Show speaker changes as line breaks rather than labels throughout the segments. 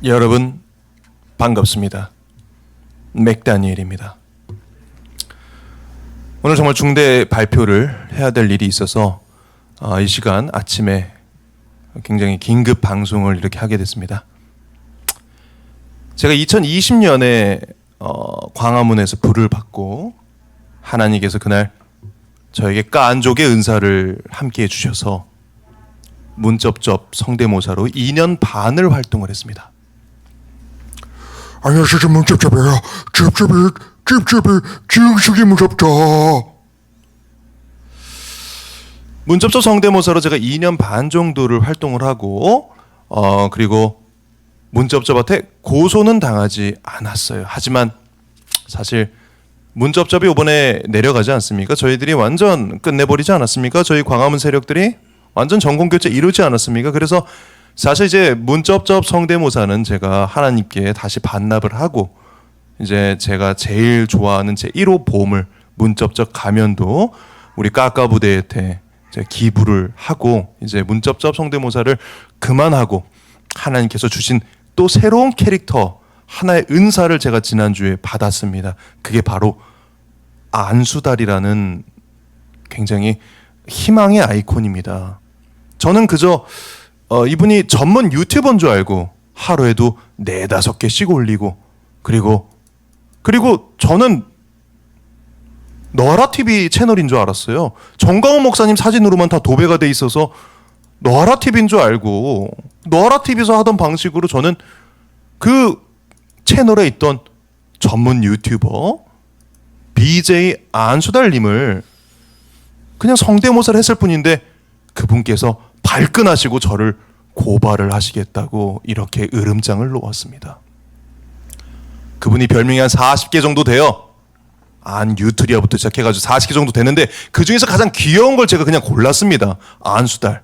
여러분 반갑습니다. 맥다니엘입니다. 오늘 정말 중대 발표를 해야 될 일이 있어서 이 시간 아침에 굉장히 긴급 방송을 이렇게 하게 됐습니다. 제가 2020년에 광화문에서 불을 받고 하나님께서 그날 저에게 깐족의 은사를 함께 해주셔서 문접접 성대모사로 2년 반을 활동을 했습니다.
안녕하세요, 문접접이에요. 찝찝이 지응식이 무섭다.
문접접 성대모사로 제가 2년 반 정도를 활동을 하고 그리고 문접접한테 고소는 당하지 않았어요. 하지만 사실 문접접이 이번에 내려가지 않습니까? 저희들이 완전 끝내버리지 않았습니까? 저희 광화문 세력들이 완전 전공교체 이루지 않았습니까? 그래서 사실 이제 문접접 성대모사는 제가 하나님께 다시 반납을 하고 이제 제가 제일 좋아하는 제 1호 보물 문접접 가면도 우리 까까부대한테 기부를 하고 이제 문접접 성대모사를 그만하고 하나님께서 주신 또 새로운 캐릭터 하나의 은사를 제가 지난주에 받았습니다. 그게 바로 안수달이라는 굉장히 희망의 아이콘입니다. 저는 그저 이분이 전문 유튜버인 줄 알고 하루에도 4-5개씩 올리고 그리고 저는 너하라TV 채널인 줄 알았어요. 정광훈 목사님 사진으로만 다 도배가 돼 있어서 너하라TV인 줄 알고 너하라TV에서 하던 방식으로 저는 그 채널에 있던 전문 유튜버 BJ 안수달님을 그냥 성대모사를 했을 뿐인데 그분께서 발끈하시고 저를 고발을 하시겠다고 이렇게 으름장을 놓았습니다. 그분이 별명이 한 40개 정도 돼요. 안유트리아부터 시작해가지고 40개 정도 되는데 그 중에서 가장 귀여운 걸 제가 그냥 골랐습니다. 안수달.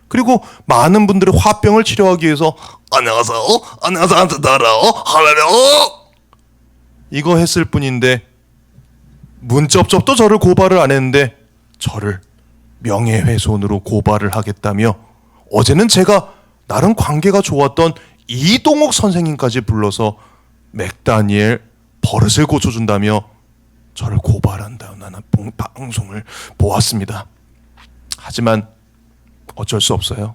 그리고 많은 분들의 화병을 치료하기 위해서 안녕하세요 안수달이요 하라요 이거 했을 뿐인데 문접접도 저를 고발을 안 했는데 저를 명예훼손으로 고발을 하겠다며 어제는 제가 나름 관계가 좋았던 이동욱 선생님까지 불러서 맥다니엘 버릇을 고쳐준다며 저를 고발한다는 방송을 보았습니다. 하지만 어쩔 수 없어요.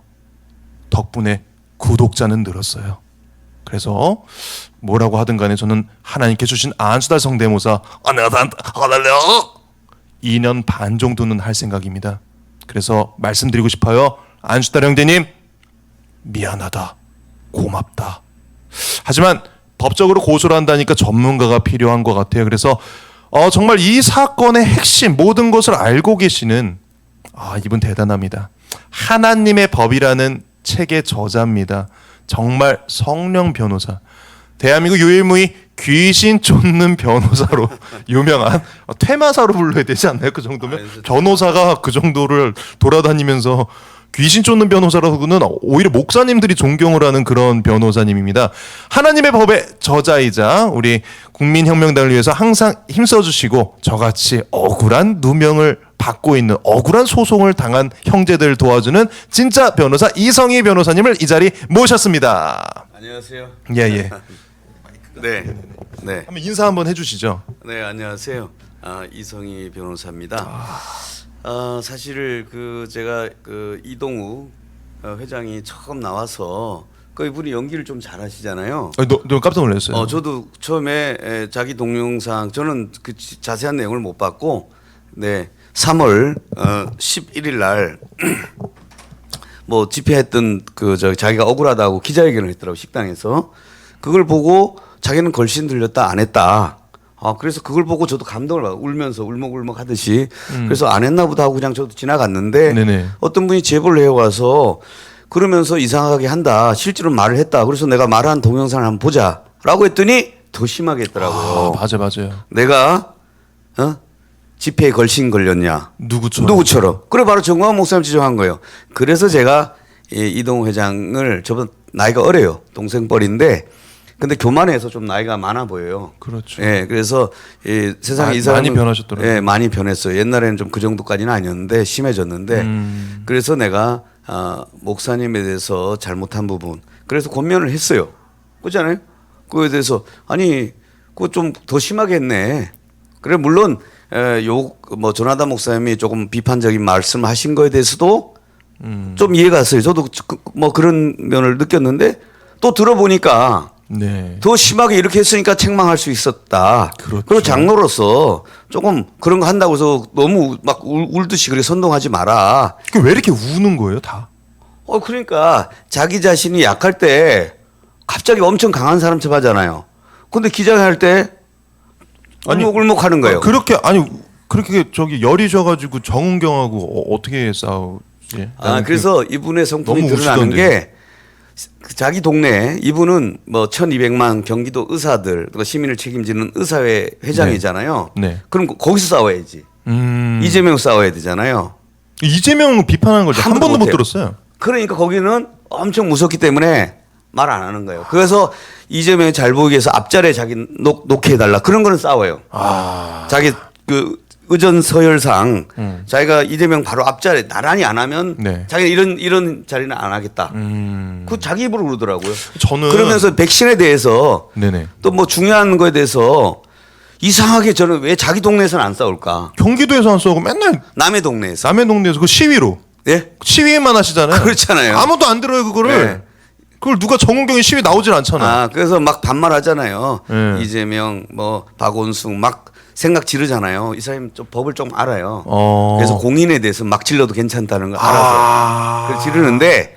덕분에 구독자는 늘었어요. 그래서 뭐라고 하든 간에 저는 하나님께 주신 안수달 성대모사 안녕하세요 2년 반 정도는 할 생각입니다. 그래서 말씀드리고 싶어요. 안수달 형제님 미안하다 고맙다. 하지만 법적으로 고소를 한다니까 전문가가 필요한 것 같아요. 그래서 정말 이 사건의 핵심 모든 것을 알고 계시는 이분 대단합니다. 하나님의 법이라는 책의 저자입니다. 정말 성령 변호사. 대한민국 유일무이 귀신 쫓는 변호사로 유명한 퇴마사로 불러야 되지 않나요? 그 정도면 변호사가 그 정도를 돌아다니면서 귀신 쫓는 변호사라고는 오히려 목사님들이 존경을 하는 그런 변호사님입니다. 하나님의 법의 저자이자 우리 국민혁명당을 위해서 항상 힘써주시고 저같이 억울한 누명을 받고 있는 억울한 소송을 당한 형제들을 도와주는 진짜 변호사 이성희 변호사님을 이 자리 모셨습니다.
안녕하세요.
예.
네.
한번 인사 한번 해주시죠.
네, 안녕하세요. 이성희 변호사입니다. 사실 제가 이동욱 회장이 처음 나와서 이분이 연기를 좀 잘하시잖아요.
너 깜짝 놀랐어요.
저도 처음에 자기 동영상 저는 그 자세한 내용을 못 봤고, 네, 3월 11일 날 뭐 집회했던 자기가 억울하다고 기자회견을 했더라고 식당에서. 그걸 보고 자기는 걸신 들렸다 안 했다. 그래서 그걸 보고 저도 감동을 받아 울면서 울먹울먹 하듯이 그래서 안 했나 보다 하고 그냥 저도 지나갔는데
네네.
어떤 분이 제보를 해와서 그러면서 이상하게 한다. 실제로 말을 했다. 그래서 내가 말한 동영상을 한번 보자라고 했더니 더 심하게 했더라고요.
맞아요.
내가 집회에 걸신 걸렸냐? 누구처럼? 그래 바로 정광훈 목사님 지적한 거예요. 그래서 제가 이동욱 회장을 저보다 나이가 어려요. 동생뻘인데 근데 교만해서 좀 나이가 많아 보여요.
그렇죠.
예, 그래서 세상에 이 사람은
많이 변하셨더라고요.
예, 많이 변했어요. 옛날에는 좀 그 정도까지는 아니었는데 심해졌는데 그래서 내가 목사님에 대해서 잘못한 부분 그래서 권면을 했어요. 그렇잖아요. 그거에 대해서 아니 그거 좀 더 심하게 했네. 그래 물론 뭐 조나단 목사님이 조금 비판적인 말씀하신 거에 대해서도 좀 이해가 갔어요. 저도 뭐 그런 면을 느꼈는데 또 들어보니까
네.
더 심하게 이렇게 했으니까 책망할 수 있었다.
그렇죠.
그리고 장로로서 조금 그런 거 한다고 해서 너무 막 울듯이 그렇게 선동하지 마라.
왜 이렇게 우는 거예요, 다?
그러니까 자기 자신이 약할 때 갑자기 엄청 강한 사람처럼 하잖아요. 근데 기자회할 때 울먹울먹 하는 거예요.
그렇게 저기 열이 져가지고 정은경하고 어떻게 싸우지?
그래서 이분의 성품이
너무
드러나는
우시던데.
게 자기 동네 이분은 뭐 1200만 경기도 의사들 또 시민을 책임지는 의사회 회장이잖아요.
네.
그럼 거기서 싸워야지. 이재명 싸워야 되잖아요.
이재명 비판하는 걸 한 번도 못
못해요.
들었어요.
그러니까 거기는 엄청 무섭기 때문에 말 안 하는 거예요. 그래서 이재명이 잘 보이기 위해서 앞자리에 자기 놓게 해달라. 그런 거는 싸워요. 자기 그 의전 서열상 자기가 이재명 바로 앞자리에 나란히 안 하면
네.
자기가 이런 자리는 안 하겠다. 그 자기 입으로 그러더라고요.
저는
그러면서 백신에 대해서
네네.
또 뭐 중요한 거에 대해서 이상하게 저는 왜 자기 동네에서는 안 싸울까?
경기도에서 안 싸우고 맨날
남의 동네에서.
남의 동네에서 그 시위로
예?
시위만 하시잖아요.
그렇잖아요.
아무도 안 들어요 그거를.
네.
그걸 누가 정은경이 시위 나오질 않잖아.
그래서 막 반말하잖아요.
네.
이재명, 뭐 박원순 막 생각 지르잖아요. 이 사람이 좀 법을 좀 알아요. 그래서 공인에 대해서 막 질러도 괜찮다는 거 알아서 그래서 지르는데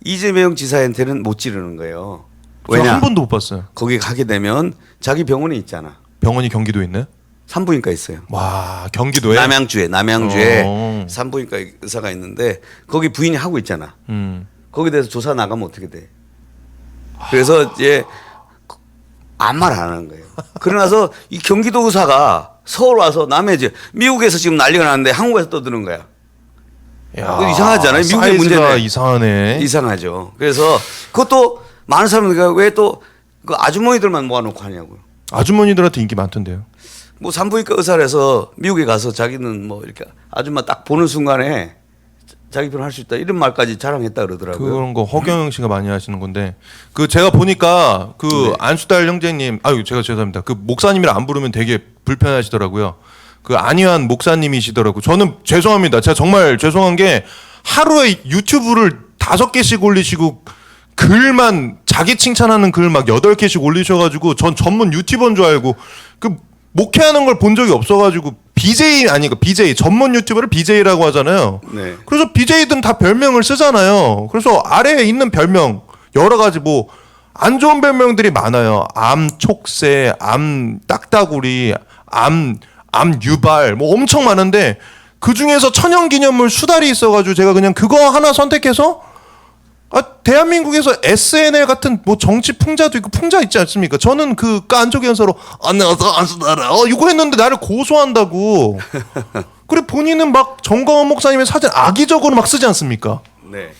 이재명 지사한테는 못 지르는 거예요. 왜냐?
한 번도 못 봤어요.
거기 가게 되면 자기 병원이 있잖아.
병원이 경기도에 있나요?
산부인과 있어요.
와 경기도에.
남양주에
어.
산부인과 의사가 있는데 거기 부인이 하고 있잖아. 거기에 대해서 조사 나가면 어떻게 돼? 그래서 이제 아무 말 안 하는 거예요. 그러나서 이 경기도 의사가 서울 와서 남의 이제 미국에서 지금 난리가 났는데 한국에서 떠드는 거야.
야,
이상하잖아요. 미국의
사이즈가
문제네.
이상하네.
이상하죠. 그래서 그것도 많은 사람들이 왜 또 그 아주머니들만 모아놓고 하냐고요.
아주머니들한테 인기 많던데요.
뭐 산부인과 의사라서 미국에 가서 자기는 뭐 이렇게 아줌마 딱 보는 순간에 자기 편 할 수 있다 이런 말까지 자랑했다 그러더라고요.
그런 거 허경영 씨가 많이 하시는 건데 그 제가 보니까 그
네.
안수달 형제님 제가 죄송합니다. 그 목사님이라 안 부르면 되게 불편하시더라고요. 그 안희환 목사님이시더라고. 저는 죄송합니다. 제가 정말 죄송한 게 하루에 유튜브를 5개씩 올리시고 글만 자기 칭찬하는 글 막 8개씩 올리셔가지고 전 전문 유튜버인 줄 알고 그 목회하는 걸 본 적이 없어가지고 BJ 아니고 BJ 전문 유튜버를 BJ라고 하잖아요.
네.
그래서 BJ들은 다 별명을 쓰잖아요. 그래서 아래에 있는 별명 여러 가지 뭐 안 좋은 별명들이 많아요. 암 촉새, 암 딱따구리, 암 유발 뭐 엄청 많은데 그 중에서 천연기념물 수달이 있어가지고 제가 그냥 그거 하나 선택해서 대한민국에서 SNL 같은 뭐 정치 풍자도 있고 풍자 있지 않습니까? 저는 그 안쪽연서로 안녕하세요 안수다라 이거 했는데 나를 고소한다고. 그리고 본인은 막 정광훈 목사님의 사진 악의적으로 막 쓰지 않습니까?
네.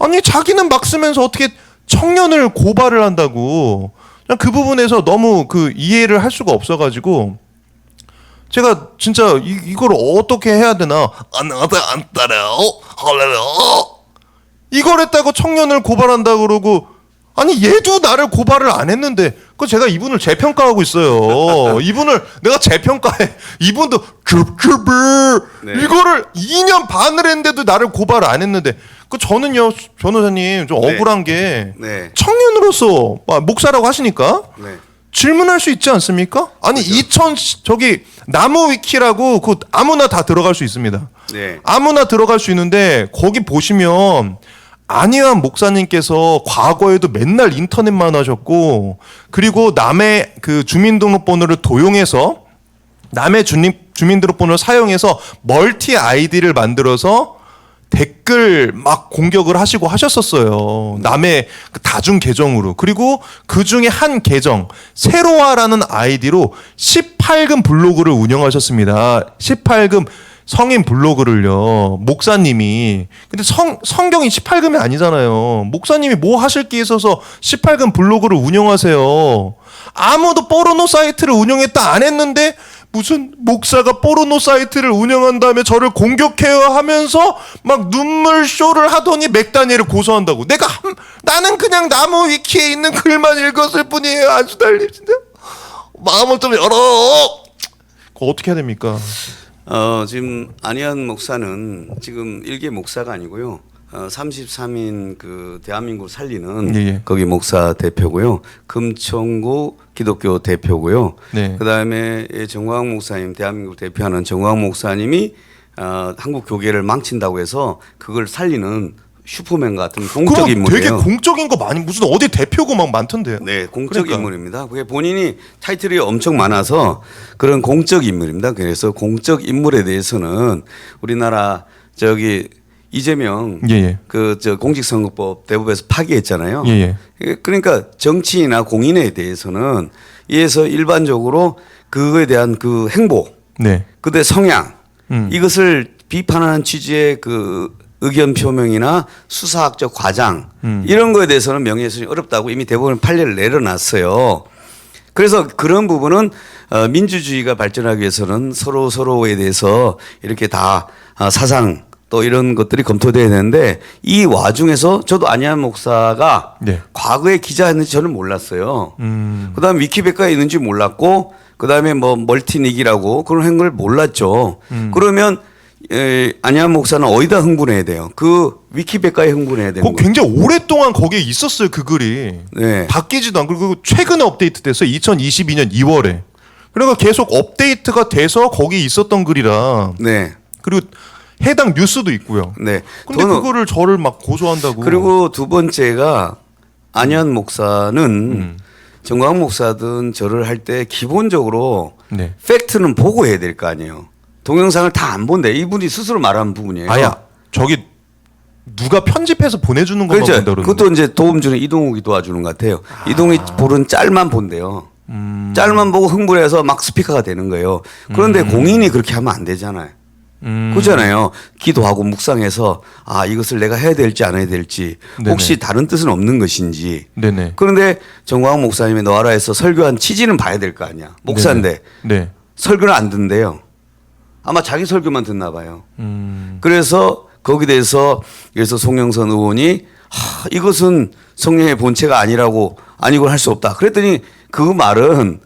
아니 자기는 막 쓰면서 어떻게 청년을 고발을 한다고. 그냥 그 부분에서 너무 그 이해를 할 수가 없어가지고 제가 진짜 이걸 어떻게 해야 되나? 안녕하세요 안수다라 이걸 했다고 청년을 고발한다 그러고 아니 얘도 나를 고발을 안 했는데 그 제가 이분을 재평가하고 있어요. 이분을 내가 재평가해. 이분도 줍줍을
네.
이거를 2년 반을 했는데도 나를 고발을 안 했는데 그 저는요 변호사님 좀
네.
억울한 게
네.
청년으로서 목사라고 하시니까
네.
질문할 수 있지 않습니까? 아니 저기 나무 위키라고 그 아무나 다 들어갈 수 있습니다.
네.
아무나 들어갈 수 있는데 거기 보시면 안희환 목사님께서 과거에도 맨날 인터넷만 하셨고 그리고 남의 그 주민등록번호를 도용해서 남의 주민등록번호를 사용해서 멀티 아이디를 만들어서 댓글 막 공격을 하시고 하셨었어요. 남의 그 다중 계정으로. 그리고 그 중에 한 계정 세로화라는 아이디로 18금 블로그를 운영하셨습니다. 18금 성인 블로그를요. 목사님이. 근데 성경이 18금이 아니잖아요. 목사님이 뭐 하실 게 있어서 18금 블로그를 운영하세요. 아무도 포르노 사이트를 운영했다 안 했는데 무슨 목사가 포르노 사이트를 운영한 다음에 저를 공격해요 하면서 막 눈물 쇼를 하더니 맥다니엘을 고소한다고. 나는 그냥 나무 위키에 있는 글만 읽었을 뿐이에요. 안수달님 진짜 마음을 좀 열어. 그거 어떻게 해야 됩니까?
지금 안희안 목사는 지금 일개 목사가 아니고요. 33인 그 대한민국 살리는
예.
거기 목사 대표고요. 금천구 기독교 대표고요.
네.
그다음에 정광 목사님 대한민국 대표하는 정광 목사님이 한국 교계를 망친다고 해서 그걸 살리는 슈퍼맨 같은 공적
그럼
인물이에요.
되게 공적인 거 많이 무슨 어디 대표고 막 많던데요.
네, 공적
그러니까.
인물입니다. 그게 본인이 타이틀이 엄청 많아서 그런 공적 인물입니다. 그래서 공적 인물에 대해서는 우리나라 저기 이재명
예.
저 공직선거법 대법에서 파기했잖아요.
예.
그러니까 정치인이나 공인에 대해서는 이에서 일반적으로 그거에 대한 그 행보,
네.
그들의 성향 이것을 비판하는 취지의 그 의견 표명이나 수사학적 과장 이런 거에 대해서는 명예훼손이 어렵다고 이미 대법원 판례를 내려놨어요. 그래서 그런 부분은 민주주의가 발전하기 위해서는 서로에 대해서 이렇게 다 사상 또 이런 것들이 검토돼야 되는데 이 와중에서 저도 안희안 목사가
네.
과거에 기자였는지 저는 몰랐어요. 그다음 위키백과에 있는지 몰랐고 그다음에 뭐 멀티닉이라고 그런 행을 몰랐죠. 그러면 안희안 목사는 어디다 흥분해야 돼요? 그 위키백과에 흥분해야 되는 거예요.
굉장히 오랫동안 거기에 있었어요 그 글이.
네.
바뀌지도 않고 그리고 최근에 업데이트 됐어요. 2022년 2월에. 그러니까 계속 업데이트가 돼서 거기 있었던 글이라.
네.
그리고 해당 뉴스도 있고요.
네.
근데 그거를 저를 막 고소한다고.
그리고 두 번째가 안희안 목사는 정광 목사든 저를 할 때 기본적으로
네.
팩트는 보고 해야 될 거 아니에요. 동영상을 다 안 본대. 이분이 스스로 말한 부분이에요.
아야 저기 누가 편집해서 보내주는 것만
그렇죠.
본다 그러는데.
그것도 이제 도움 주는 이동욱이 도와주는 것 같아요. 이동욱이 보는 짤만 본대요. 짤만 보고 흥분해서 막 스피커가 되는 거예요. 그런데 공인이 그렇게 하면 안 되잖아요. 그렇잖아요. 기도하고 묵상해서 이것을 내가 해야 될지 안 해야 될지 혹시
네네.
다른 뜻은 없는 것인지.
네네.
그런데 정광 목사님이 너하라에서 설교한 취지는 봐야 될 거 아니야. 목사인데
네.
설교는 안 듣는데요. 아마 자기 설교만 듣나 봐요. 그래서 거기에 대해서 그래서 송영선 의원이 이것은 성령의 본체가 아니고는 할 수 없다. 그랬더니 그 말은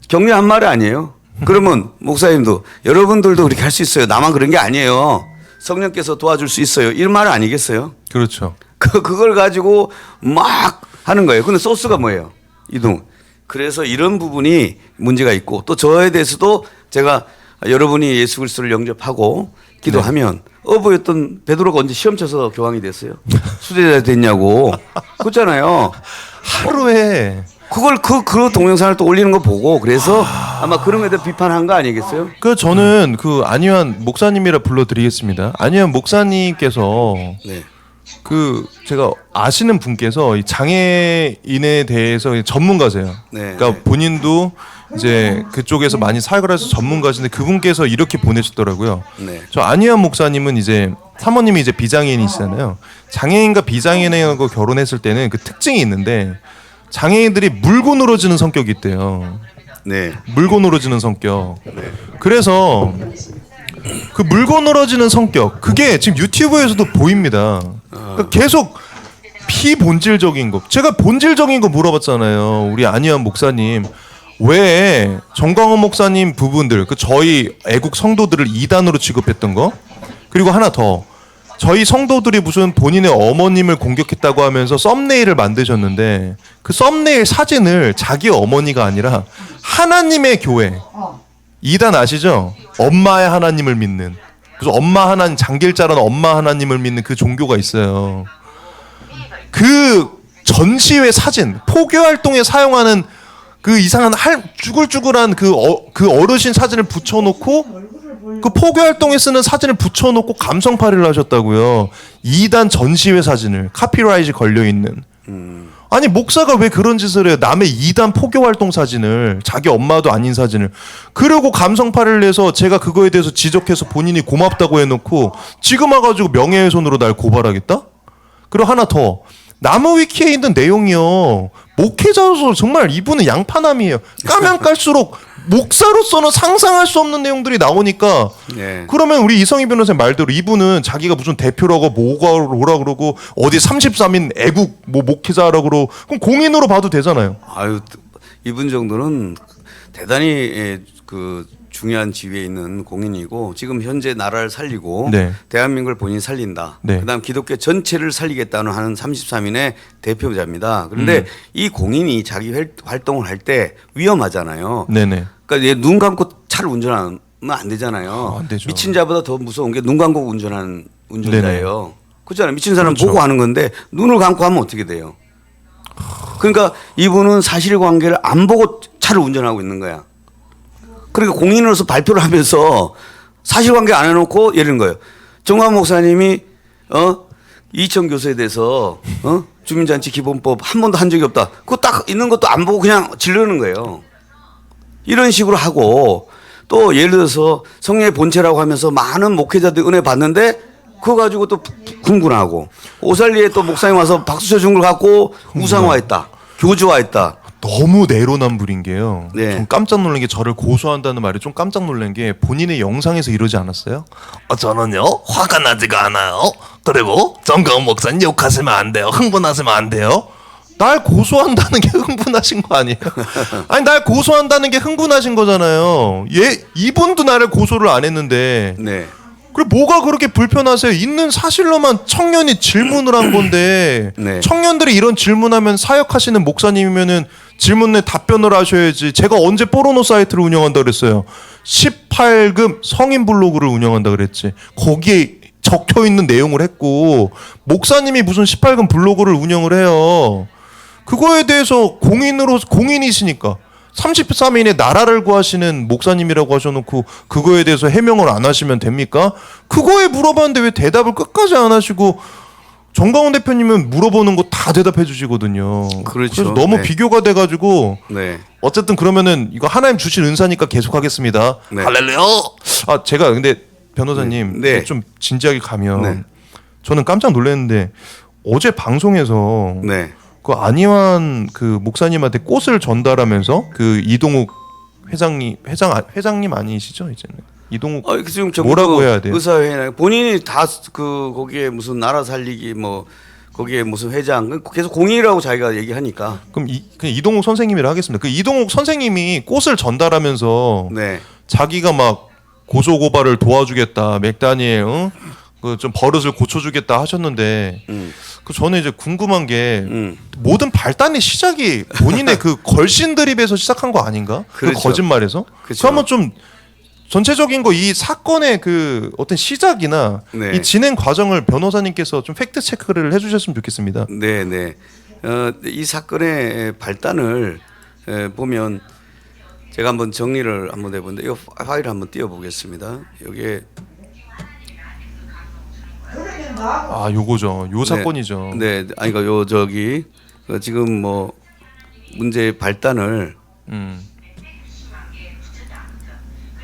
격려한 말이 아니에요. 그러면 목사님도 여러분들도 그렇게 할 수 있어요. 나만 그런 게 아니에요. 성령께서 도와줄 수 있어요. 이런 말 아니겠어요?
그렇죠.
그걸 가지고 막 하는 거예요. 근데 소스가 뭐예요? 이동. 그래서 이런 부분이 문제가 있고 또 저에 대해서도 제가 여러분이 예수 그리스도를 영접하고 기도하면 어부였던 베드로가 언제 시험 쳐서 교황이 됐어요? 수제자 됐냐고. 그렇잖아요.
하루에
그걸 그 동영상을 또 올리는 거 보고 그래서 아마 그런 거에 대해 비판한 거 아니겠어요?
저는 그 안희안 목사님이라 불러드리겠습니다. 안희안 목사님께서
네.
제가 아시는 분께서 이 장애인에 대해서 전문가세요.
네.
그러니까 본인도 이제 그쪽에서 많이 사역을 해서 전문가신데 그분께서 이렇게 보내셨더라고요.
네.
저 안희안 목사님은 이제 사모님이 이제 비장애인이시잖아요. 장애인과 비장애인하고 결혼했을 때는 그 특징이 있는데 장애인들이 물고 늘어지는 성격이 있대요.
네.
물고 늘어지는 성격. 그래서 그 물고 늘어지는 성격 그게 지금 유튜브에서도 보입니다. 그러니까 계속 피본질적인 거. 제가 본질적인 거 물어봤잖아요. 우리 안희안 목사님 왜 정광훈 목사님 부분들 저희 애국 성도들을 이단으로 취급했던 거 그리고 하나 더 저희 성도들이 무슨 본인의 어머님을 공격했다고 하면서 썸네일을 만드셨는데 그 썸네일 사진을 자기 어머니가 아니라 하나님의 교회 이단 아시죠? 엄마의 하나님을 믿는 그래서 엄마 하나님 장길자라는 엄마 하나님을 믿는 그 종교가 있어요. 그 전시회 사진 포교 활동에 사용하는 그 이상한 쭈글쭈글한 그 어르신 사진을 붙여놓고 그 포교 활동에 쓰는 사진을 붙여놓고 감성팔이를 하셨다고요. 2단 전시회 사진을 카피라이트 걸려 있는. 아니 목사가 왜 그런 짓을 해요? 남의 2단 포교 활동 사진을 자기 엄마도 아닌 사진을 그러고 감성팔이를 해서 제가 그거에 대해서 지적해서 본인이 고맙다고 해놓고 지금 와가지고 명예훼손으로 날 고발하겠다? 그리고 하나 더 나무 위키에 있는 내용이요. 목회자로서 정말 이분은 양파남이에요. 까면 깔수록 목사로서는 상상할 수 없는 내용들이 나오니까
네.
그러면 우리 이성희 변호사님 말대로 이분은 자기가 무슨 대표라고 뭐라 그러고 어디 33인 애국 뭐 목회자라고 그러고 그럼 공인으로 봐도 되잖아요.
아유, 이분 정도는 대단히 그 중요한 지위에 있는 공인이고 지금 현재 나라를 살리고
네.
대한민국을 본인이 살린다.
네.
그다음 기독교 전체를 살리겠다는 하는 33인의 대표자입니다. 그런데 이 공인이 자기 활동을 할 때 위험하잖아요.
네네.
그러니까 얘 눈 감고 차를 운전하면 안 되잖아요.
안 되죠.
미친 자보다 더 무서운 게 눈 감고 운전하는 운전자예요. 그렇잖아요. 미친 사람 은
그렇죠.
보고 하는 건데 눈을 감고 하면 어떻게 돼요? 그러니까 이분은 사실관계를 안 보고 차를 운전하고 있는 거야. 그러니까 공인으로서 발표를 하면서 사실관계 안 해놓고 예를 든 거예요. 정광 목사님이 이천 교수에 대해서 주민잔치 기본법 한 번도 한 적이 없다. 그거 딱 있는 것도 안 보고 그냥 질르는 거예요. 이런 식으로 하고 또 예를 들어서 성령의 본체라고 하면서 많은 목회자들이 은혜 받는데 그거 가지고 또 궁군하고 오살리에 또 목사님 와서 박수 쳐준 걸 갖고 우상화했다. 교주화했다.
너무 내로남불인 게요.
네.
좀 깜짝 놀란 게 저를 고소한다는 말이 좀 깜짝 놀란 게 본인의 영상에서 이러지 않았어요? 저는요 화가 나지가 않아요. 그리고 정가은 목사님 욕하시면 안 돼요. 흥분하시면 안 돼요. 날 고소한다는 게 흥분하신 거 아니에요? 아니 날 고소한다는 게 흥분하신 거잖아요. 이분도 나를 고소를 안 했는데
네.
그래 뭐가 그렇게 불편하세요? 있는 사실로만 청년이 질문을 한 건데
네.
청년들이 이런 질문하면 사역하시는 목사님이면은 질문에 답변을 하셔야지. 제가 언제 포르노 사이트를 운영한다 그랬어요? 18금 성인 블로그를 운영한다 그랬지. 거기에 적혀 있는 내용을 했고 목사님이 무슨 18금 블로그를 운영을 해요. 그거에 대해서 공인이시니까 33인의 나라를 구하시는 목사님이라고 하셔놓고 그거에 대해서 해명을 안 하시면 됩니까? 그거에 물어봤는데 왜 대답을 끝까지 안 하시고 정강훈 대표님은 물어보는 거 다 대답해 주시거든요.
그렇죠.
그래서 너무
네.
비교가 돼가지고
네.
어쨌든 그러면은 이거 하나님 주신 은사니까 계속하겠습니다.
네.
할렐루야. 제가 근데 변호사님
네.
좀 진지하게 가면
네.
저는 깜짝 놀랐는데 어제 방송에서
네.
그 안희환 그 목사님한테 꽃을 전달하면서 그 이동욱 회장님 아니시죠 이제는 이동욱
지금
뭐라고 해야 돼요?
의사회나 본인이 다 그 거기에 무슨 나라 살리기 뭐 거기에 무슨 회장 계속 공인이라고 자기가 얘기하니까.
그럼 그냥 이동욱 선생님이라 하겠습니다. 그 이동욱 선생님이 꽃을 전달하면서
네.
자기가 막 고소 고발을 도와주겠다 맥다니엘 그 좀 버릇을 고쳐주겠다 하셨는데 그 저는 이제 궁금한 게 모든 발단의 시작이 본인의 그 걸신 드립에서 시작한 거 아닌가?
그렇죠.
그 거짓말에서.
그렇죠.
그 한번 좀 전체적인 거 이 사건의 그 어떤 시작이나
네.
이 진행 과정을 변호사님께서 좀 팩트 체크를 해주셨으면 좋겠습니다.
네, 네. 이 사건의 발단을 보면 제가 한번 정리를 한번 해보는데 이 파일을 한번 띄워보겠습니다. 여기에
요거죠. 요 사건이죠.
네, 아니 그러니까 저기 지금 뭐 문제의 발단을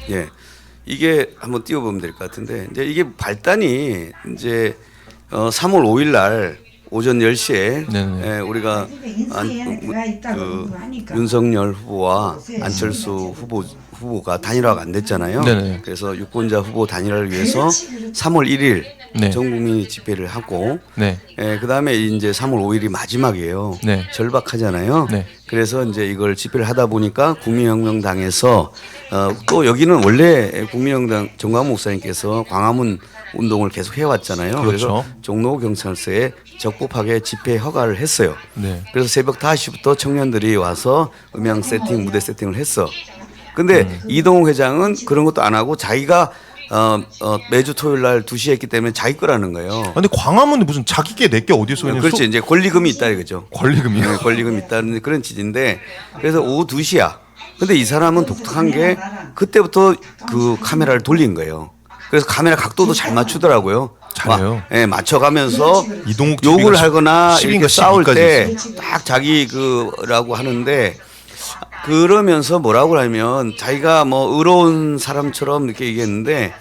예. 이게 한번 띄워보면 될 것 같은데 이제 이게 발단이 이제 3월 5일 날 오전 10시에 우리가 윤석열 후보와 안철수 후보가 단일화가 안 됐잖아요.
네네.
그래서 유권자 후보 단일화를 위해서 3월 1일
네.
전 국민이 집회를 하고
네.
그다음에 이제 3월 5일이 마지막이에요.
네.
절박하잖아요.
네.
그래서 이제 이걸 집회를 하다 보니까 국민혁명당에서 또 여기는 원래 국민혁명당 정광훈 목사님께서 광화문 운동을 계속 해왔잖아요.
그렇죠.
그래서 종로 경찰서에 적법하게 집회 허가를 했어요.
네.
그래서 새벽 5시부터 청년들이 와서 음향 세팅, 무대 세팅을 했어. 근데 이동욱 회장은 그런 것도 안 하고 자기가 매주 토요일 날 2시에 했기 때문에 자기 거라는 거예요.
근데 광화문에 무슨 자기께 내게 어디 있어? 그냥
그렇지. 이제 권리금이 있다 이거죠.
권리금이요?
네, 권리금이 있다는 그런 짓인데 그래서 오후 2시야. 근데 이 사람은 독특한 게 그때부터 그 카메라를 돌린 거예요. 그래서 카메라 각도도 잘 맞추더라고요.
잘해요.
예, 맞춰가면서
이동욱
욕을
TV가
하거나
10인가
이렇게 싸울
12까지
때 딱 자기 그라고 하는데 그러면서 뭐라고 하면 자기가 뭐 의로운 사람처럼 이렇게 얘기했는데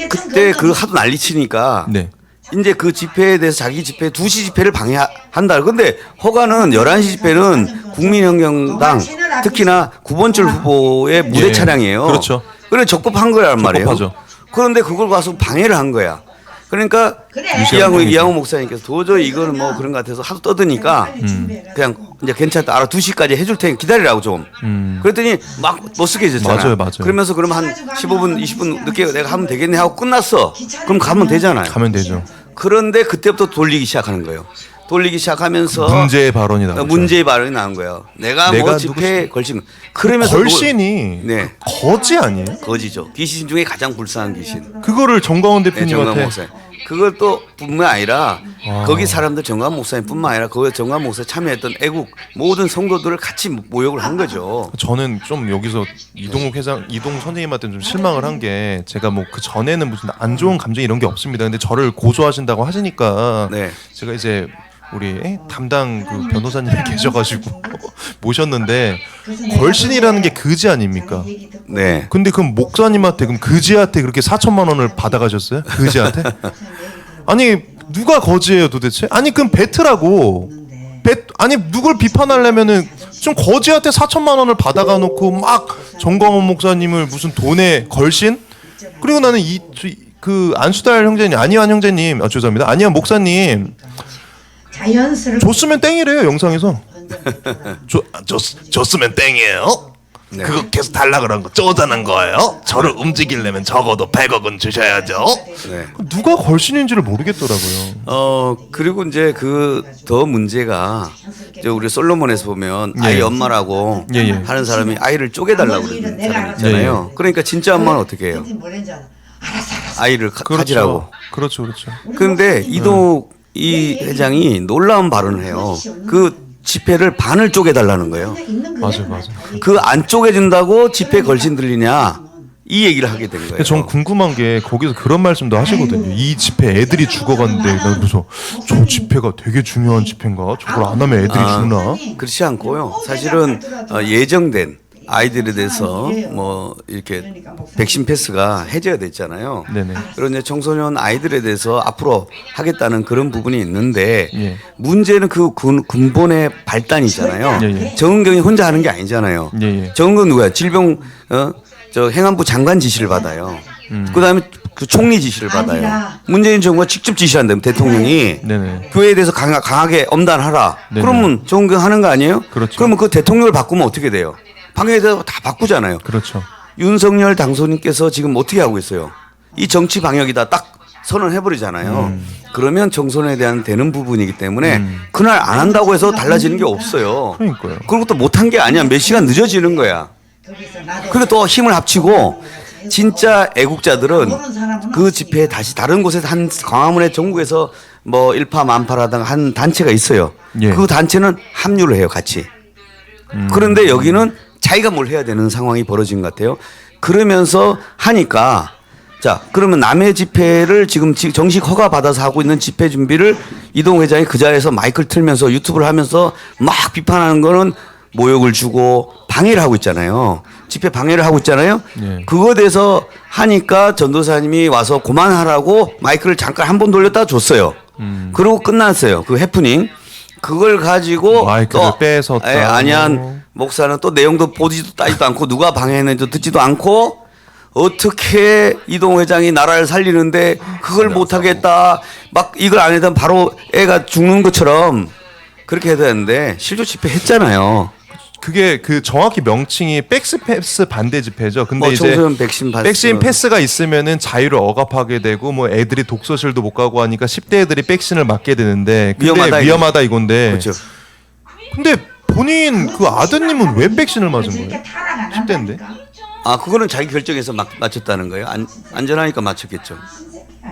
그때 그 하도 난리치니까
네.
이제 그 집회에 대해서 자기 집회 2시 집회를 방해한다. 근데 허가는 11시 집회는 국민혁명당 특히나 9번줄 후보의 무대
예.
차량이에요.
그렇죠.
그래 적법한 거란 말이에요.
적법하죠.
그런데 그걸 가서 방해를 한 거야. 그러니까 이양호 목사님께서 도저히 이거는 뭐 그런 것 같아서 하도 떠드니까 그냥 이제 괜찮다. 알아 2시까지 해줄 테니 기다리라고 좀. 그랬더니 막 못쓰게 해줬잖아요.
맞아요.
그러면서 그럼 한 15분, 20분 늦게 내가 하면 되겠네 하고 끝났어. 그럼 가면 되잖아요.
가면 되죠.
그런데 그때부터 돌리기 시작하는 거예요. 돌리기 시작하면서
문제의 발언이 나오죠.
문제의 발언이 나온 거예요. 내가 뭐 집회에 걸친. 그러면서
걸신이
네.
거지 아니에요?
거지죠. 귀신 중에 가장 불쌍한 귀신.
그거를 정광훈
네, 정관
대표님한테
목사님. 그걸 또 뿐만 아니라 거기 사람들 정관 목사님뿐만 아니라 거기 정관 목사에 참여했던 애국 모든 성도들을 같이 모욕을 한 거죠.
저는 좀 여기서 이동 선생님한테 좀 실망을 한 게 제가 뭐 그 전에는 무슨 안 좋은 감정 이런 게 없습니다. 근데 저를 고소하신다고 하시니까
네.
제가 이제 우리 담당 그 변호사님이 계셔가지고 모셨는데 걸신이라는 게 그지 아닙니까?
네.
근데 그럼 목사님한테 그럼 그지한테 그렇게 4천만 원을 받아가셨어요? 그지한테? 아니 누가 거지예요 도대체? 아니 그럼 베트라고 아니 누굴 비판하려면은 좀 거지한테 4천만 원을 받아가 놓고 막 정광훈 목사님을 무슨 돈에 걸신? 그리고 나는 그 안수달 형제님 안희환 형제님 죄송합니다 안희환 목사님
자연스럽게
줬으면 땡이래요 영상에서 줬으면 땡이에요?
네.
그거 계속 달라 그런 거 쪼잔한 거예요? 저를 움직이려면 적어도 100억은 주셔야죠.
네.
누가 걸신인지를 모르겠더라고요.
그리고 이제 그 더 문제가 이제 우리 솔로몬에서 보면
예.
아이 엄마라고
예, 예.
하는 사람이 아이를 쪼개달라고 그러는 사람 있잖아요.
예,
그러니까 진짜 엄마는 어떻게 해요? 아이를 가지라고.
그렇죠.
그런데 이 회장이 놀라운 발언을 해요. 그 집회를 반을 쪼개달라는 거예요.
맞아요.
그 안 쪼개준다고 집회 걸신 들리냐 이 얘기를 하게 된 거예요.
근데 전 궁금한 게 거기서 그런 말씀도 하시거든요. 이 집회 애들이 죽어갔는데 나 그래서 저 집회가 되게 중요한 집회인가? 저걸 안 하면 애들이 죽나?
그렇지 않고요. 사실은 예정된 아이들에 대해서 뭐 이렇게 백신 패스가 해제가 됐잖아요.
네네.
그런 이제 청소년 아이들에 대해서 앞으로 하겠다는 그런 부분이 있는데
예.
문제는 그 근본의 발단이잖아요.
예.
정은경이 혼자 하는 게 아니잖아요.
예.
정은경 누구야? 질병 저 행안부 장관 지시를 받아요. 그다음에 그 총리 지시를 받아요.
아니라.
문재인 정부가 직접 지시한다면 대통령이
네네.
교회에 대해서 강하게 엄단하라.
네네.
그러면 정은경 하는 거 아니에요?
그렇죠.
그러면 그 대통령을 바꾸면 어떻게 돼요? 방해에 대해서 다 바꾸잖아요.
그렇죠.
윤석열 당선인께서 지금 어떻게 하고 있어요? 이 정치 방역이다 딱 선언해버리잖아요. 그러면 정선에 대한 되는 부분이기 때문에 그날 안 한다고 해서 달라지는 게 없어요.
그러니까요.
그리고 또 못한 게 아니야. 몇 시간 늦어지는 거야. 그리고 또 힘을 합치고 진짜 애국자들은 그 집회에 다시 다른 곳에서 한 광화문에 전국에서 뭐 일파만파라든가 한 단체가 있어요.
예.
그 단체는 합류를 해요, 같이. 그런데 여기는 자기가 뭘 해야 되는 상황이 벌어진 것 같아요. 그러면서 하니까 자 그러면 남의 집회를 지금 정식 허가 받아서 하고 있는 집회 준비를 이동 회장이 그 자리에서 마이크를 틀면서 유튜브를 하면서 막 비판하는 거는 모욕을 주고 방해를 하고 있잖아요. 집회 방해를 하고 있잖아요.
예.
그거에 대해서 하니까 전도사님이 와서 그만하라고 마이크를 잠깐 한 번 돌렸다 줬어요. 그러고 끝났어요. 그 해프닝. 그걸 가지고
마이크를
또
뺏었다.
안희환 목사는 또 내용도 보지도 따지도 않고 누가 방해했는지도 듣지도 않고 어떻게 이동 회장이 나라를 살리는데 그걸 못하겠다. 막 이걸 안 해도 바로 애가 죽는 것처럼 그렇게 해야 되는데 실조 집회 했잖아요.
그게 그 정확히 명칭이 백스패스 반대 집회죠. 근데
뭐
이제
청소년 백신 패스.
백신 패스가 있으면은 자유를 억압하게 되고 뭐 애들이 독서실도 못 가고 하니까 10대 애들이 백신을 맞게 되는데 근데 위험하다 이건데.
그렇죠.
근데 본인 그 아드님은 왜 백신을 맞은 거예요? 10대인데.
아 그거는 자기 결정해서 맞췄다는 거예요. 안전하니까 맞췄겠죠.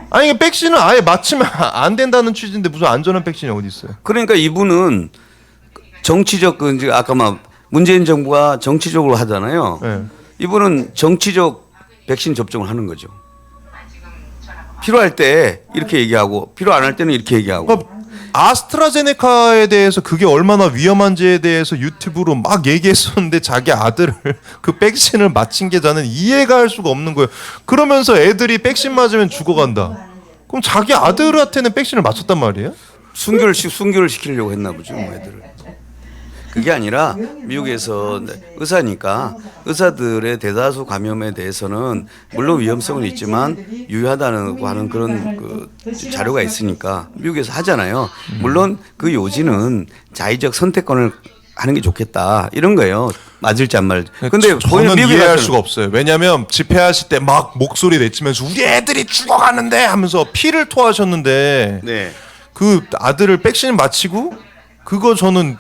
아니 이게 백신을 아예 맞추면 안 된다는 취지인데 무슨 안전한 백신이 어디 있어요?
그러니까 이분은 정치적 그 이제 아까 막 문재인 정부가 정치적으로 하잖아요.
네.
이분은 정치적 백신 접종을 하는 거죠. 필요할 때 이렇게 얘기하고 필요 안 할 때는 이렇게 얘기하고.
그러니까 아스트라제네카에 대해서 그게 얼마나 위험한지에 대해서 유튜브로 막 얘기했었는데 자기 아들을 그 백신을 맞힌 게 저는 이해가 할 수가 없는 거예요. 그러면서 애들이 백신 맞으면 죽어간다. 그럼 자기 아들한테는 백신을 맞췄단 말이에요?
순교를 시키려고 했나 보죠, 뭐 애들을. 그게 아니라 미국에서 의사니까 의사들의 대다수 감염에 대해서는 물론 위험성은 있지만 유효하다고 하는 그런 그 자료가 있으니까 미국에서 하잖아요. 물론 그 요지는 자의적 선택권을 하는 게 좋겠다 이런 거예요. 맞을지 안 맞을지. 근데
저는
미국에
이해할
가서는
수가 없어요. 왜냐하면 집회하실 때 막 목소리 내치면서 우리 애들이 죽어가는데 하면서 피를 토하셨는데
네.
그 아들을 백신 맞히고 그거 저는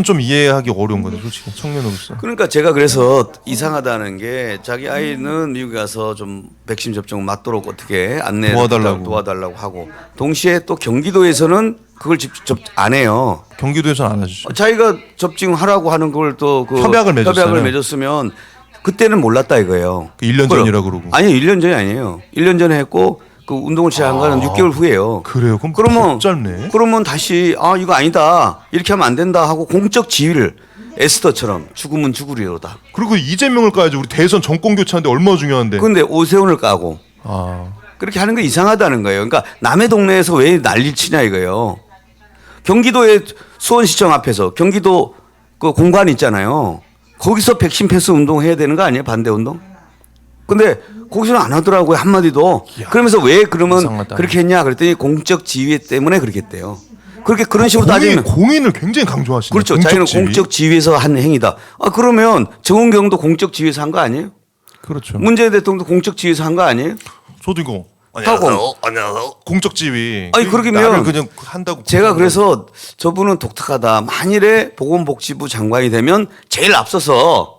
좀 이해하기 어려운 거죠, 솔직히 청년으로서.
그러니까 제가 그래서 이상하다는 게 자기 아이는 미국에 가서 좀 백신 접종 맞도록 어떻게 안내 도와달라고 하고 동시에 또 경기도에서는 그걸 직접 안 해요.
경기도에서는 안 해주죠.
자기가 접종하라고 하는 걸 또 그
협약을
맺었으면 그때는 몰랐다 이거예요.
그 1년 전이라 그러고.
아니요, 1년 전이 아니에요. 1년 전에 했고 그 운동을 시작한 거는 6개월 후예요.
그래요? 그럼
그러면
짧네.
그러면 다시 이거 아니다. 이렇게 하면 안 된다 하고 공적 지위를 에스더처럼 죽으면 죽으리로다.
그리고 이재명을 까야지. 우리 대선 정권 교체하는데 얼마나 중요한데.
근데 오세훈을 까고 그렇게 하는 게 이상하다는 거예요. 그러니까 남의 동네에서 왜 난리를 치냐 이거예요. 경기도의 수원시청 앞에서 경기도 그 공관 있잖아요. 거기서 백신 패스 운동 해야 되는 거 아니에요? 반대 운동? 근데 거기서는 안 하더라고요. 한마디도. 그러면서 왜 그러면
이상하다.
그렇게 했냐 그랬더니 공적 지위 때문에 그렇게 했대요. 그렇게 그런 식으로 따지면
공인을 굉장히 강조하시네요.
그렇죠. 자기는 공적 지위에서 한 행위다. 그러면 정은경도 공적 지위에서 한 거 아니에요?
그렇죠.
문재인 대통령도 공적 지위에서 한 거 아니에요?
저도 이거
하고
공적 지위.
아니, 그러면
나를 그냥 한다고.
제가 그래서 저분은 독특하다. 만일에 보건복지부 장관이 되면 제일 앞서서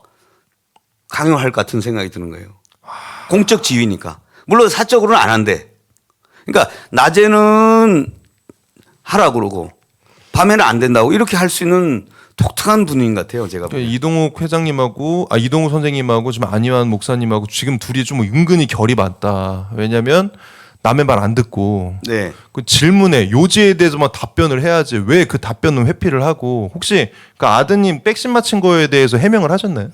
강요할 것 같은 생각이 드는 거예요. 공적 지위니까. 물론 사적으로는 안 한대. 그러니까 낮에는 하라 그러고 밤에는 안 된다고 이렇게 할 수 있는 독특한 분인 것 같아요. 제가 보기엔.
이동욱 회장님하고 이동욱 선생님하고 지금 안희환 목사님하고 지금 둘이 좀 은근히 결이 맞다. 왜냐하면 남의 말 안 듣고
네.
그 질문에 요지에 대해서만 답변을 해야지 왜 그 답변은 회피를 하고 혹시 그 아드님 백신 맞힌 거에 대해서 해명을 하셨나요?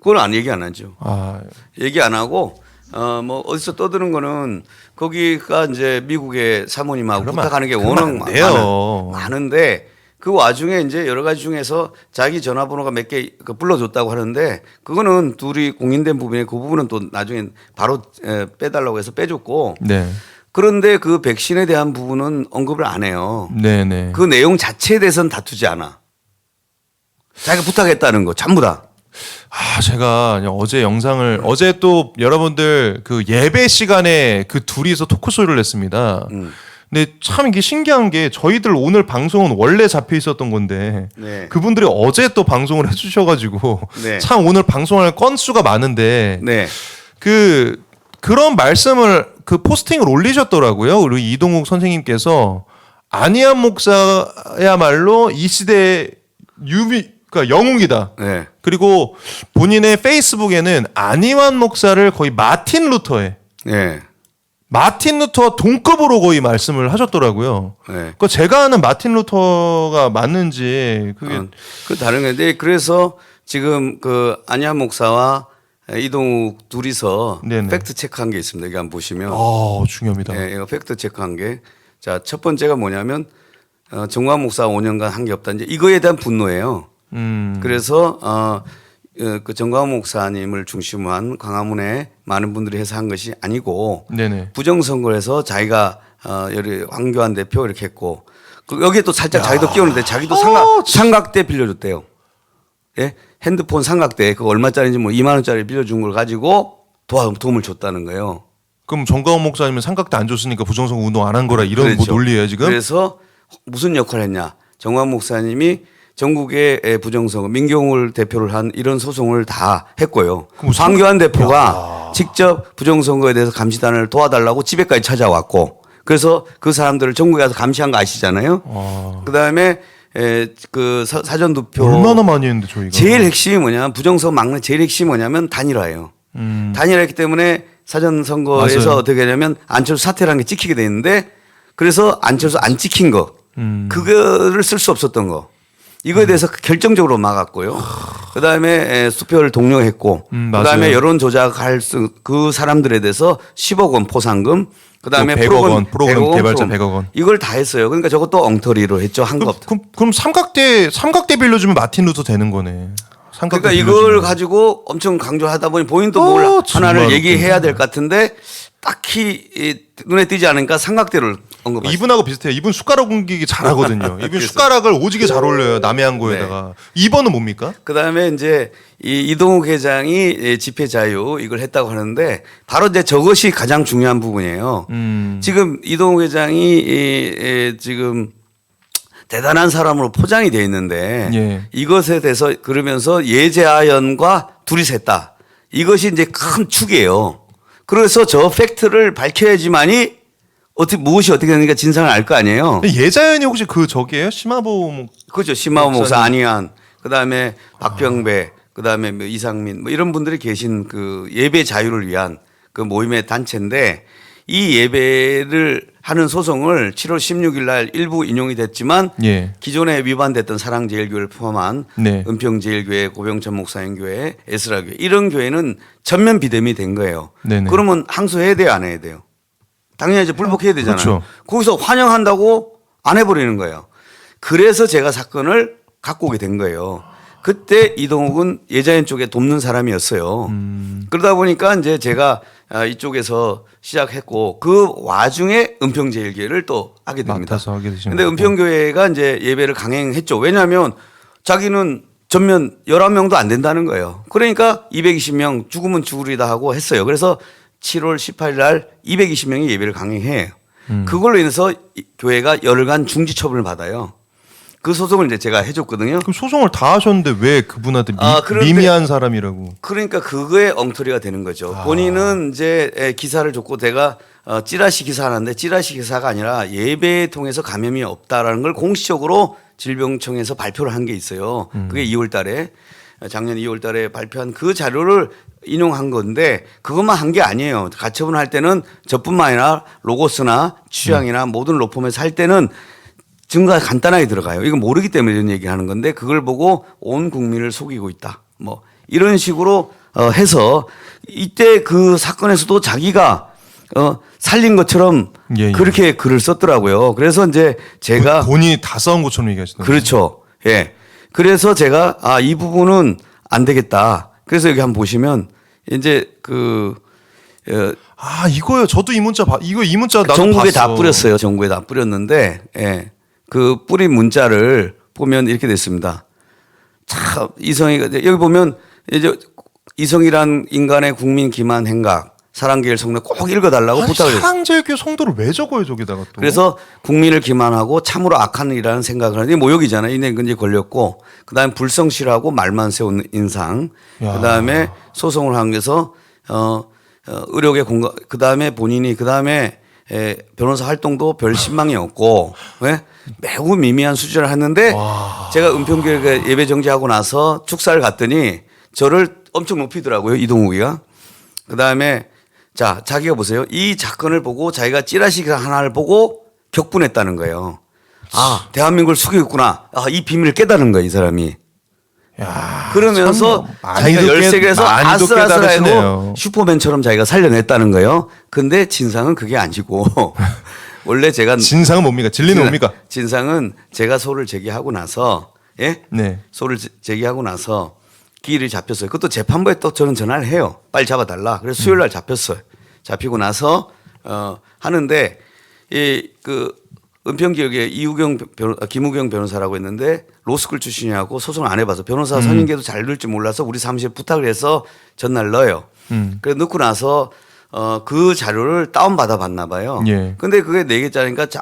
그건 얘기 안 하죠.
아,
얘기 안 하고 뭐 어디서 떠드는 거는 거기가 이제 미국의 사모님하고
그러면
부탁하는 게
그러면
워낙
안 돼요.
많은데 그 와중에 이제 여러 가지 중에서 자기 전화번호가 몇 개 불러줬다고 하는데 그거는 둘이 공인된 부분에 그 부분은 또 나중에 바로 빼달라고 해서 빼줬고
네,
그런데 그 백신에 대한 부분은 언급을 안 해요.
네.
그 내용 자체에 대해서는 다투지 않아. 자기가 부탁했다는 거 전부 다.
제가 어제 영상을 어제 또 여러분들 그 예배 시간에 그 둘이서 토크쇼를 했습니다. 근데 참 이게 신기한 게 저희들 오늘 방송은 원래 잡혀 있었던 건데
네.
그분들이 어제 또 방송을 해주셔가지고
네.
참 오늘 방송할 건수가 많은데
네.
그런 말씀을 그 포스팅을 올리셨더라고요. 우리 이동욱 선생님께서 안희환 목사야말로 이 시대 그러니까 영웅이다.
네.
그리고 본인의 페이스북에는 안희환 목사를 거의 마틴 루터와 동급으로 거의 말씀을 하셨더라고요.
네.
그러니까 제가 아는 마틴 루터가 맞는지 그게
그 다른 건데 그래서 지금 그 안희환 목사와 이동욱 둘이서
네네.
팩트 체크한 게 있습니다. 이거 한번 보시면
중요합니다.
네, 이거 팩트 체크한 게 자, 첫 번째가 뭐냐면 정광 목사 5년간 한 게 없다. 이제 이거에 대한 분노예요. 그래서 그 정광 목사님을 중심으로 한 광화문에 많은 분들이 해서 한 것이 아니고
네네.
부정선거에서 자기가 여기 황교안 대표 이렇게 했고 여기에 또 살짝 자기도 끼웠는데 자기도 삼각대 빌려줬대요. 예? 핸드폰 삼각대 그거 얼마짜리인지 뭐 2만 원짜리 빌려준 걸 가지고 도움을 줬다는 거예요.
그럼 정가원 목사님은 삼각대 안 줬으니까 부정선거 운동 안 한 거라 이런
그렇죠.
뭐 논리예요 지금?
그래서 무슨 역할을 했냐. 정광 목사님이 전국의 부정선거 민경을 대표를 한 이런 소송을 다 했고요. 황교안 대표가 직접 부정선거에 대해서 감시단을 도와달라고 집에까지 찾아왔고 그래서 그 사람들을 전국에 가서 감시한 거 아시잖아요. 그다음에 그 사전투표
얼마나 많이 했는데 저희가
제일 핵심이 뭐냐면 부정선거 막는 제일 핵심이 뭐냐면 단일화예요. 단일화했기 때문에 사전선거에서
맞아요.
어떻게 하냐면 안철수 사퇴라는 게 찍히게 돼 있는데 그래서 안철수 안 찍힌 거 그거를 쓸 수 없었던 거 이거에 대해서 결정적으로 막았고요. 그다음에 수표를 독려했고, 그다음에
맞아요.
여론 조작할 그 사람들에 대해서 10억 원 포상금, 그다음에
또 100억 원, 프로그램 개발자 100억 원.
이걸 다 했어요. 그러니까 저것도 엉터리로 했죠. 한 것.
그럼 삼각대 빌려주면 마틴 루터 되는 거네. 삼각대
그러니까 이걸 가지고 엄청 강조하다 보니 본인도 뭘 하나를
정말
얘기해야 될 것 같은데 딱히 눈에 띄지 않으니까 삼각대를 언급하시죠.
이분하고 비슷해요. 이분 숟가락 옮기기 잘하거든요. 이분 숟가락을 오지게 잘 올려요. 남해안 고에다가. 2번은 뭡니까?
그다음에 이제 이 이동욱 회장이 집회 자유 이걸 했다고 하는데 바로 이제 저것이 가장 중요한 부분이에요. 지금 이동욱 회장이 지금 대단한 사람으로 포장이 돼 있는데
예.
이것에 대해서 그러면서 예재하연과 둘이 샜다. 이것이 이제 큰 축이에요. 그래서 저 팩트를 밝혀야지만이 무엇이 어떻게 되는가 진상을 알 거 아니에요.
예자연이 혹시 그 저기예요? 심화보
그렇죠. 심하우 목사, 안희안, 그다음에 박병배, 그다음에 뭐 이상민 뭐 이런 분들이 계신 그 예배 자유를 위한 그 모임의 단체인데 이 예배를 하는 소송을 7월 16일 날 일부 인용이 됐지만
예.
기존에 위반됐던 사랑제일교회를 포함한
네.
은평제일교회, 고병천 목사님교회, 에스라교회 이런 교회는 전면 비대미 된 거예요.
네네.
그러면 항소해야 돼요, 안 해야 돼요? 당연히 이제 불복해야 되잖아요.
그렇죠.
거기서 환영한다고 안 해버리는 거예요. 그래서 제가 사건을 갖고 오게 된 거예요. 그때 이동욱은 예자연 쪽에 돕는 사람이었어요. 그러다 보니까 이제 제가 이쪽에서 시작했고 그 와중에 은평제일교회를 또 하게 됩니다.
맡아서 하게 되신
근데
거고.
은평교회가 이제 예배를 강행했죠. 왜냐하면 자기는 전면 11명도 안 된다는 거예요. 그러니까 220명 죽으면 죽으리다 하고 했어요. 그래서 7월 18일 날 220명이 예배를 강행해요. 그걸로 인해서 교회가 열흘간 중지 처분을 받아요. 그 소송을 이제 제가 해줬거든요.
그럼 소송을 다 하셨는데 왜 그분한테
그런데-
미미한 사람이라고?
그러니까 그거에 엉터리가 되는 거죠. 본인은 이제 기사를 줬고 내가 찌라시 기사 하는데 찌라시 기사가 아니라 예배 통해서 감염이 없다라는 걸 공식적으로 질병청에서 발표를 한 게 있어요. 그게 2월 달에 작년 2월 달에 발표한 그 자료를 인용한 건데 그것만 한 게 아니에요. 가처분할 때는 저뿐만 아니라 로고스나 취향이나 모든 로펌에서 할 때는 증거가 간단하게 들어가요. 이거 모르기 때문에 이런 얘기하는 건데 그걸 보고 온 국민을 속이고 있다. 뭐 이런 식으로 해서 이때 그 사건에서도 자기가 살린 것처럼
예, 예.
그렇게 글을 썼더라고요. 그래서 이제 제가
본인이 다 싸운 것처럼 얘기하시던데.
그렇죠. 예. 그래서 제가 이 부분은 안 되겠다. 그래서 여기 한번 보시면 이제
이거요. 저도 이 문자 이 문자 나도
전국에
봤어.
다 뿌렸어요. 전국에 다 뿌렸는데, 예. 그 뿌린 문자를 보면 이렇게 됐습니다. 참, 이성이가, 여기 보면 이제 이성이란 인간의 국민 기만 행각, 사랑계일 성례 꼭 읽어달라고 부탁을 했어요.
사랑제일교회 성도를 왜 적어요 저기다가 또?
그래서 국민을 기만하고 참으로 악한 일이라는 생각을 하는데 모욕이잖아요. 이내 근제 걸렸고, 그 다음에 불성실하고 말만 세운 인상,
야.
그 다음에 소송을 한 게서, 의료계 공감, 그 다음에 본인이, 그 다음에 변호사 활동도 별 신망이 없고, 왜? 매우 미미한 수준을 했는데, 제가 은평교회 예배 정지하고 나서 축사를 갔더니 저를 엄청 높이더라고요. 이동욱이가. 그 다음에 자, 자기가 보세요. 이 사건을 보고 자기가 찌라시 기사 하나를 보고 격분했다는 거예요. 대한민국을 숙이겠구나. 이 비밀을 깨달은 거예요, 이 사람이.
야,
그러면서
참
자기가
많이도
열세계에서
많이도
아슬아슬해도
깨달으시네요.
슈퍼맨처럼 자기가 살려냈다는 거예요. 근데 진상은 그게 아니고 원래 제가
진상은 뭡니까? 진리는 뭡니까?
진상은 제가 소를 제기하고 나서 예?
네.
소를 제기하고 나서 기일이 잡혔어요. 그것도 재판부에 또 저는 전화를 해요. 빨리 잡아달라. 그래서 수요일 날 잡혔어요. 잡히고 나서 하는데 이 그 은평 지역에 김우경 변호사라고 했는데 로스쿨 출신이라고 소송을 안 해봐서 변호사 선임계도 잘 넣을 줄 몰라서 우리 사무실에 부탁을 해서 전날 넣어요. 그래서 넣고 나서 그 자료를 다운받아 봤나 봐요.
예.
근데 그게 4개짜리니까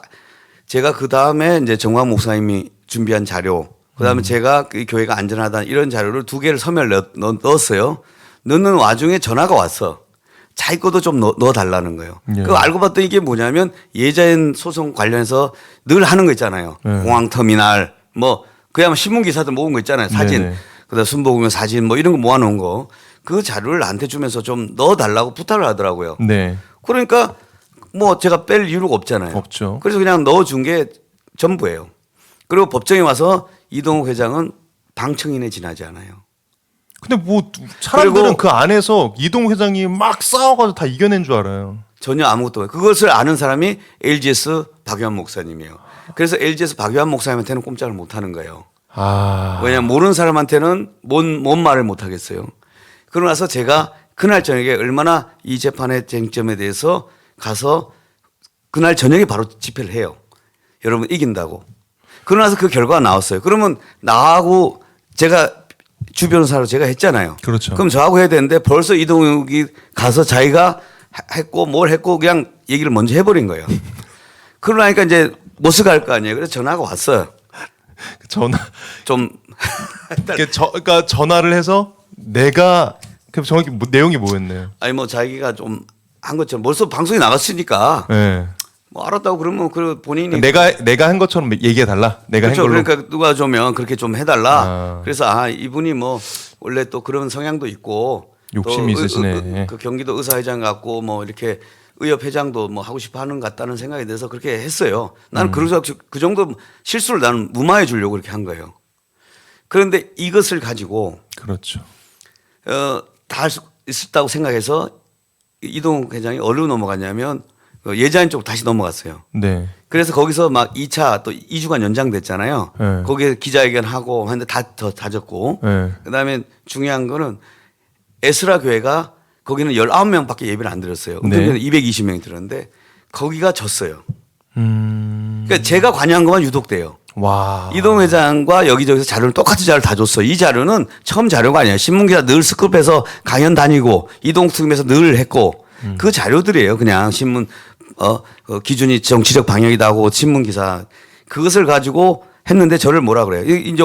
제가 그 다음에 이제 정광 목사님이 준비한 자료, 그 다음에 제가 그 교회가 안전하다 이런 자료를 2개를 서면을 넣었어요. 넣는 와중에 전화가 왔어. 자기 것도 좀 넣어달라는 거예요.
예.
그거 알고 봤더니 이게 뭐냐면 예자연 소송 관련해서 늘 하는 거 있잖아요.
예.
공항터미널 뭐 그야말로 신문기사들 모은 거 있잖아요. 사진.
네네.
그다음 순복음의 사진 뭐 이런 거 모아놓은 거. 그 자료를 나한테 주면서 좀 넣어달라고 부탁을 하더라고요.
네.
그러니까 뭐 제가 뺄 이유가 없잖아요.
없죠.
그래서 그냥 넣어준 게 전부예요. 그리고 법정에 와서 이동욱 회장은 방청인에 지나지 않아요.
근데 뭐 사람들은
그리고-
그 안에서 이동 회장이 막 싸워가지고 다 이겨낸 줄 알아요.
전혀 아무것도 없어요. 그것을 아는 사람이 LGS 박유한 목사님이에요. 그래서 LGS 박유한 목사님한테는 꼼짝을 못 하는 거예요.
아,
왜냐하면 모르는 사람한테는 뭔 말을 못 하겠어요. 그러고 나서 제가 그날 저녁에 얼마나 이 재판의 쟁점에 대해서 가서 그날 저녁에 바로 집회를 해요. 여러분 이긴다고. 그러고 나서 그 결과가 나왔어요. 그러면 나하고 제가 주 변호사로 제가 했잖아요.
그렇죠.
그럼 저하고 해야 되는데 벌써 이동욱이 가서 자기가 했고 뭘 했고 그냥 얘기를 먼저 해버린 거예요. 그러니까 이제 못을 갈 거 아니에요. 그래서 전화가 왔어요.
전화
좀
그러니까 전화를 해서 내가 그 정확히 내용이 뭐였나요?
아니 뭐 자기가 좀 한 것처럼 벌써 방송에 나갔으니까
네.
뭐 알았다고 그러면 그 본인이
내가 한 것처럼 얘기해 달라. 내가
그렇죠.
한 걸로.
그러니까 누가 주면 그렇게 좀 해달라.
아.
그래서 이분이 뭐 원래 또 그런 성향도 있고
욕심이
또
있으시네.
그 경기도 의사회장 같고 뭐 이렇게 의협회장도 뭐 하고 싶어 하는 것 같다는 생각이 들어서 그렇게 했어요. 나는 그래서 그 정도 실수를 나는 무마해 주려고 그렇게 한 거예요. 그런데 이것을 가지고
그렇죠.
다 할 수 있었다고 생각해서 이동욱 회장이 어디로 넘어갔냐면 예자인 쪽으로 다시 넘어갔어요.
네.
그래서 거기서 막 2차 또 2주간 연장됐잖아요.
네.
거기에 기자회견하고 하는데 더 다졌고.
네.
그다음에 중요한 거는 에스라 교회가 거기는 19명밖에 예배를 안 드렸어요.
네.
은퇴교회는 220명이 들었는데 거기가 졌어요.
음.
그러니까 제가 관여한 것만 유독돼요.
와.
이동 회장과 여기저기서 자료를 똑같은 자료를 다 줬어. 이 자료는 처음 자료가 아니에요. 신문기사 늘 스크업해서 강연 다니고 이동특임에서 늘 했고 그 자료들이에요. 그냥 신문 기준이 정치적 방역이다고 신문기사 그것을 가지고 했는데 저를 뭐라 그래요. 이제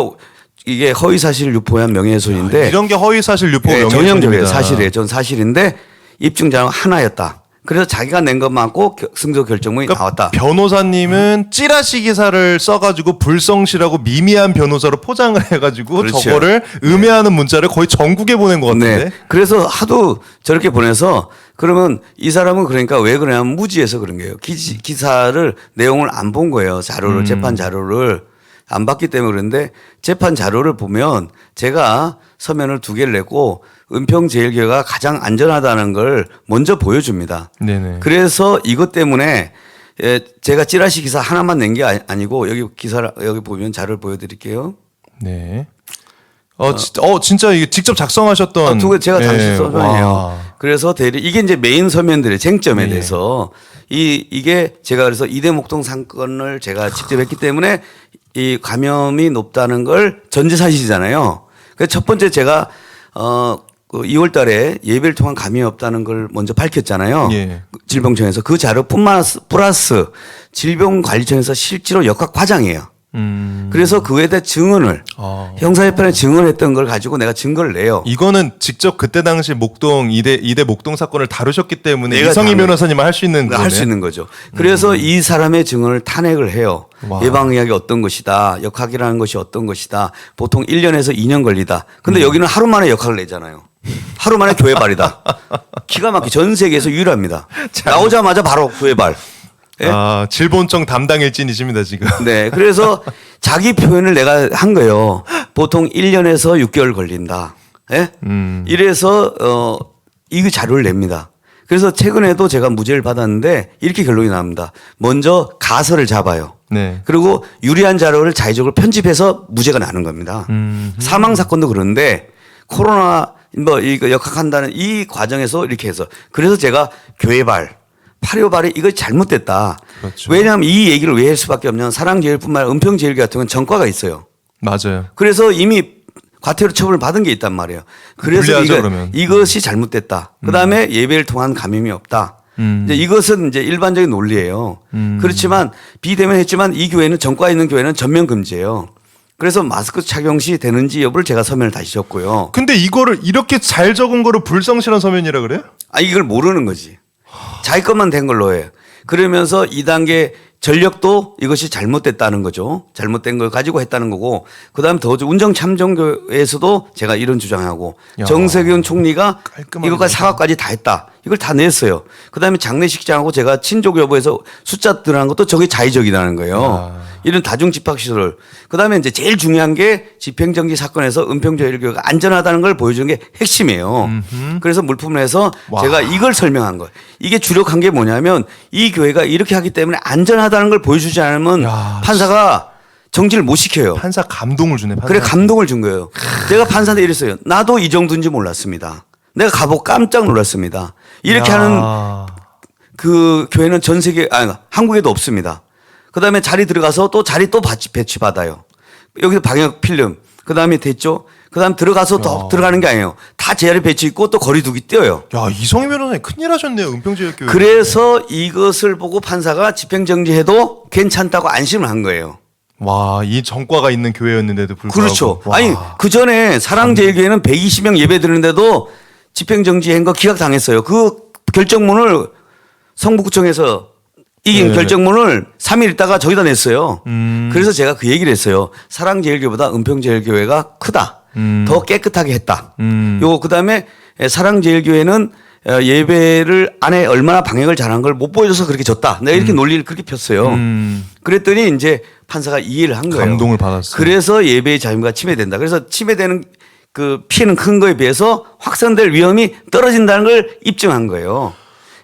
이게 허위사실 유포한 명예훼손인데
이런 게 허위사실 유포
네,
명예훼손입니다.
전형적이에요. 사실이에요. 전 사실인데 입증자는 하나였다. 그래서 자기가 낸 것 맞고 승소 결정문이 나왔다.
변호사님은 찌라시 기사를 써가지고 불성실하고 미미한 변호사로 포장을 해가지고
그렇죠.
저거를 음해하는 문자를 거의 전국에 보낸 것 같은데.
네. 그래서 하도 저렇게 보내서 그러면 이 사람은 그러니까 왜 그러냐면 무지해서 그런 거예요. 기사를 내용을 안 본 거예요. 자료를 재판 자료를 안 봤기 때문에 그런데 재판 자료를 보면 제가 서면을 2개를 냈고 은평제일교회가 가장 안전하다는 걸 먼저 보여줍니다.
네네.
그래서 이것 때문에 제가 찌라시 기사 하나만 낸 게 아니고 여기 기사를 여기 보면 자료를 보여드릴게요.
네. 진짜 이게 직접 작성하셨던.
2개 제가 당시
네.
서면이에요.
와.
그래서 이게 이제 메인 서면들의 쟁점에
네.
대해서 이게 제가 그래서 이대목동 사건을 제가 직접 했기 때문에 이 감염이 높다는 걸 전제 사실이잖아요. 그래서 첫 번째 제가 그 2월 달에 예배를 통한 감염이 없다는 걸 먼저 밝혔잖아요.
예.
질병청에서 그 자료 플러스 질병관리청에서 실제로 역학 과장이에요. 그래서 그에 대해 증언을 형사재판에 증언했던 걸 가지고 내가 증거를 내요.
이거는 직접 그때 당시 목동 이대 목동 사건을 다루셨기 때문에
내가
이성희
다룬-
변호사님은 할 수 있는 거네요.
할 수 있는 거죠. 그래서 이 사람의 증언을 탄핵을 해요.
와.
예방의학이 어떤 것이다. 역학이라는 것이 어떤 것이다. 보통 1년에서 2년 걸리다. 근데 여기는 하루 만에 역학을 내잖아요. 하루 만에 교회발이다. 기가 막히게 전 세계에서 유일합니다. 나오자마자 바로 교회발. 예?
질본청 담당 일진이십니다 지금.
네. 그래서 자기 표현을 내가 한 거예요. 보통 1년에서 6개월 걸린다. 예? 이래서 이 자료를 냅니다. 그래서 최근에도 제가 무죄를 받았는데 이렇게 결론이 나옵니다. 먼저 가설을 잡아요.
네.
그리고 유리한 자료를 자의적으로 편집해서 무죄가 나는 겁니다. 사망 사건도 그런데 코로나 이거 역학한다는 이 과정에서 이렇게 해서 그래서 제가 교회발 8.25발이 이거 잘못됐다.
그렇죠.
왜냐하면 이 얘기를 왜 할 수밖에 없냐면 사랑제일뿐만 아니라 은평제일교 같은 건 전과가 있어요.
맞아요.
그래서 이미 과태료 처분을 받은 게 있단 말이에요. 그래서
불리하죠, 그러면.
이것이 잘못됐다. 그다음에 예배를 통한 감염이 없다. 이제 이것은 이제 일반적인 논리예요. 그렇지만 비대면했지만 이 교회는 전과 있는 교회는 전면 금지예요. 그래서 마스크 착용 시 되는지 여부를 제가 서면을 다시 줬고요.
근데 이거를 이렇게 잘 적은 거를 불성실한 서면이라 그래요?
이걸 모르는 거지. 자기 것만 된 걸로 해. 그러면서 2단계 전력도 이것이 잘못됐다는 거죠. 잘못된 걸 가지고 했다는 거고. 그다음에 더 운정참정교에서도 제가 이런 주장하고
야.
정세균 총리가
깔끔하게
이것까지 사과까지 다 했다. 이걸 다 냈어요. 그다음에 장례식장하고 제가 친족 여부에서 숫자 드러난 것도 저게 자의적이라는 거예요. 이런 다중 집합시설. 그다음에 이제 제일 중요한 게 집행정지 사건에서 은평제일교회가 안전하다는 걸 보여주는 게 핵심이에요. 그래서 물품을 해서
와.
제가 이걸 설명한 거예요. 이게 주력한 게 뭐냐면 이 교회가 이렇게 하기 때문에 안전하다는 걸 보여주지 않으면
야,
판사가 정지를 못 시켜요.
판사 감동을 주네. 판사.
그래 감동을 준 거예요. 내가 판사한테 이랬어요. 나도 이 정도인지 몰랐습니다. 내가 가보고 깜짝 놀랐습니다. 이렇게 하는 그 교회는 전 세계 한국에도 없습니다. 그다음에 자리 들어가서 또 자리 또 배치받아요. 여기서 방역 필름. 그다음에 됐죠. 그다음 들어가서 더 들어가는 게 아니에요. 다 자리 배치 있고 또 거리두기 띄어요.
야, 이성희 변호사님 큰일 하셨네요. 은평제일교회.
그래서 이것을 보고 판사가 집행정지해도 괜찮다고 안심을 한 거예요.
와, 이 전과가 있는 교회였는데도 불구하고.
그렇죠.
와.
아니 그 전에 사랑제일교회는 120명 예배 드리는데도 집행정지한 거 기각당했어요. 그 결정문을 성북구청에서 이긴
네.
결정문을 3일 있다가 저기다 냈어요. 그래서 제가 그 얘기를 했어요. 사랑제일교회보다 은평제일교회가 크다. 더 깨끗하게 했다. 요거 그다음에 사랑제일교회는 예배를 안에 얼마나 방역을 잘한 걸 못 보여줘서 그렇게 졌다. 내가 이렇게 논리를 그렇게 폈어요. 그랬더니 이제 판사가 이해를 한 거예요.
감동을 받았어요.
그래서 예배의 자유가 침해된다. 그래서 침해되는 그 피해는 큰 거에 비해서 확산될 위험이 떨어진다는 걸 입증한 거예요.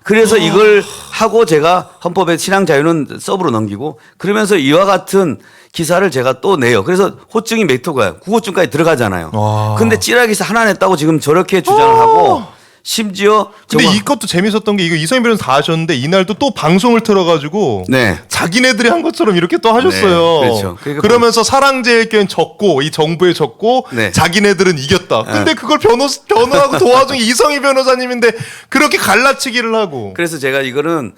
그래서 이걸 하고 제가 헌법의 신앙 자유는 서브로 넘기고 그러면서 이와 같은 기사를 제가 또 내요. 그래서 호증이 몇 호가요? 9호증까지 들어가잖아요.
와.
근데 찌라기에서 하나 냈다고 지금 저렇게 주장을 하고 심지어
근데
정말
이것도 재밌었던 게 이거 이성희 변호사 다 하셨는데 이날도 또 방송을 틀어가지고
네.
자기네들이 한 것처럼 이렇게 또 하셨어요.
네, 그렇죠. 그러니까
그러면서 사랑제일교회는 졌고 이 정부에 졌고
네.
자기네들은 이겼다. 근데 그걸 변호하고 도와준 게 이성희 변호사님인데 그렇게 갈라치기를 하고.
그래서 제가 이건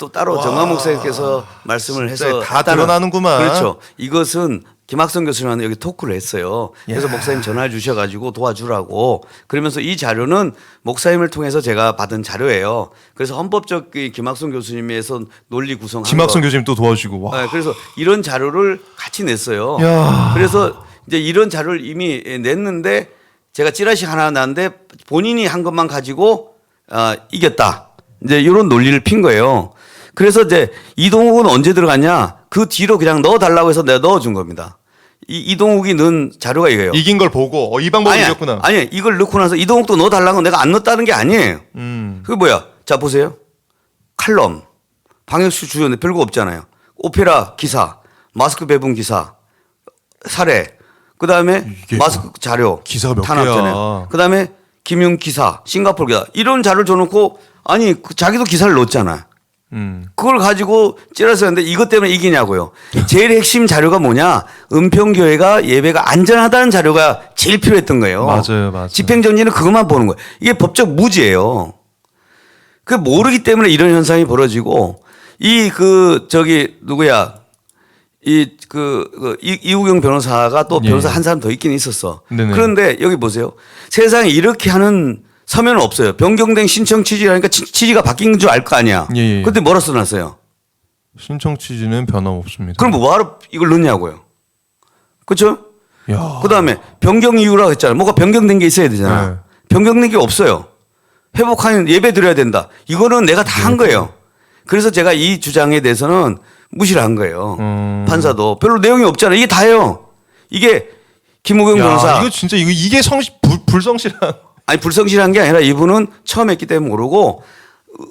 또 따로 정화 목사님께서 말씀을
진짜
해서
다
했다는-
드러나는구만.
그렇죠. 이것은 김학성 교수님한테 여기 토크를 했어요. 그래서 목사님 전화를 주셔가지고 도와주라고. 그러면서 이 자료는 목사님을 통해서 제가 받은 자료예요. 그래서 헌법적 김학성 교수님에서 논리 구성한
김학성
거.
교수님 또 도와주고. 와.
네, 그래서 이런 자료를 같이 냈어요.
야.
그래서 이제 이런 자료를 이미 냈는데 제가 찌라시 하나 났는데 본인이 한 것만 가지고 이겼다. 이제 이런 논리를 핀 거예요. 그래서 이제 이동욱은 언제 들어갔냐? 그 뒤로 그냥 넣어달라고 해서 내가 넣어준 겁니다. 이동욱이 넣은 자료가 이거예요.
이긴 걸 보고 이 방법이 이겼구나.
아니, 이걸 넣고 나서 이동욱도 넣어달라는 건 내가 안 넣었다는 게 아니에요. 그게 뭐야? 자, 보세요. 칼럼, 방역수 주요인데 별거 없잖아요. 오페라 기사, 마스크 배분 기사, 사례, 그 다음에
이게
마스크 자료.
기사가 몇
다
개야.
나왔잖아요. 그 다음에 김용 기사, 싱가포르 기사. 이런 자료를 줘놓고 아니, 자기도 기사를 넣었잖아. 그걸 가지고 찌라서 했는데 이것 때문에 이기냐고요. 제일 핵심 자료가 뭐냐? 은평교회가 예배가 안전하다는 자료가 제일 필요했던 거예요.
맞아요.
집행정지는 그것만 보는 거예요. 이게 법적 무지예요. 그 모르기 때문에 이런 현상이 벌어지고 누구야? 이우경 변호사가 또 변호사 한 사람 더 있긴 있었어.
네네.
그런데 여기 보세요. 세상에 이렇게 하는 서면은 없어요. 변경된 신청 취지라니까 취지가 바뀐 줄 알 거 아니야.
예.
근데 뭐라 써놨어요?
신청 취지는 변함없습니다.
그럼 뭐하러 이걸 넣냐고요. 그렇죠?
야.
그다음에 변경 이유라고 했잖아요. 뭐가 변경된 게 있어야 되잖아.
네.
변경된 게 없어요. 회복하는 예배 드려야 된다. 이거는 내가 다 한 거예요. 그래서 제가 이 주장에 대해서는 무시를 한 거예요. 판사도 별로 내용이 없잖아요. 이게 다예요. 이게 김우경
야,
변호사.
이거 진짜 이게 불성실한.
아니 불성실한 게 아니라 이분은 처음 했기 때문에 모르고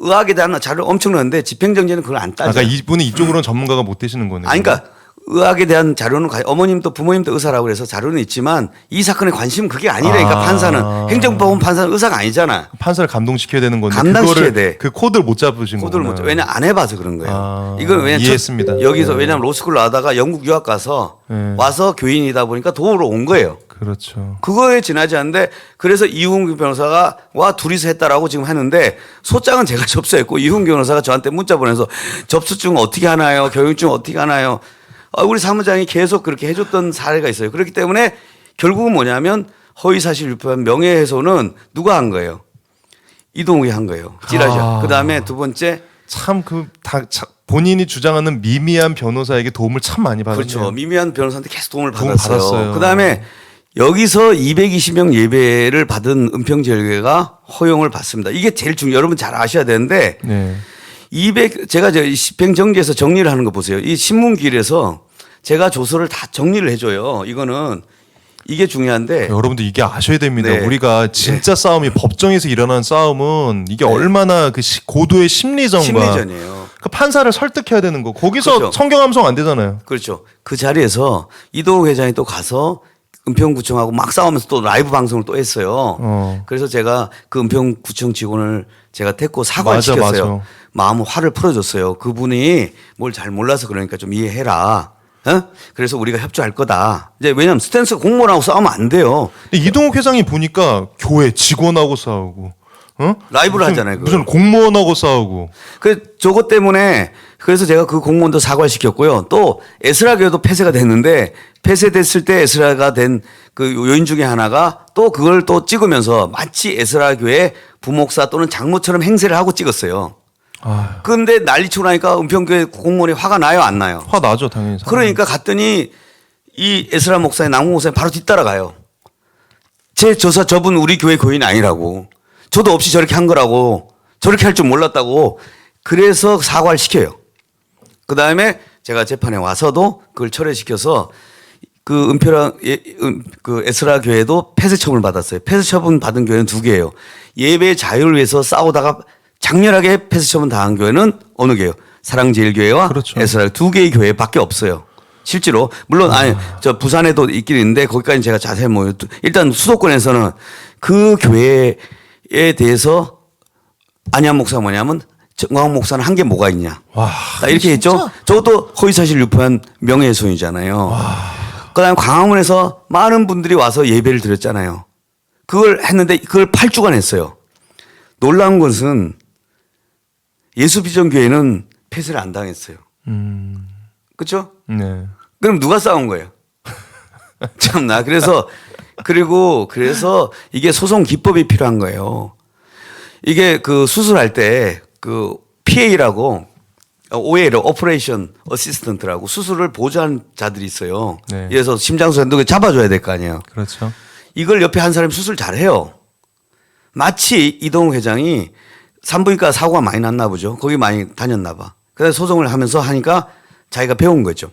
의학에 대한 자료를 엄청 넣었는데 집행정지는 그걸 안 따져요.
그러니까 이분은 이쪽으로는 전문가가 못 되시는 거네요.
아니, 그러니까 의학에 대한 자료는 어머님도 부모님도 의사라고 그래서 자료는 있지만 이 사건에 관심은 그게 아니라니까 판사는 행정법원 판사는 의사가 아니잖아.
판사를 감동시켜야 되는 건데
감당시켜야
그거를
돼.
그 코드를 못 잡으신
코드를
거구나.
못 왜냐 안 해봐서 그런 거예요.
아,
이건 왜냐
이해했습니다.
여기서
네.
왜냐면 로스쿨 나다가 영국 유학 가서
네.
와서 교인이다 보니까 도우러 온 거예요.
그렇죠.
그거에 지나지 않는데 그래서 이훈 변호사가 와 둘이서 했다라고 지금 하는데 소장은 제가 접수했고 이훈 변호사가 저한테 문자 보내서 접수증 어떻게 하나요? 교육증 어떻게 하나요? 우리 사무장이 계속 그렇게 해줬던 사례가 있어요. 그렇기 때문에 결국은 뭐냐면 허위사실 유포한 명예훼손은 누가 한 거예요? 이동욱이 한 거예요. 찌라시야. 그다음에 두 번째
참 본인이 주장하는 미미한 변호사에게 도움을 참 많이 받았네요.
그렇죠. 미미한 변호사한테 계속 도움을
도움
받았어요.
받았어요.
그다음에 여기서 220명 예배를 받은 은평제일교회가 허용을 받습니다. 이게 제일 여러분 잘 아셔야 되는데
네.
제가 집행정지에서 정리를 하는 거 보세요. 이 신문길에서 제가 조서를 다 정리를 해줘요. 이게 중요한데
여러분들 이게 아셔야 됩니다.
네.
우리가 진짜 싸움이 법정에서 일어나는 싸움은 이게 얼마나 그 고도의 심리전과
심리전이에요.
그 판사를 설득해야 되는 거. 거기서
그렇죠.
성경 함성 안 되잖아요.
그렇죠. 그 자리에서 이동욱 회장이 또 가서 은평구청하고 막 싸우면서 또 라이브 방송을 또 했어요. 그래서 제가 그 은평구청 직원을 제가 데리고 사과를
맞아,
시켰어요.
맞아.
마음 화를 풀어줬어요. 그분이 뭘 잘 몰라서 그러니까 좀 이해해라. 어? 그래서 우리가 협조할 거다. 이제 왜냐면 스탠스가 공무원하고 싸우면 안 돼요.
근데 이동욱 회장이 보니까 교회 직원하고 싸우고,
라이브를
무슨,
하잖아요. 그걸.
무슨 공무원하고 싸우고.
저것 때문에 그래서 제가 그 공무원도 사과를 시켰고요. 또 에스라 교회도 폐쇄가 됐는데 폐쇄됐을 때 에스라가 된 그 요인 중에 하나가 또 그걸 또 찍으면서 마치 에스라 교회 부목사 또는 장로처럼 행세를 하고 찍었어요.
아,
그런데 난리치고 나니까 은평교회 공무원이 화가 나요, 안 나요?
화 나죠, 당연히.
그러니까 갔더니 이 에스라 목사님, 남궁 목사님 바로 뒤따라가요. 제 조사 저분 우리 교회 교인 아니라고. 저도 없이 저렇게 한 거라고. 저렇게 할 줄 몰랐다고. 그래서 사과를 시켜요. 그 다음에 제가 재판에 와서도 그걸 철회시켜서 그 그 에스라 교회도 폐쇄 처분을 받았어요. 폐쇄 처분 받은 교회는 2개예요. 예배 자유를 위해서 싸우다가 장렬하게 폐쇄 처분 당한 교회는 어느 교회요? 사랑제일교회와
그렇죠.
에스라 2개의 교회밖에 없어요. 실제로 물론 아니 저 부산에도 있긴 있는데 거기까지 제가 자세히 일단 수도권에서는 그 교회에 대해서 안희한 목사가 뭐냐면 정광훈 목사는 한 게 뭐가 있냐.
와,
이렇게 했죠. 저것도 허위사실 유포한 명예훼손이잖아요. 그다음에 광화문에서 많은 분들이 와서 예배를 드렸잖아요. 그걸 했는데 그걸 8주간 했어요. 놀라운 것은 예수비전교회는 폐쇄를 안 당했어요. 그렇죠?
네.
그럼 누가 싸운 거예요? 참나. 그래서 이게 소송 기법이 필요한 거예요. 이게 그 수술할 때 그 PA라고 OA로 오퍼레이션 어시스턴트라고 수술을 보조한 자들이 있어요.
네.
그래서 심장소리 누구 잡아줘야 될 거 아니에요.
그렇죠.
이걸 옆에 한 사람이 수술 잘해요. 마치 이동욱 회장이 산부인과 사고가 많이 났나 보죠. 거기 많이 다녔나 봐. 그래서 소송을 하면서 하니까 자기가 배운 거죠.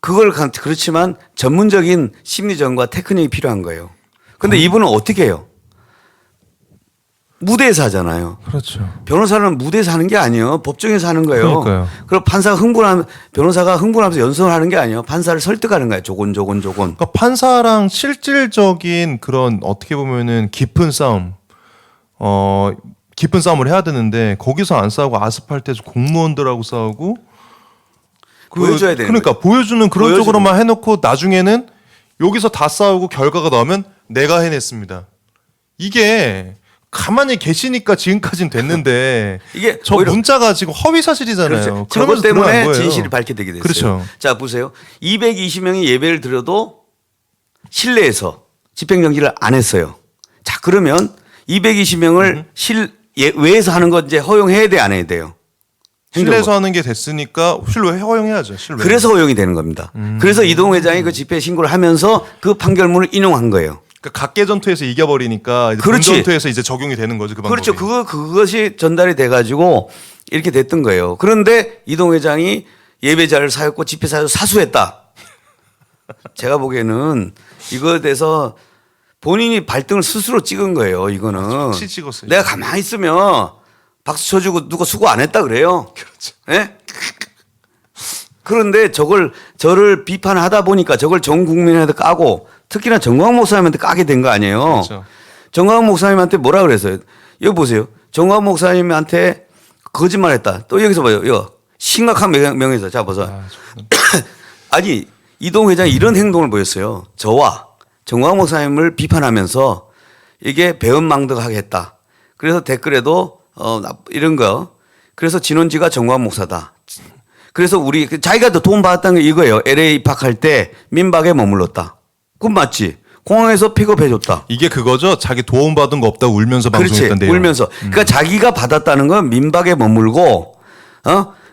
그렇지만 전문적인 심리전과 테크닉이 필요한 거예요. 근데 이분은 어떻게 해요? 무대에서 하잖아요.
그렇죠.
변호사는 무대에서 하는 게 아니에요. 법정에서 하는 거예요.
그러니까요.
그리고 변호사가 흥분하면서 연설을 하는 게 아니에요. 판사를 설득하는 거예요. 조곤.
그러니까 판사랑 실질적인 그런 어떻게 보면은 깊은 싸움을 해야 되는데 거기서 안 싸우고 아스팔트에서 공무원들하고 싸우고
보여줘야 되는
그러니까
거죠.
보여주는 그런
보여주는
쪽으로만 해놓고 나중에는 여기서 다 싸우고 결과가 나오면 내가 해냈습니다. 이게 가만히 계시니까 지금까지는 됐는데
이게
저
오히려-
문자가 지금 허위 사실이잖아요.
그렇죠. 저것
그러면서 드러난
때문에
거예요.
진실이 밝혀지게 됐어요.
그렇죠.
자, 보세요. 220명이 예배를 드려도 실내에서 집행정지를 안 했어요. 자, 그러면 220명을 외에서 하는 건 이제 허용해야 돼, 안 해야 돼요?
실내에서 하는 게 됐으니까 실내 허용해야죠. 실내.
그래서 허용이 되는 겁니다. 그래서 이동욱 회장이 그 집회 신고를 하면서 그 판결문을 인용한 거예요.
그러니까 각계 전투에서 이겨버리니까 이제
그렇지.
전투에서 이제 적용이 되는 거죠. 그 방법이.
그렇죠. 그것이 전달이 돼가지고 이렇게 됐던 거예요. 그런데 이동 회장이 예배자를 사였고 집회 사유 사수했다. 제가 보기에는 이거에 대해서 본인이 발등을 스스로 찍은 거예요. 이거는
혹시 찍었어요.
내가 가만히 있으면 박수 쳐주고 누가 수고 안 했다 그래요.
그렇죠.
예? 그런데 저를 비판하다 보니까 저걸 전 국민한테 까고 특히나 정광훈 목사님한테 까게 된 거 아니에요.
그렇죠.
정광훈 목사님한테 뭐라 그랬어요? 여기 보세요. 정광훈 목사님한테 거짓말했다. 또 여기서 봐요. 이거 심각한 명예훼손. 자 보세요. 아니 이동 회장이 이런 행동을 보였어요. 저와 정광훈 목사님을 비판하면서 이게 배은망덕하게 했다. 그래서 댓글에도 이런 거. 그래서 진원지가 정광훈 목사다. 그래서 자기가 더 돈 받았다는 게 이거예요. LA 입학할 때 민박에 머물렀다. 그건 맞지. 공항에서 픽업해줬다.
이게 그거죠. 자기 도움 받은 거 없다고 울면서
그렇지.
방송했던데요.
울면서. 그러니까 자기가 받았다는 건 민박에 머물고,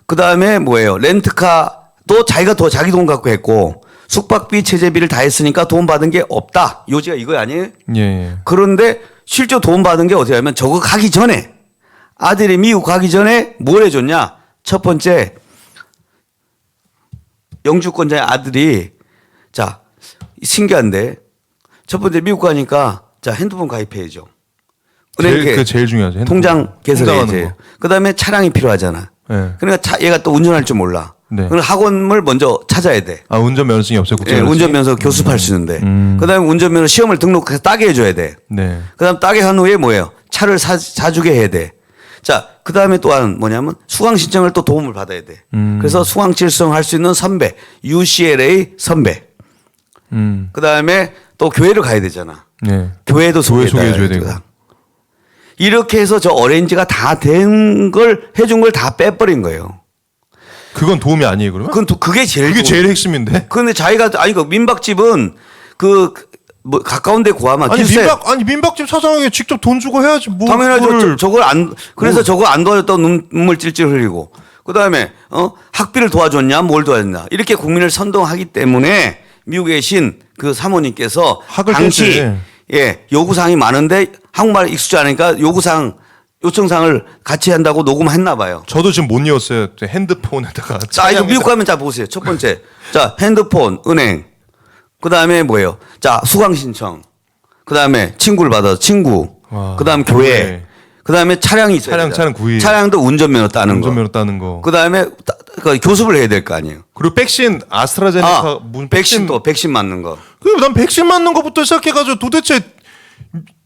그 다음에 뭐예요? 렌트카도 자기가 더 자기 돈 갖고 했고, 숙박비, 체재비를 다 했으니까 돈 받은 게 없다. 요지가 이거 아니에요?
예, 예.
그런데 실제 돈 받은 게 어떻게 하면 저거 가기 전에 아들이 미국 가기 전에 뭘 해줬냐? 첫 번째 영주권자의 아들이 자 신기한데 첫 번째 미국 가니까 자 핸드폰 가입해야죠.
그 제일 중요하죠. 핸드폰.
통장 개설해야
통장하는
돼요. 그다음에 차량이 필요하잖아.
예.
그러니까 얘가 또 운전할 줄 몰라.
네.
그럼 학원을 먼저 찾아야 돼.
아, 운전 면허증이 없어요. 국제
예,
면허증이?
운전면허 교습할 수 있는데. 그다음에 운전면허 시험을 등록해서 따게 해줘야 돼.
네.
그다음 따게 한 후에 뭐예요? 차를 사주게 해야 돼. 자, 그다음에 또한 뭐냐면 수강 신청을 또 도움을 받아야 돼. 그래서 수강 신청할 수 있는 선배, UCLA 선배. 그다음에 또 교회를 가야 되잖아.
네.
교회도
소개해줘야
소개해줘야
되고.
되고. 이렇게 해서 저 어레인지가 다 된 걸 해준 걸 다 빼버린 거예요.
그건 도움이 아니에요, 그러면?
그게 제일
그게
도움.
제일 핵심인데.
근데 자기가 아니 그 민박집은 뭐 가까운 데 구하면
아니,
글쎄,
민박집 사장에게 직접 돈 주고 해야지. 뭐.
당연하죠.
그거를.
저걸 안 그래서 저거 안 도와줬다고 눈물 찔찔 흘리고 그다음에 학비를 도와줬냐 뭘 도와줬냐 이렇게 국민을 선동하기 때문에 미국에 계신 그 사모님께서
학을
당시
뗐지.
예 요구사항이 많은데 한국말 익숙지 않으니까 요청사항을 같이 한다고 녹음했나 봐요.
저도 지금 못 이었어요. 핸드폰에다가.
자, 이거 미국 가면 자 보세요. 첫 번째. 자, 핸드폰, 은행. 그다음에 뭐예요? 자, 수강 신청. 그다음에 친구를 받아서 친구.
와,
그다음 교회.
교회.
그다음에 차량이 있어야
차량,
되잖아.
차량 구입.
차량도 운전면허 따는 거.
운전면허 따는 거.
그다음에 그 교습을 해야 될 거 아니에요.
그리고 백신 아스트라제네카
백신 맞는 거.
난 백신 맞는 것부터 시작해가지고 도대체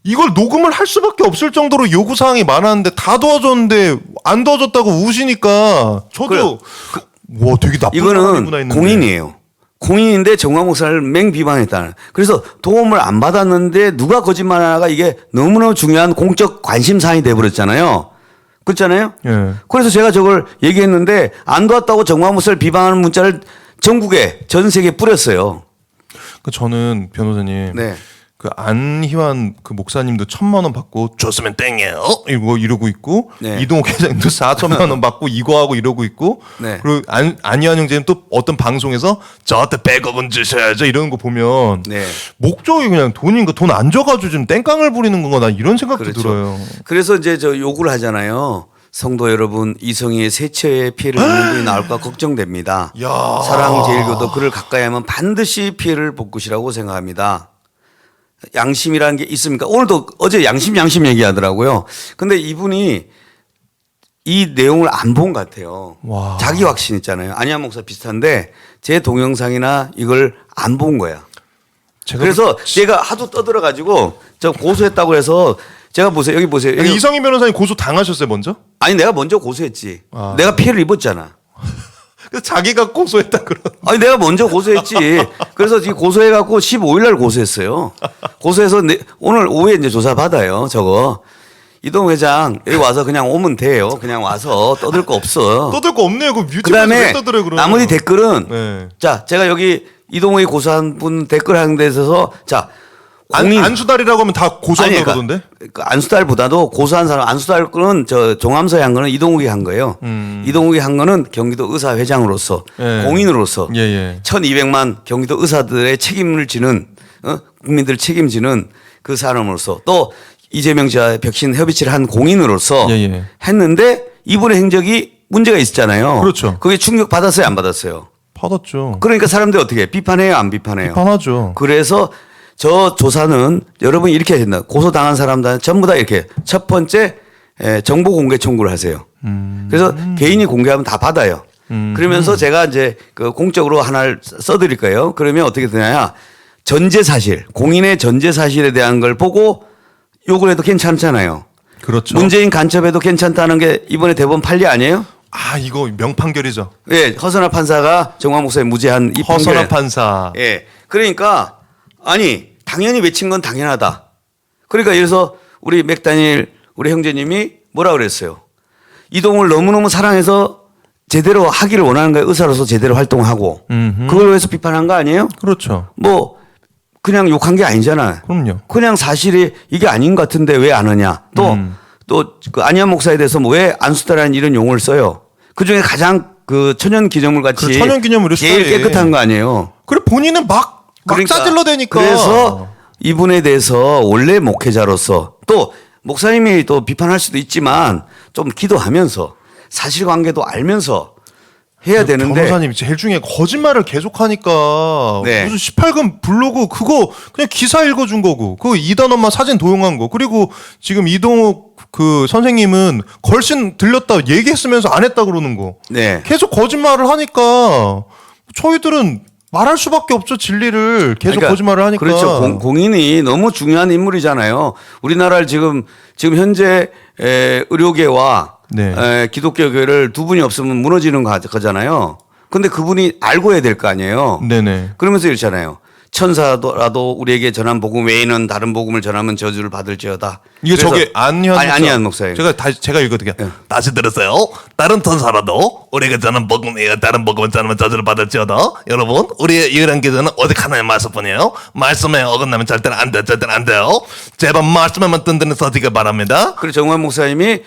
이걸 녹음을 할 수밖에 없을 정도로 요구 사항이 많았는데 다 도와줬는데 안 도와줬다고 우시니까 저도 와 되게 나쁜 사람이구나
이거는
했는데.
공인이에요. 공인인데 정광 목사를 맹비방했다는. 그래서 도움을 안 받았는데 누가 거짓말하나가 이게 너무너무 중요한 공적 관심 사항이 돼버렸잖아요. 그렇잖아요.
예.
그래서 제가 저걸 얘기했는데 안 도왔다고 정광 목사를 비방하는 문자를 전국에 전 세계에 뿌렸어요.
그 저는 변호사님
네.
그 안희환 그 목사님도 1,000만 원 받고 줬으면 땡이에요 이러고 있고
네.
이동욱 회장님도 4천만 원 받고 이거 하고 이러고 있고
네.
그리고 안희환 형제님 또 어떤 방송에서 저한테 100억은 주셔야죠 이러는 거 보면
네.
목적이 그냥 돈인가 돈 안 줘가지고 지금 땡깡을 부리는 건가 나 이런 생각도
그렇죠.
들어요.
그래서 이제 저 요구를 하잖아요. 성도 여러분, 이성희의 세처의 피해를 입는 분이 나올까 걱정됩니다.
야.
사랑제일교도 그를 가까이 하면 반드시 피해를 볼 것이라고 생각합니다. 양심이라는 게 있습니까? 오늘도 어제 양심 얘기하더라고요. 근데 이분이 이 내용을 안 본 것 같아요.
와.
자기 확신 있잖아요. 안희환 목사 비슷한데 제 동영상이나 이걸 안 본 거야. 그래서 제가 하도 떠들어가지고 저 고소했다고 해서 제가 보세요. 여기 보세요. 여기
이성희 변호사님 고소 당하셨어요 먼저?
아니 내가 먼저 고소했지.
아.
내가 피해를 입었잖아.
그래서 자기가 고소했다 그런.
아니 내가 먼저 고소했지. 그래서 지금 고소해갖고 15일 날 고소했어요. 고소해서 오늘 오후에 이제 조사 받아요. 저거 이동 회장 여기 와서 그냥 오면 돼요. 그냥 와서 떠들 거 없어.
떠들 거 없네요. 그 유튜브에서
그다음에
왜 떠들어요 그러면?
나머지 댓글은
네.
자 제가 여기 이동욱이 고소한 분 댓글 하는 데 있어서 자
안수달이라고 하면 다 고소한다고
아니,
그러던데?
그 안수달보다도 고소한 사람 안수달 거는 저 종암서에 한 거는 이동욱이 한 거예요. 이동욱이 한 거는 경기도 의사 회장으로서
예.
공인으로서
예, 예.
1,200만 경기도 의사들의 책임을 지는 국민들 책임지는 그 사람으로서 또 이재명 지와 벽신 협의체를 한 공인으로서
예, 예.
했는데 이분의 행적이 문제가 있었잖아요.
그렇죠.
그게 충격 받았어요, 안 받았어요?
받았죠.
그러니까 사람들이 어떻게 해? 비판해요, 안 비판해요?
비판하죠.
그래서 저 조사는 여러분이 이렇게 해야 된다. 고소당한 사람들 전부 다 이렇게 첫 번째 정보 공개 청구를 하세요. 그래서 개인이 공개하면 다 받아요. 그러면서 제가 이제 그 공적으로 하나를 써드릴 거예요. 그러면 어떻게 되냐. 전제 사실, 공인의 전제 사실에 대한 걸 보고 욕을 해도 괜찮잖아요.
그렇죠.
문재인 간첩해도 괜찮다는 게 이번에 대법원 판례 아니에요?
아 이거 명판결이죠.
예, 허선화 판사가 정광 목사의 무죄한 이
허선화
판결.
판사.
예. 그러니까 아니 당연히 외친 건 당연하다. 그러니까 예를 들어서 우리 맥다니엘 우리 형제님이 뭐라 그랬어요. 이동을 너무너무 사랑해서 제대로 하기를 원하는 거예요. 의사로서 제대로 활동하고. 그걸 위해서 비판한 거 아니에요?
그렇죠.
뭐 그냥 욕한 게 아니잖아.
그럼요.
그냥 사실이 이게 아닌 것 같은데 왜 안 하냐. 또 그 안희환 목사에 대해서 뭐 왜 안수다라는 이런 용어를 써요. 그중에 가장 그 천연 기념물 같이
그 천연 기념물이
제일
스타일이.
깨끗한 거 아니에요.
그래 본인은 막 짜질러 대니까.
그래서 이분에 대해서 원래 목회자로서 또 목사님이 또 비판할 수도 있지만 좀 기도하면서 사실관계도 알면서 해야 되는데
변호사님 제일 중에 거짓말을 계속하니까
네.
무슨 18금 블로그 그거 그냥 기사 읽어준 거고 그 이단엄마 사진 도용한 거 그리고 지금 이동욱 그 선생님은 걸신 들렸다 얘기했으면서 안 했다 그러는 거
네.
계속 거짓말을 하니까 저희들은 말할 수밖에 없죠 진리를 계속
그러니까
거짓말을 하니까
그렇죠. 공인이 너무 중요한 인물이잖아요. 우리나라를 지금 현재 의료계와
네.
기독교계를 두 분이 없으면 무너지는 거잖아요. 근데 그분이 알고 해야 될 거 아니에요.
네네
그러면서 이렇잖아요. 천사라도 우리에게 전한 복음 외에는 다른 복음을 전하면 저주를 받을지어다.
이게
그래서-
저게 안희안
목사님.
제가 읽어드릴게요.
예.
다시 들으세요. 다른 천사라도 우리가 전한 복음 외에 다른 복음을 전하면 저주를 받을지어다. 여러분 우리의 유일한 기도는 오직 하나의 말씀뿐이에요. 말씀에 어긋나면 절대로 안 돼요. 절대로 안 돼요. 제발 말씀에만 든든히 서지길 바랍니다.
그리고 정관 목사님이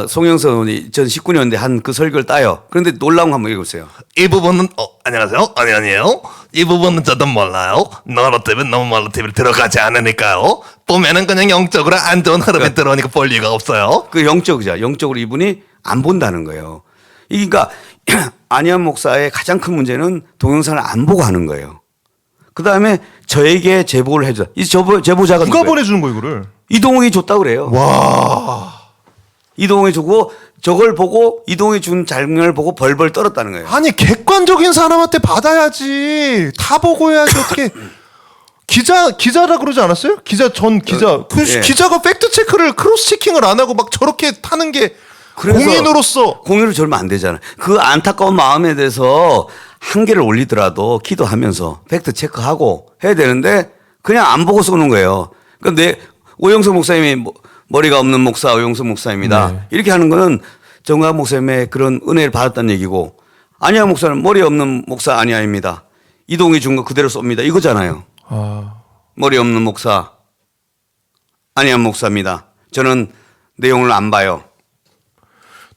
송영선 의원이 2019년대 한 그 설교를 따요. 그런데 놀라운 거 한번 읽어보세요.
이 부분은 안녕하세요. 아니에요. 이 부분은 저도 몰라요. 너로 TV 너무 멀로 TV를 들어가지 않으니까요. 보면은 그냥 영적으로 안 좋은 흐름이 들어오니까 볼 리가 없어요.
그 영적으로 이분이 안 본다는 거예요. 그러니까 안희안 목사의 가장 큰 문제는 동영상을 안 보고 하는 거예요. 그 다음에 저에게 제보를 해줘. 이 제보자가
누가
누구예요?
보내주는 거 이거를?
이동욱이 줬다 그래요.
와.
이동욱이 주고 저걸 보고 이동욱이 준 장면을 보고 벌벌 떨었다는 거예요.
아니 객관적인 사람한테 받아야지. 다 보고 해야지 어떻게? 기자라 그러지 않았어요? 기자.
예.
기자가 팩트 체크를 크로스 체킹을 안 하고 막 저렇게 타는 게
그래서
공인으로서
공유를 절면 안 되잖아요. 그 안타까운 마음에 대해서 한계를 올리더라도 기도하면서 팩트 체크하고 해야 되는데 그냥 안 보고 쏘는 거예요. 그러니까 오영석 목사님이 머리가 없는 목사 오영석 목사입니다.
네.
이렇게 하는 거는 정광 목사님의 그런 은혜를 받았다는 얘기고 안희아 목사는 머리 없는 목사 아니아입니다. 이동이 준 거 그대로 쏩니다. 이거잖아요. 머리 없는 목사 안희아 목사입니다. 저는 내용을 안 봐요.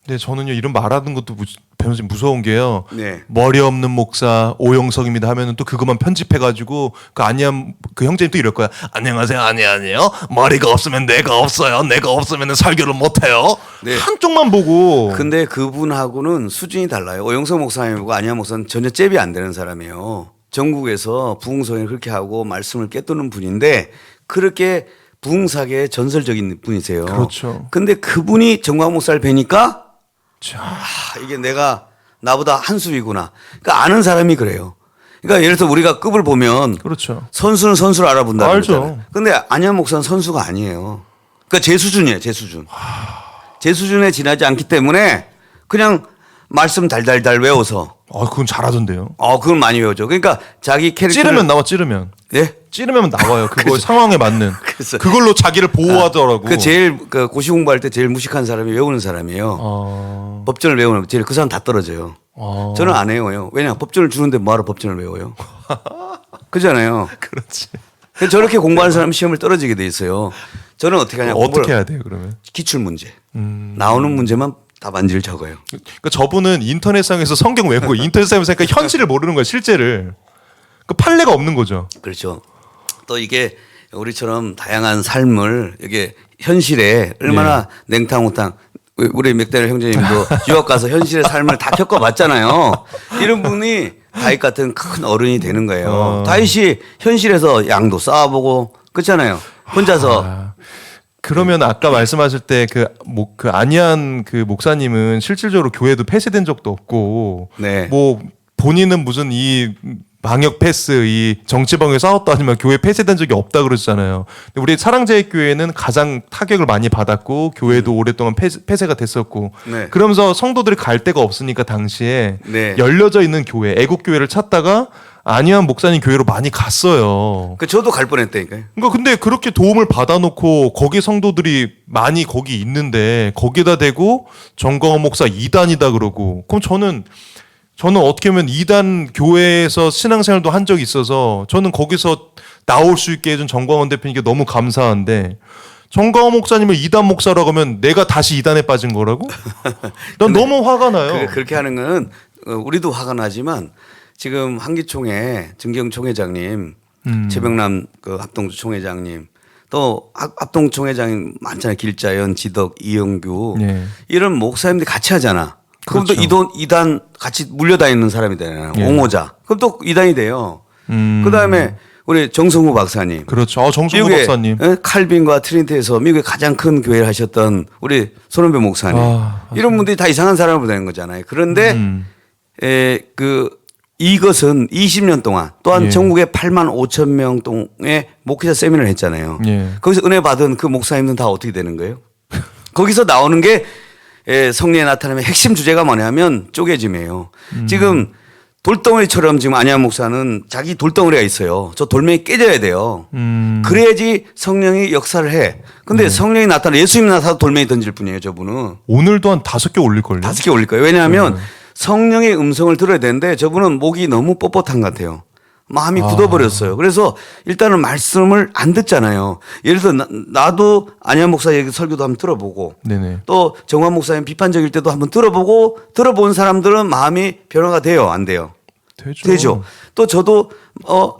네, 저는요 이런 말하는 것도 변호사님 무서운 게요.
네.
머리 없는 목사 오영석입니다 하면은 또 그것만 편집해가지고 그 아니야 그 형제님 또 이럴 거야. 안녕하세요 아니에요. 머리가 없으면 내가 없어요. 내가 없으면 설교를 못해요.
네.
한쪽만 보고.
근데 그분하고는 수준이 달라요. 오영석 목사님하고 안희아 목사는 전혀 잽이 안 되는 사람이에요. 전국에서 부흥성을 그렇게 하고 말씀을 깨뜨는 분인데 그렇게 부흥사계의 전설적인 분이세요.
그렇죠.
근데 그분이 정광 목사를 뵈니까
자,
이게 나보다 한 수위구나. 그러니까 아는 사람이 그래요. 그러니까 예를 들어서 우리가 급을 보면
그렇죠.
선수는 선수를 알아본다.
알죠.
근데 안희아 목사는 선수가 아니에요. 그러니까 제 수준이에요. 제 수준. 제 수준에 지나지 않기 때문에 그냥 말씀 달달달 외워서
그건 잘하던데요.
그건 많이 외우죠. 그러니까 자기 캐릭터를
찌르면 나와 찌르면.
예?
찌르면 나와요. 그거 상황에 맞는.
그래서-
그걸로 자기를 보호하더라고.
그 제일 그 고시 공부할 때 제일 무식한 사람이 외우는 사람이에요. 법전을 외우는 제일 그 사람 다 떨어져요. 저는 안 외워요. 왜냐 법전을 주는데 뭐하러 법전을 외워요? 그잖아요.
그렇지.
그래서 저렇게 공부하는 사람 시험을 떨어지게 돼 있어요. 저는 어떻게 하냐?
어떻게 해야 돼요 그러면?
기출 문제. 나오는 문제만 답안지를 적어요.
그러니까 저분은 인터넷상에서 성경 외우고 인터넷상에서 그러니까 현실을 모르는 거예요 실제를. 그 판례가 없는 거죠.
그렇죠. 또 이게 우리처럼 다양한 삶을 이게 현실에 얼마나 냉탕우탕 우리 맥다니엘 형제님도 유학 가서 현실의 삶을 다 겪어봤잖아요. 이런 분이 다윗 같은 큰 어른이 되는 거예요. 다윗이 현실에서 양도 쌓아보고 그렇잖아요. 혼자서
그러면 아까 말씀하실 때 그 안희안 그 목사님은 실질적으로 교회도 폐쇄된 적도 없고
네.
뭐 본인은 무슨 이 방역 패스 이 정치방에 싸웠다 아니면 교회 폐쇄된 적이 없다 그러잖아요. 근데 우리 사랑제일교회는 가장 타격을 많이 받았고 교회도 오랫동안 폐쇄가 됐었고
네.
그러면서 성도들이 갈 데가 없으니까 당시에
네.
열려져 있는 교회 애국교회를 찾다가 안희안 목사님 교회로 많이 갔어요.
그 저도 갈 뻔했다니까요.
그러니까 근데 그렇게 도움을 받아놓고 거기 성도들이 많이 거기 있는데 거기다 대고 정광훈 목사 이단이다 그러고 그럼 저는 어떻게 보면 이단 교회에서 신앙생활도 한 적이 있어서 저는 거기서 나올 수 있게 해준 정광훈 대표님께 너무 감사한데 정광훈 목사님을 이단 목사라고 하면 내가 다시 이단에 빠진 거라고? 난 너무 화가 나요.
그렇게 하는 거는 우리도 화가 나지만 지금 한기총회 정경 총회장님, 최병남 그 합동조 총회장님, 또 합동 총회장님 많잖아요. 길자연, 지덕, 이영규
예.
이런 목사님들이 같이 하잖아. 그럼
그렇죠.
또 이단 같이 물려다니는 사람이 되잖아요.
예.
옹호자. 그럼 또 이단이 돼요. 그다음에 우리 정성우 박사님.
그렇죠. 정성구
미국의
박사님.
칼빈과 트린트에서 미국의 가장 큰 교회를 하셨던 우리 손원배 목사님. 이런 분들이 다 이상한 사람으로 되는 거잖아요. 그런데 이것은 20년 동안 또한
예.
전국에 8만 5천 명 동의 목회자 세미나를 했잖아요.
예.
거기서 은혜 받은 그 목사님들은 다 어떻게 되는 거예요? 거기서 나오는 게 성령에 나타나면 핵심 주제가 뭐냐면 쪼개짐이에요. 지금 돌덩어리처럼 지금 안양 목사는 자기 돌덩어리가 있어요. 저 돌멩이 깨져야 돼요. 그래야지 성령이 역사를 해. 근데 성령이 나타나 예수님이 나타나도 돌멩이 던질 뿐이에요. 저분은.
오늘도 한 5개 올릴걸요?
5개 올릴 거예요. 왜냐하면 성령의 음성을 들어야 되는데 저분은 목이 너무 뻣뻣한 것 같아요. 마음이 굳어버렸어요. 그래서 일단은 말씀을 안 듣잖아요. 예를 들어 나도 안양 목사 얘기 설교도 한번 들어보고
네네.
또 정환 목사님 비판적일 때도 한번 들어보고 들어본 사람들은 마음이 변화가 돼요? 안 돼요? 되죠. 또 저도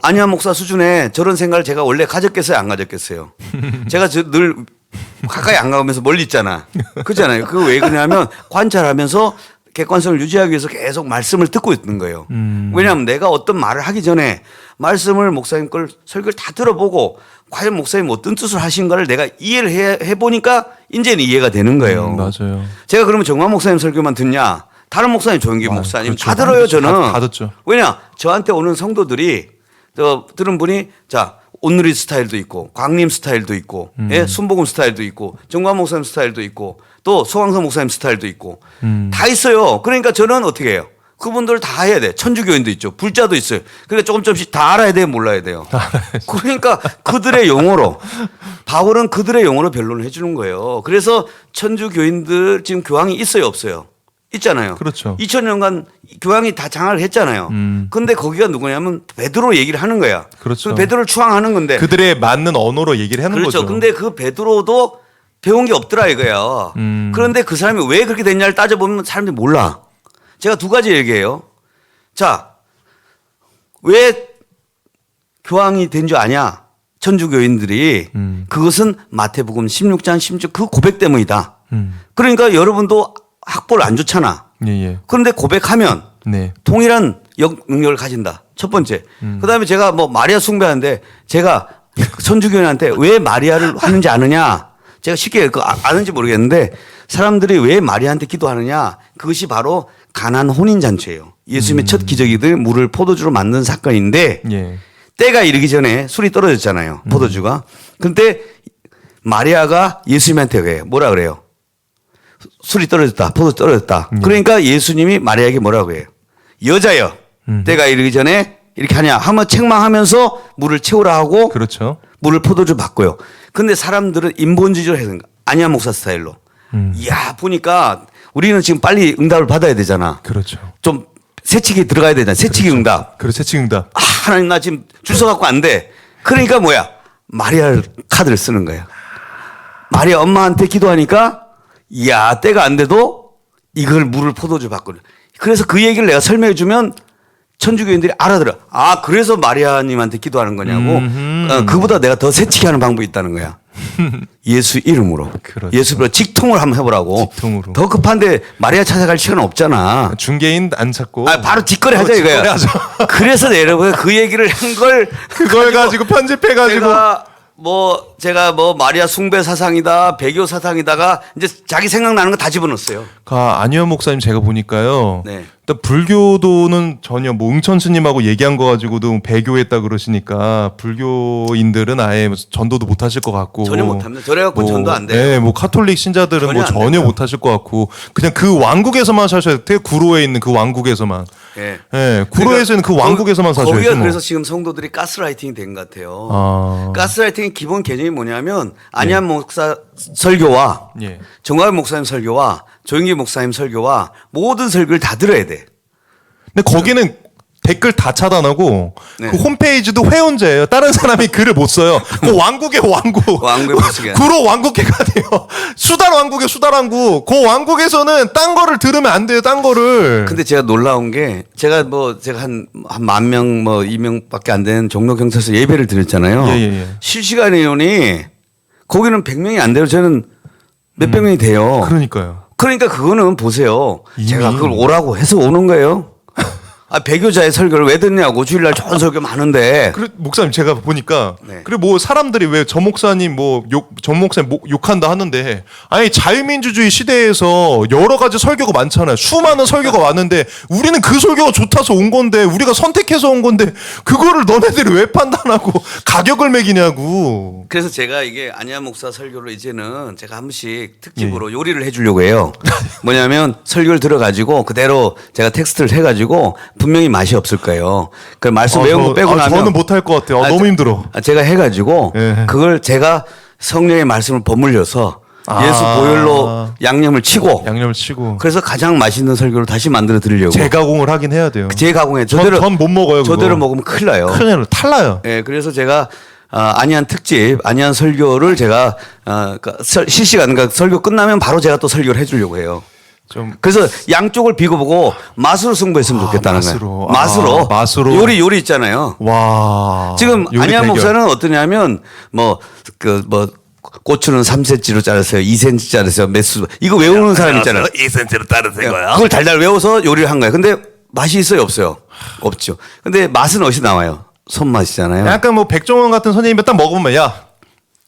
안양 목사 수준에 저런 생각을 제가 원래 가졌겠어요? 안 가졌겠어요? 제가 늘 가까이 안 가면서 멀리 있잖아. 그렇잖아요. 그거 왜 그러냐면 관찰하면서 객관성을 유지하기 위해서 계속 말씀을 듣고 있는 거예요. 왜냐하면 내가 어떤 말을 하기 전에 말씀을 목사님 걸 설교를 다 들어보고 과연 목사님 어떤 뜻을 하신가를 내가 이해를 해보니까 이제는 이해가 되는 거예요.
맞아요.
제가 그러면 정만 목사님 설교만 듣냐? 다른 목사님, 조영기 목사님
그렇죠.
다 들어요, 저는.
다 듣죠.
왜냐? 저한테 오는 성도들이 들은 분이 자, 온누리 스타일도 있고 광림 스타일도 있고 예? 순복음 스타일도 있고 정관 목사님 스타일도 있고 또 소강성 목사님 스타일도 있고 다 있어요. 그러니까 저는 어떻게 해요? 그분들 다 해야 돼. 천주교인도 있죠. 불자도 있어요. 그러니까 조금씩 다 알아야 돼요, 몰라야 돼요. 그러니까 그들의 용어로 바울은 그들의 용어로 변론을 해주는 거예요. 그래서 천주교인들 지금 교황이 있어요, 없어요? 있잖아요.
그렇죠.
2000년간 교황이 다 장악을 했잖아요. 근데 거기가 누구냐면 베드로 얘기를 하는 거야.
그렇죠.
그 베드로를 추앙하는 건데.
그들의 맞는 언어로 얘기를 하는
그렇죠.
거죠.
근데 그 베드로도 배운 게 없더라 이거야. 그런데 그 사람이 왜 그렇게 됐냐를 따져보면 사람들이 몰라. 제가 두 가지 얘기해요. 자, 왜 교황이 된 줄 아냐? 천주교인들이 그것은 마태복음 16장 16 그 고백 때문이다. 그러니까 여러분도 학벌 안 좋잖아.
예.
그런데 고백하면
네.
동일한 능력을 가진다. 첫 번째. 그다음에 제가 뭐 마리아 숭배하는데 제가 천주교인한테 왜 마리아를 하는지 아느냐? 제가 쉽게 아는지 모르겠는데 사람들이 왜 마리아한테 기도하느냐? 그것이 바로 가난 혼인 잔치예요. 예수님의 첫 기적이들 물을 포도주로 만든 사건인데
예.
때가 이르기 전에 술이 떨어졌잖아요. 포도주가. 근데 마리아가 예수님한테 그래요. 뭐라 그래요? 술이 떨어졌다. 포도 떨어졌다. 그러니까 예수님이 마리아에게 뭐라고 해요? 여자여. 때가 이르기 전에 이렇게 하냐 하면 책망하면서 물을 채우라 하고
그렇죠.
물을 포도주 바꿔요. 근데 사람들은 인본주의로 해서 안양 목사 스타일로. 이야 보니까 우리는 지금 빨리 응답을 받아야 되잖아.
그렇죠.
좀 새치기 들어가야 되잖아. 새치기 응답.
그렇죠. 채칭응답.
아, 하나님 나 지금 줄 서갖고 안 돼. 그러니까 뭐야? 마리아 카드를 쓰는 거야. 마리아 엄마한테 기도하니까 이야 때가 안 돼도 이걸 물을 포도주 바꾸는. 그래서 그 얘기를 내가 설명해 주면 천주교인들이 알아들어. 아 그래서 마리아님한테 기도하는 거냐고. 그보다 내가 더 새치기 하는 방법이 있다는 거야. 예수 이름으로.
그렇죠.
예수로 직통을 한번 해보라고.
직통으로.
더 급한데 마리아 찾아갈 시간 없잖아.
중개인 안 찾고.
아, 바로 뒷거래 하자 이거야.
뒷거래하죠.
그래서 여러분 그 얘기를 한 걸
그걸 가지고 편집해가지고.
제가 마리아 숭배 사상이다, 배교 사상이다가 이제 자기 생각나는 거 다 집어넣었어요.
안희연 목사님 제가 보니까요.
네.
일단 불교도는 전혀 뭐 응천 스님하고 얘기한 거 가지고도 배교했다 그러시니까 불교인들은 아예 전도도 못 하실 것 같고
전혀 못합니다. 저래갖고 전도 안 돼요.
네, 뭐 카톨릭 신자들은
전혀 안
전혀
돼요.
못 하실 것 같고 그냥 그 왕국에서만 사셔야 돼. 구로에 있는 그 왕국에서만.
예.
네, 구로에서는 그 왕국에서만 사셔야죠.
거기가
뭐.
그래서 지금 성도들이 가스라이팅이 된 것 같아요.
아.
가스라이팅의 기본 개념이 뭐냐면 안희연 목사 설교와
예.
정화연 목사님 설교와 조영기 목사님 설교와 모든 설교를 다 들어야 돼.
근데 거기는 댓글 다 차단하고
네.
그 홈페이지도 회원제예요. 다른 사람이 글을 못 써요. 그 왕국의 왕국.
왕국의 무식이야.
구로 왕국회가 돼요. 수달 왕국의 수달 왕국. 그 왕국에서는 딴 거를 들으면 안 돼요. 딴 거를.
근데 제가 놀라운 게 제가 한 10,000명 뭐 2명밖에 안 되는 종로 경찰서 예배를 드렸잖아요.
예.
실시간 인원이 거기는 100명이 안 돼요. 저는 몇백 명이 돼요.
그러니까요.
그러니까 그거는 보세요.
이미.
제가 그걸 오라고 해서 오는 거예요. 배교자의 설교를 왜 듣냐고. 주일날 좋은 설교 많은데.
그래 목사님 제가 보니까
네.
그래 뭐 사람들이 왜 저 목사님 전 목사님 욕한다 하는데 아니 자유민주주의 시대에서 여러 가지 설교가 많잖아요. 수많은 설교가 많은데 우리는 그 설교가 좋다서 온 건데 우리가 선택해서 온 건데 그거를 너네들이 왜 판단하고 가격을 매기냐고.
그래서 제가 이게 안희아 목사 설교를 이제는 제가 한 번씩 특집으로 요리를 해주려고 해요. 뭐냐면 설교를 들어가지고 그대로 제가 텍스트를 해가지고 분명히 맛이 없을 거예요. 그 말씀 외운 거 빼고 나면
저는 못할 것 같아요. 너무 힘들어.
제가 해가지고
예.
그걸 제가 성령의 말씀을 버물려서 예수 보혈로 양념을 치고
양념을 치고
그래서 가장 맛있는 설교를 다시 만들어 드리려고
재가공을 하긴 해야 돼요.
재가공해.
전 못 먹어요. 그거.
저대로 먹으면 큰일 나요.
큰일 나요. 탈나요.
예, 그래서 제가 안희안 특집, 안희안 설교를 제가 그러니까 실시간 그러니까 설교 끝나면 바로 제가 또 설교를 해주려고 해요.
좀
그래서 양쪽을 비교보고 맛으로 승부했으면 좋겠다는
맛으로.
거예요. 맛으로.
맛으로.
요리 있잖아요.
와.
지금
요리
안희안
대결.
목사는 어떠냐면 고추는 3cm로 자르세요. 2cm 자르세요. 매수. 이거 외우는 사람 있잖아요.
2cm로 따르세요.
그걸 달달 외워서 요리를 한 거예요. 근데 맛이 있어요, 없어요? 없죠. 근데 맛은 어디서 나와요? 손맛이잖아요.
약간 뭐 백종원 같은 선생님이 딱 먹으면 야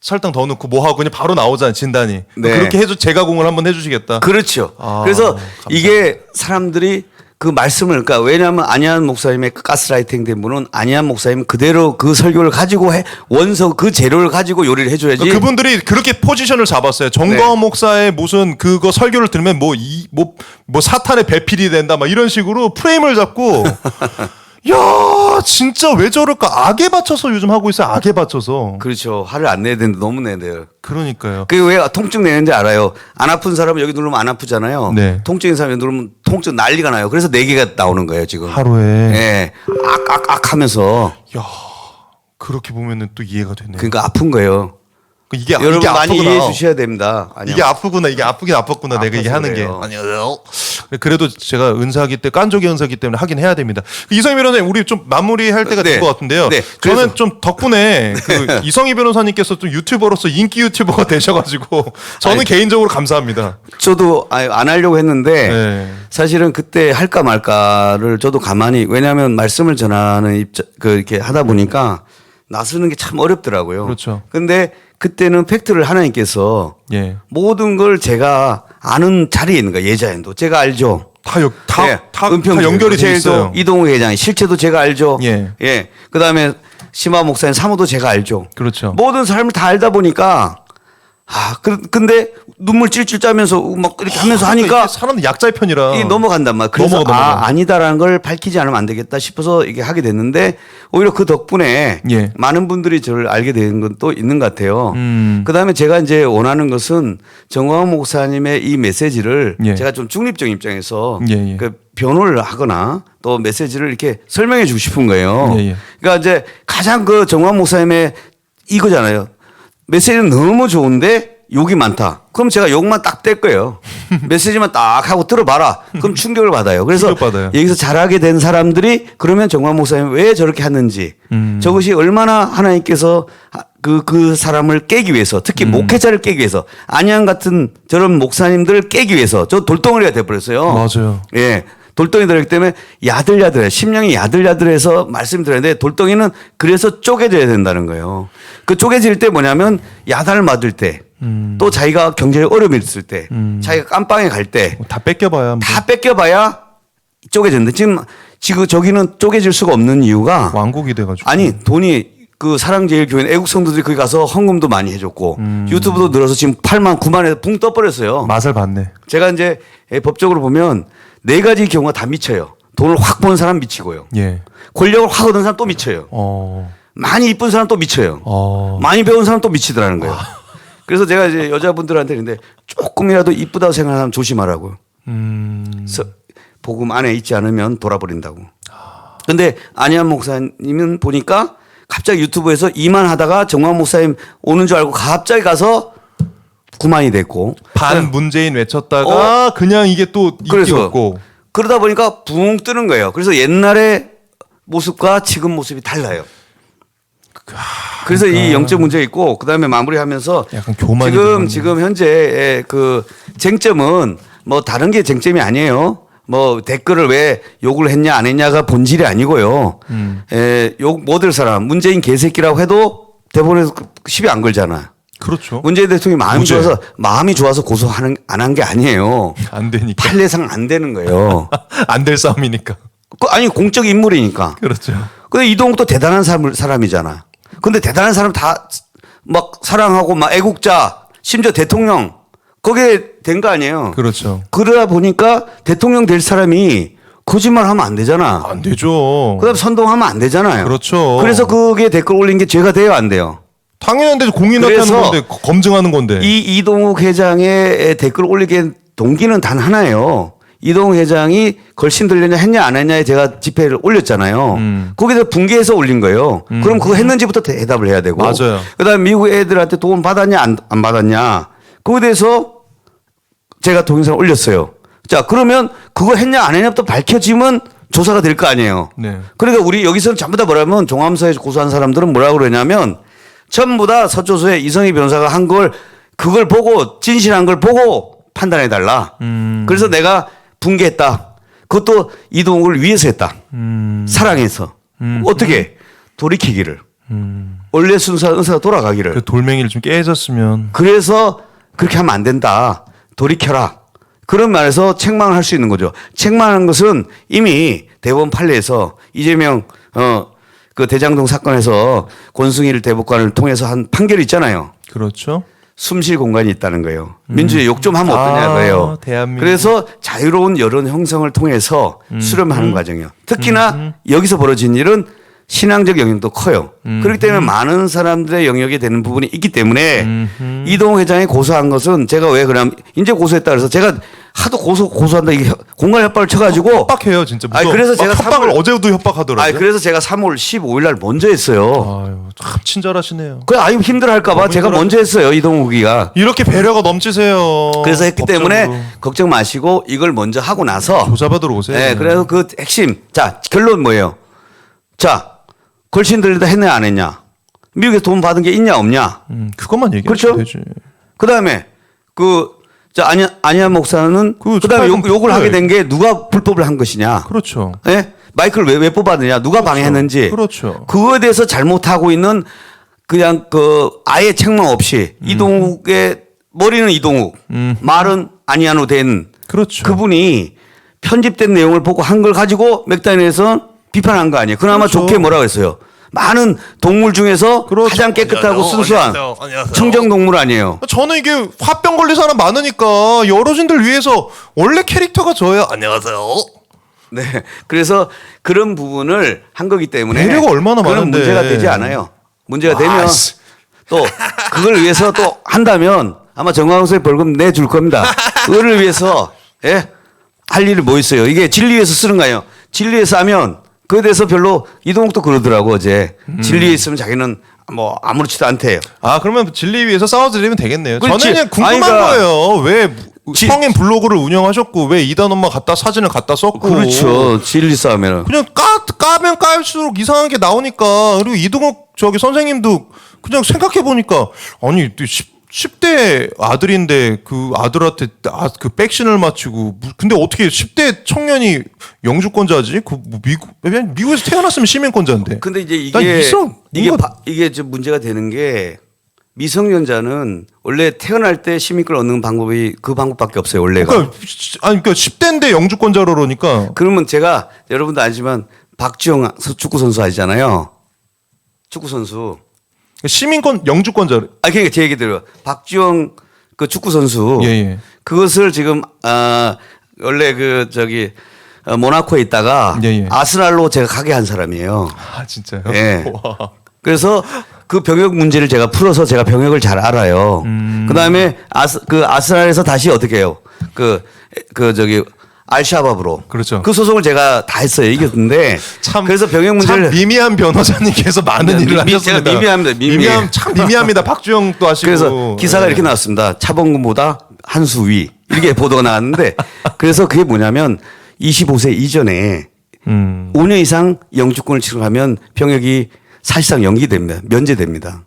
설탕 더 넣고 뭐 하고 그냥 바로 나오잖아 진단이.
네.
그렇게 해서 재가공을 한번 해주시겠다.
그렇죠. 그래서
감사합니다.
이게 사람들이 그 말씀을 그러니까 왜냐하면 안희안 목사님의 가스라이팅 된 분은 안희안 목사님 그대로 그 설교를 가지고 원서 그 재료를 가지고 요리를 해줘야지.
그분들이 그렇게 포지션을 잡았어요. 정광훈 목사의 무슨 그거 설교를 들으면 뭐 사탄의 배필이 된다 막 이런 식으로 프레임을 잡고 야 진짜 왜 저럴까. 악에 받쳐서 요즘 하고 있어요. 악에 받쳐서.
그렇죠. 화를 안 내야 되는데 너무 내네요.
그러니까요.
그게 왜 통증 내는지 알아요. 안 아픈 사람은 여기 누르면 안 아프잖아요.
네.
통증인 사람이 누르면 통증 난리가 나요. 그래서 4개가 나오는 거예요 지금.
하루에.
예. 악 하면서.
야 그렇게 보면은 또 이해가 되네.
그러니까 아픈 거예요.
이게
여러분
이게
많이
아프구나.
이해해 주셔야 됩니다. 아니요.
이게 아프구나. 이게 아프긴 아팠구나. 내가 이게
아파서
하는
그래요.
게. 아니요. 그래도 제가 은사기 때 깐족이 은사기 때문에 하긴 해야 됩니다. 이성희 변호사님 우리 좀 마무리할 때가
네.
된 것 같은데요.
네.
저는
그래서-
좀 덕분에 그 이성희 변호사님께서 좀 유튜버로서 인기 유튜버가 되셔가지고 저는 개인적으로 감사합니다.
저도 안 하려고 했는데
네.
사실은 그때 할까 말까를 저도 가만히 왜냐하면 말씀을 전하는 이렇게 하다 보니까 나서는 게 참 어렵더라고요.
그렇죠.
근데 그때는 팩트를 하나님께서
예.
모든 걸 제가 아는 자리에 있는 거예요. 예자연도 제가 알죠.
다
은평
연결이 돼
제일도
있어요.
이동욱 회장 실체도 제가 알죠.
예.
그다음에 심화 목사님 사모도 제가 알죠.
그렇죠.
모든 사람을 다 알다 보니까 근데 눈물 찔찔 짜면서 막 이렇게 하면서 하니까
이게 사람은 약자의 편이라
이게 넘어간단 말이야. 그래서
넘어가.
아니다라는 걸 밝히지 않으면 안 되겠다 싶어서 이게 하게 됐는데 오히려 그 덕분에
예.
많은 분들이 저를 알게 된 건 또 있는 것 같아요. 그다음에 제가 이제 원하는 것은 정광훈 목사님의 이 메시지를
예.
제가 좀 중립적 입장에서
예.
그 변호를 하거나 또 메시지를 이렇게 설명해 주고 싶은 거예요.
예.
그러니까 이제 가장 그 정광훈 목사님의 이거잖아요. 메시지는 너무 좋은데 욕이 많다. 그럼 제가 욕만 딱 뗄 거예요. 메시지만 딱 하고 들어봐라. 그럼 충격을 받아요. 그래서
충격받아요.
여기서 잘하게 된 사람들이 그러면 정광 목사님 왜 저렇게 했는지 저것이 얼마나 하나님께서 그 사람을 깨기 위해서 특히 목회자를 깨기 위해서 안양 같은 저런 목사님들을 깨기 위해서 저 돌덩어리가 돼버렸어요.
맞아요.
예. 돌덩이 들었기 때문에 야들야들해. 심령이 야들야들해서 말씀드렸는데 돌덩이는 그래서 쪼개져야 된다는 거예요. 그 쪼개질 때 뭐냐면 야단을 맞을 때 또 자기가 경제에 어려움이 있을 때 자기가 깜빵에 갈 때
다 뺏겨봐야 뭐
다 뺏겨봐야 쪼개졌는데 지금 저기는 쪼개질 수가 없는 이유가
왕국이 돼가지고.
아니 돈이 그 사랑제일교회 애국 성도들이 거기 가서 헌금도 많이 해줬고 유튜브도 늘어서 지금 8만 9만에 붕 떠버렸어요.
맛을 봤네.
제가 이제 법적으로 보면 4가지 경우가 다 미쳐요. 돈을 확 번 사람 미치고요.
예.
권력을 확 얻은 사람 또 미쳐요. 많이 이쁜 사람 또 미쳐요. 많이 배운 사람 또 미치더라는 거예요. 그래서 제가 이제 여자분들한테 근데 조금이라도 이쁘다고 생각하는 사람 조심하라고요. 복음 안에 있지 않으면 돌아버린다고. 근데 안희환 목사님은 보니까 갑자기 유튜브에서 2만 하다가 정광 목사님 오는 줄 알고 갑자기 가서 9만이 됐고
반 문재인 외쳤다가 그냥 이게 또 인기
그래서
없고
그러다 보니까 붕 뜨는 거예요. 그래서 옛날의 모습과 지금 모습이 달라요. 그래서 이 영적 문제 있고 그다음에 마무리하면서
약간 교만이 들어오는.
지금 현재의 그 쟁점은 뭐 다른 게 쟁점이 아니에요. 뭐 댓글을 왜 욕을 했냐 안 했냐가 본질이 아니고요. 욕 못할 사람 문재인 개새끼라고 해도 대법원에서 시비 안 걸잖아.
그렇죠.
문재인 대통령이
무죄.
마음이 좋아서 고소하는 안 한 게 아니에요.
안 되니까.
판례상 안 되는 거예요.
안 될 싸움이니까.
아니 공적 인물이니까.
그렇죠.
근데 이동욱도 대단한 사람이잖아. 근데 대단한 사람 다 막 사랑하고 막 애국자 심지어 대통령 거기에 된 거 아니에요.
그렇죠.
그러다 보니까 대통령 될 사람이 거짓말하면 안 되잖아.
안 되죠.
그다음 선동하면 안 되잖아요.
그렇죠.
그래서 그게 댓글 올린 게 죄가 돼요, 안 돼요?
당연한데 공인하게 하는
그래서
건데 검증하는 건데.
이 이동욱 회장의 댓글 올리게 동기는 단 하나예요. 이동욱 회장이 걸신 들렸냐 했냐 안 했냐에 제가 집회를 올렸잖아요. 거기서 붕괴해서 올린 거예요. 그럼 그거 했는지부터 대답을 해야 되고.
맞아요.
그다음에 미국 애들한테 돈 받았냐 안 받았냐. 그거에 대해서 제가 동영상을 올렸어요. 자 그러면 그거 했냐 안 했냐부터 밝혀지면 조사가 될 거 아니에요.
네.
그러니까 우리 여기서는 전부 다 뭐라면 종합사에서 고소한 사람들은 뭐라고 그러냐면 전부 다 서초소에 이성희 변호사가 한 걸 그걸 보고 진실한 걸 보고 판단해 달라. 그래서 내가 붕괴했다. 그것도 이동욱을 위해서 했다. 사랑해서. 어떻게? 돌이키기를. 원래 은사가 돌아가기를.
그 돌멩이를 좀 깨졌으면.
그래서 그렇게 하면 안 된다. 돌이켜라. 그런 말에서 책망을 할 수 있는 거죠. 책망하는 것은 이미 대법원 판례에서 이재명 그 대장동 사건에서 권승일 대법관을 통해서 한 판결이 있잖아요.
그렇죠.
숨쉴 공간이 있다는 거예요. 민주주의 욕 좀 하면 어떠냐고요.
대한민국.
그래서 자유로운 여론 형성을 통해서 수렴하는 과정이에요. 특히나 여기서 벌어진 일은 신앙적 영역도 커요. 그렇기 때문에 많은 사람들의 영역이 되는 부분이 있기 때문에 이동욱 회장이 고소한 것은 제가 왜 그러냐면 이제 고소했다 그래서 제가 하도 고소한다 이게 공갈 협박을 쳐가지고
협박해요 진짜.
아니, 그래서 제가
협박을
3월
어제도 협박하더라고요.
아니 그래서 제가 3월 15일 날 먼저 했어요.
아유, 참 친절하시네요.
그 아유 힘들어할까봐
너무
제가 먼저 했어요 이동욱이가.
이렇게 배려가 넘치세요.
그래서 했기
법적으로.
때문에 걱정 마시고 이걸 먼저 하고 나서
조사받으러 오세요.
네, 그래서 그 핵심 자 결론 뭐예요? 자 걸신 들리다 했냐 안 했냐? 미국에서 돈 받은 게 있냐 없냐?
그것만 얘기하면
그렇죠?
되지.
그 다음에 안희환 목사는
그
그 다음에
스파이크
욕을 하게
불법이에요.
된 게 누가 불법을 한 것이냐?
그렇죠.
예? 마이크를 왜 뽑았느냐? 누가 방해했는지.
그렇죠.
그거에 대해서 잘못하고 있는 그냥 그 아예 책망 없이 이동욱의 머리는 이동욱, 말은 안희환으로 된
그렇죠.
그분이 편집된 내용을 보고 한 걸 가지고 맥단에서 비판한 거 아니에요. 그나마
그렇죠.
좋게 뭐라고 했어요. 많은 동물 중에서
그렇죠.
가장 깨끗하고
안녕하세요.
순수한
안녕하세요.
청정 동물 아니에요.
저는 이게 화병 걸린 사람 많으니까 여러분들 위해서 원래 캐릭터가 저예요. 안녕하세요.
네. 그래서 그런 부분을 한 거기 때문에
배려가 얼마나
그런
많은데.
문제가 되지 않아요. 문제가 되면
아이씨.
또 그걸 위해서 또 한다면 아마 정광수의 벌금 내줄 겁니다. 그거를 위해서 예? 할 일이 뭐 있어요. 이게 진리에서 쓰는 거예요. 진리에서 하면 그에 대해서 별로 이동욱도 그러더라고 어제. 진리에 있으면 자기는 뭐 아무렇지도 않대요.
아 그러면 진리 위해서 싸워드리면 되겠네요.
그렇지.
저는 그냥 궁금한
아니, 그러니까
거예요. 왜
지-
성인 블로그를 운영하셨고 왜 이단 엄마 갖다 사진을 갖다 썼고
그렇죠. 진리 싸움에는.
그냥 까면 깔수록 이상한 게 나오니까. 그리고 이동욱 저기 선생님도 그냥 생각해 보니까 아니 10대 아들인데 그 아들한테 그 백신을 맞추고 근데 어떻게 10대 청년이 영주권자지? 그 뭐 미국에서 태어났으면 시민권자인데.
근데 이제
난
이게 좀 문제가 되는 게 미성년자는 원래 태어날 때 시민권을 얻는 방법이 그 방법밖에 없어요 원래가.
그러니까 10대인데 영주권자로 그러니까.
그러면 제가 여러분도 알지만 박주영 축구 선수 아시잖아요. 축구 선수.
시민권 영주권자.
그러니까 제 얘기대로 박주영 그 축구 선수.
예.
그것을 지금 원래 그 저기 모나코에 있다가
예.
아스날로 제가 가게 한 사람이에요.
아 진짜요?
예.
와.
그래서 그 병역 문제를 제가 풀어서 제가 병역을 잘 알아요. 그 다음에 아스날에서 다시 어떻게 해요? 저기 알샤밥으로.
그렇죠.
그 소송을 제가 다 했어요. 이겼는데.
참
그래서 병역 문제를
참 미미한 변호사님께서 많은
네,
일을
제가
하셨습니다.
미미합니다. 미미해요.
참 미미합니다. 박주영도 하시고.
그래서 기사가
네.
이렇게 나왔습니다. 차범근보다 한 수 위. 이렇게 보도가 나왔는데 그래서 그게 뭐냐면 25세 이전에 5년 이상 영주권을 취득하면 병역이 사실상 연기됩니다. 면제됩니다.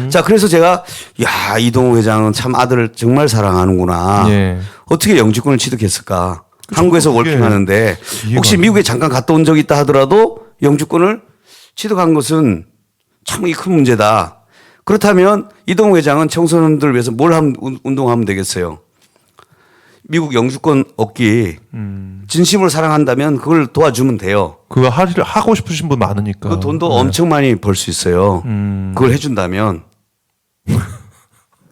자, 그래서 제가 야, 이동욱 회장은 참 아들을 정말 사랑하는구나.
예.
어떻게 영주권을 취득했을까? 한국에서
그게
월킹하는데
이해가
혹시
안
미국에 잠깐 갔다 온 적이 있다 하더라도 영주권을 취득한 것은 참 큰 문제다. 그렇다면 이동욱 회장은 청소년들을 위해서 뭘 하면 운동하면 되겠어요? 미국 영주권 얻기 진심으로 사랑한다면 그걸 도와주면 돼요.
그거 하고 싶으신 분 많으니까.
그 돈도
네.
엄청 많이 벌 수 있어요. 그걸 해준다면.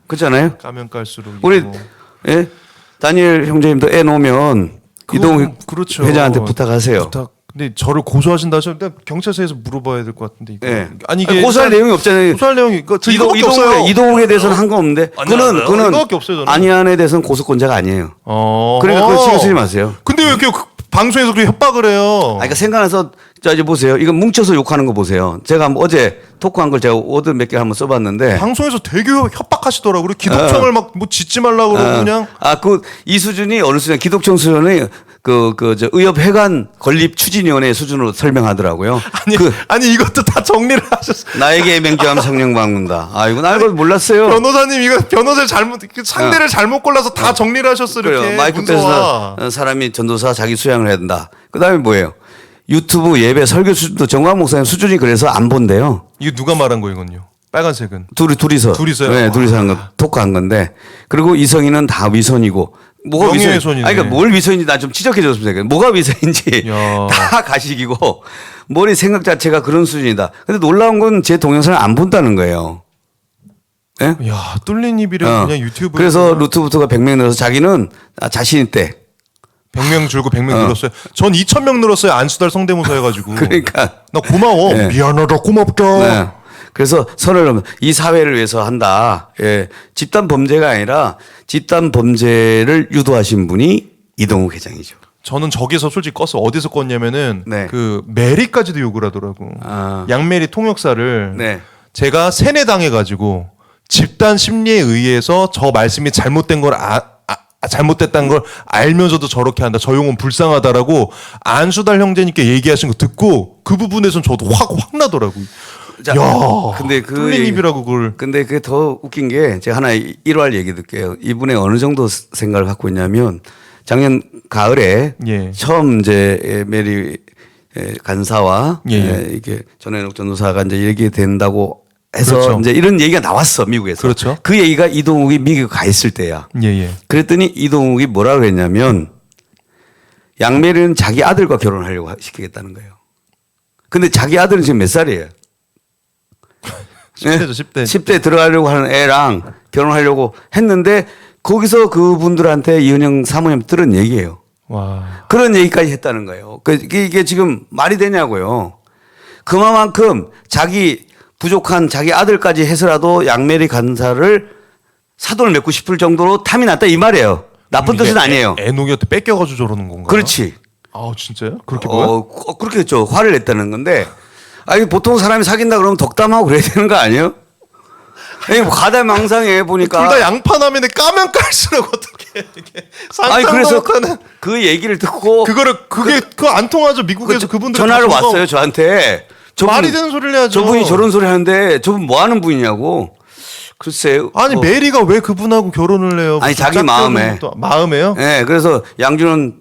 그렇잖아요?
까면 깔수록
우리
이거.
예? 다니엘 형제님도 애 놓으면 이동욱
그렇죠.
회장한테 부탁하세요.
근데 저를 고소하신다 하셨는데 경찰서에서 물어봐야 될 것 같은데 이거.
예.
아니 이게
고소할
일단
내용이 없잖아요.
고소할 내용이 이거밖에 없어요.
이동욱에 대해서는 한 거 없는데
아니요.
그는
이거밖에 없어요, 저는.
안희안에 대해서는 고소권자가 아니에요.
어.
그러니까 그거 신경 쓰지 마세요.
근데 왜 이렇게 방송에서 그렇게 협박을 해요?
아, 그러니까 생각나서 자 이제 보세요. 이거 뭉쳐서 욕하는 거 보세요. 제가 한번 어제 토크한 걸 제가 워드 몇 개 한번 써봤는데.
방송에서 되게 협박하시더라고요. 그리고 기독청을 막 뭐 짓지 말라고 그러고 그냥.
이 수준이 어느 수준, 기독청 수준이 저 의협회관 건립 추진위원회 수준으로 설명하더라고요.
아니 이것도 다 정리를 하셨어요.
나에게 맹교함 성령 박는다. 아, 이거 나 이거 몰랐어요.
변호사님 이거 변호사를 잘못 상대를 잘못 골라서 다 정리를 하셨어 이렇게.
그래요. 마이크
문서와.
빼서 사람이 전도사 자기 수양을 해야 된다. 그 다음에 뭐예요? 유튜브 예배 설교 수준도 정광 목사님 수준이 그래서 안 본대요.
이거 누가 말한 거예요 이건요? 빨간색은.
둘이서.
둘이서요?
네, 둘이서 한 거, 토크한 건데. 그리고 이성희는 다 위선이고. 뭐가 위선?
명예훼손이네.
아니, 그러니까 뭘 위선인지 나 좀 지적해 줬으면 좋겠어요. 뭐가 위선인지
야.
다 가식이고, 머리 생각 자체가 그런 수준이다. 근데 놀라운 건 제 동영상을 안 본다는 거예요. 예?
야 뚫린 입이래 그냥 유튜브.
그래서 루트부터가 100명 늘어서 자기는 자신 있대.
100명 줄고 100명 늘었어요. 전 2,000명 늘었어요. 안수달 성대모사 해가지고.
그러니까.
나 고마워.
네.
미안하다 고맙다.
네. 그래서 선을 넘어 이 사회를 위해서 한다. 예. 집단 범죄가 아니라 집단 범죄를 유도하신 분이 이동욱 회장이죠.
저는 저기서 솔직히 껐어. 어디서 껐냐면은
네.
그 메리까지도 욕을 하더라고.
아.
양메리 통역사를
네.
제가 세뇌당해가지고 집단 심리에 의해서 저 말씀이 잘못된 걸 잘못됐다는 걸 알면서도 저렇게 한다. 저 용은 불쌍하다라고 안수달 형제님께 얘기하신 거 듣고 그 부분에선 저도 확 나더라고요.
자,
야,
근데
뚫린 입이라고 그걸.
근데 그게 더 웃긴 게 제가 하나 일화를 얘기 드릴게요. 이분의 어느 정도 생각을 갖고 있냐면 작년 가을에
예.
처음 이제 메리 간사와
예.
이게 전해놓 전도사가 이제 얘기된다고 해서
그렇죠.
이제 이런 얘기가 나왔어 미국에서.
그렇죠.
그 얘기가 이동욱이 미국 가 있을 때야.
예예.
그랬더니 이동욱이 뭐라 그랬냐면 양메리는 자기 아들과 결혼하려고 시키겠다는 거예요. 근데 자기 아들은 지금 몇 살이에요?
10대죠 10대.
10대 들어가려고 하는 애랑 결혼하려고 했는데 거기서 그분들한테 이은영 사모님 들은 얘기예요.
와.
그런 얘기까지 했다는 거예요. 이게 지금 말이 되냐고요. 그만큼 자기 부족한 자기 아들까지 해서라도 양메리 간사를 사돈을 맺고 싶을 정도로 탐이 났다 이 말이에요. 나쁜 뜻은 아니에요.
애녹이한테 뺏겨가지고 저러는 건가요?
그렇지.
아 진짜요? 그렇게 보여?
그렇게 했죠. 화를 냈다는 건데. 아니 보통 사람이 사귄다 그러면 덕담하고 그래야 되는 거 아니에요? 아니 뭐 가다망상해 보니까.
둘 다 양파남인데 까면 깔수록 어떻게 이게
아니
상상도
그래서
못하는.
그 얘기를 듣고
그거 안 통하죠 미국에서 그분들
전화를 왔어요 저한테.
말이 되는 소리를 해야죠.
저분이 저런 소리 하는데 저분 뭐 하는 분이냐고. 글쎄요.
아니 메리가 왜 그분하고 결혼을 해요?
아니, 자기
짝꿍
마음에.
것도- 마음에요?
네, 그래서 양준원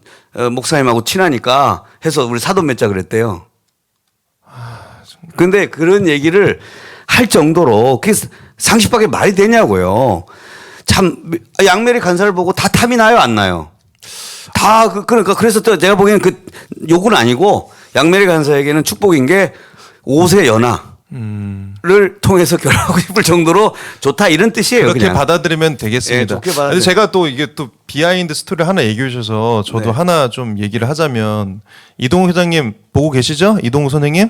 목사님하고 친하니까 해서 우리 사돈 맺자 그랬대요. 근데 그런 얘기를 할 정도로 그게 상식밖에 말이 되냐고요. 참 양메리 간사를 보고 다 탐이 나요, 안 나요? 다 그러니까 그래서 또 제가 보기에는 그 욕은 아니고 양메리 간사에게는 축복인 게 5세 연하를 통해서 결혼하고 싶을 정도로 좋다 이런 뜻이에요.
그렇게
그냥.
받아들이면 되겠습니다.
예, 좋게 받아들여.
근데 제가 또 이게 또 비하인드 스토리 하나 얘기해 주셔서 저도
네.
하나 좀 얘기를 하자면 이동욱 회장님 보고 계시죠? 이동욱 선생님?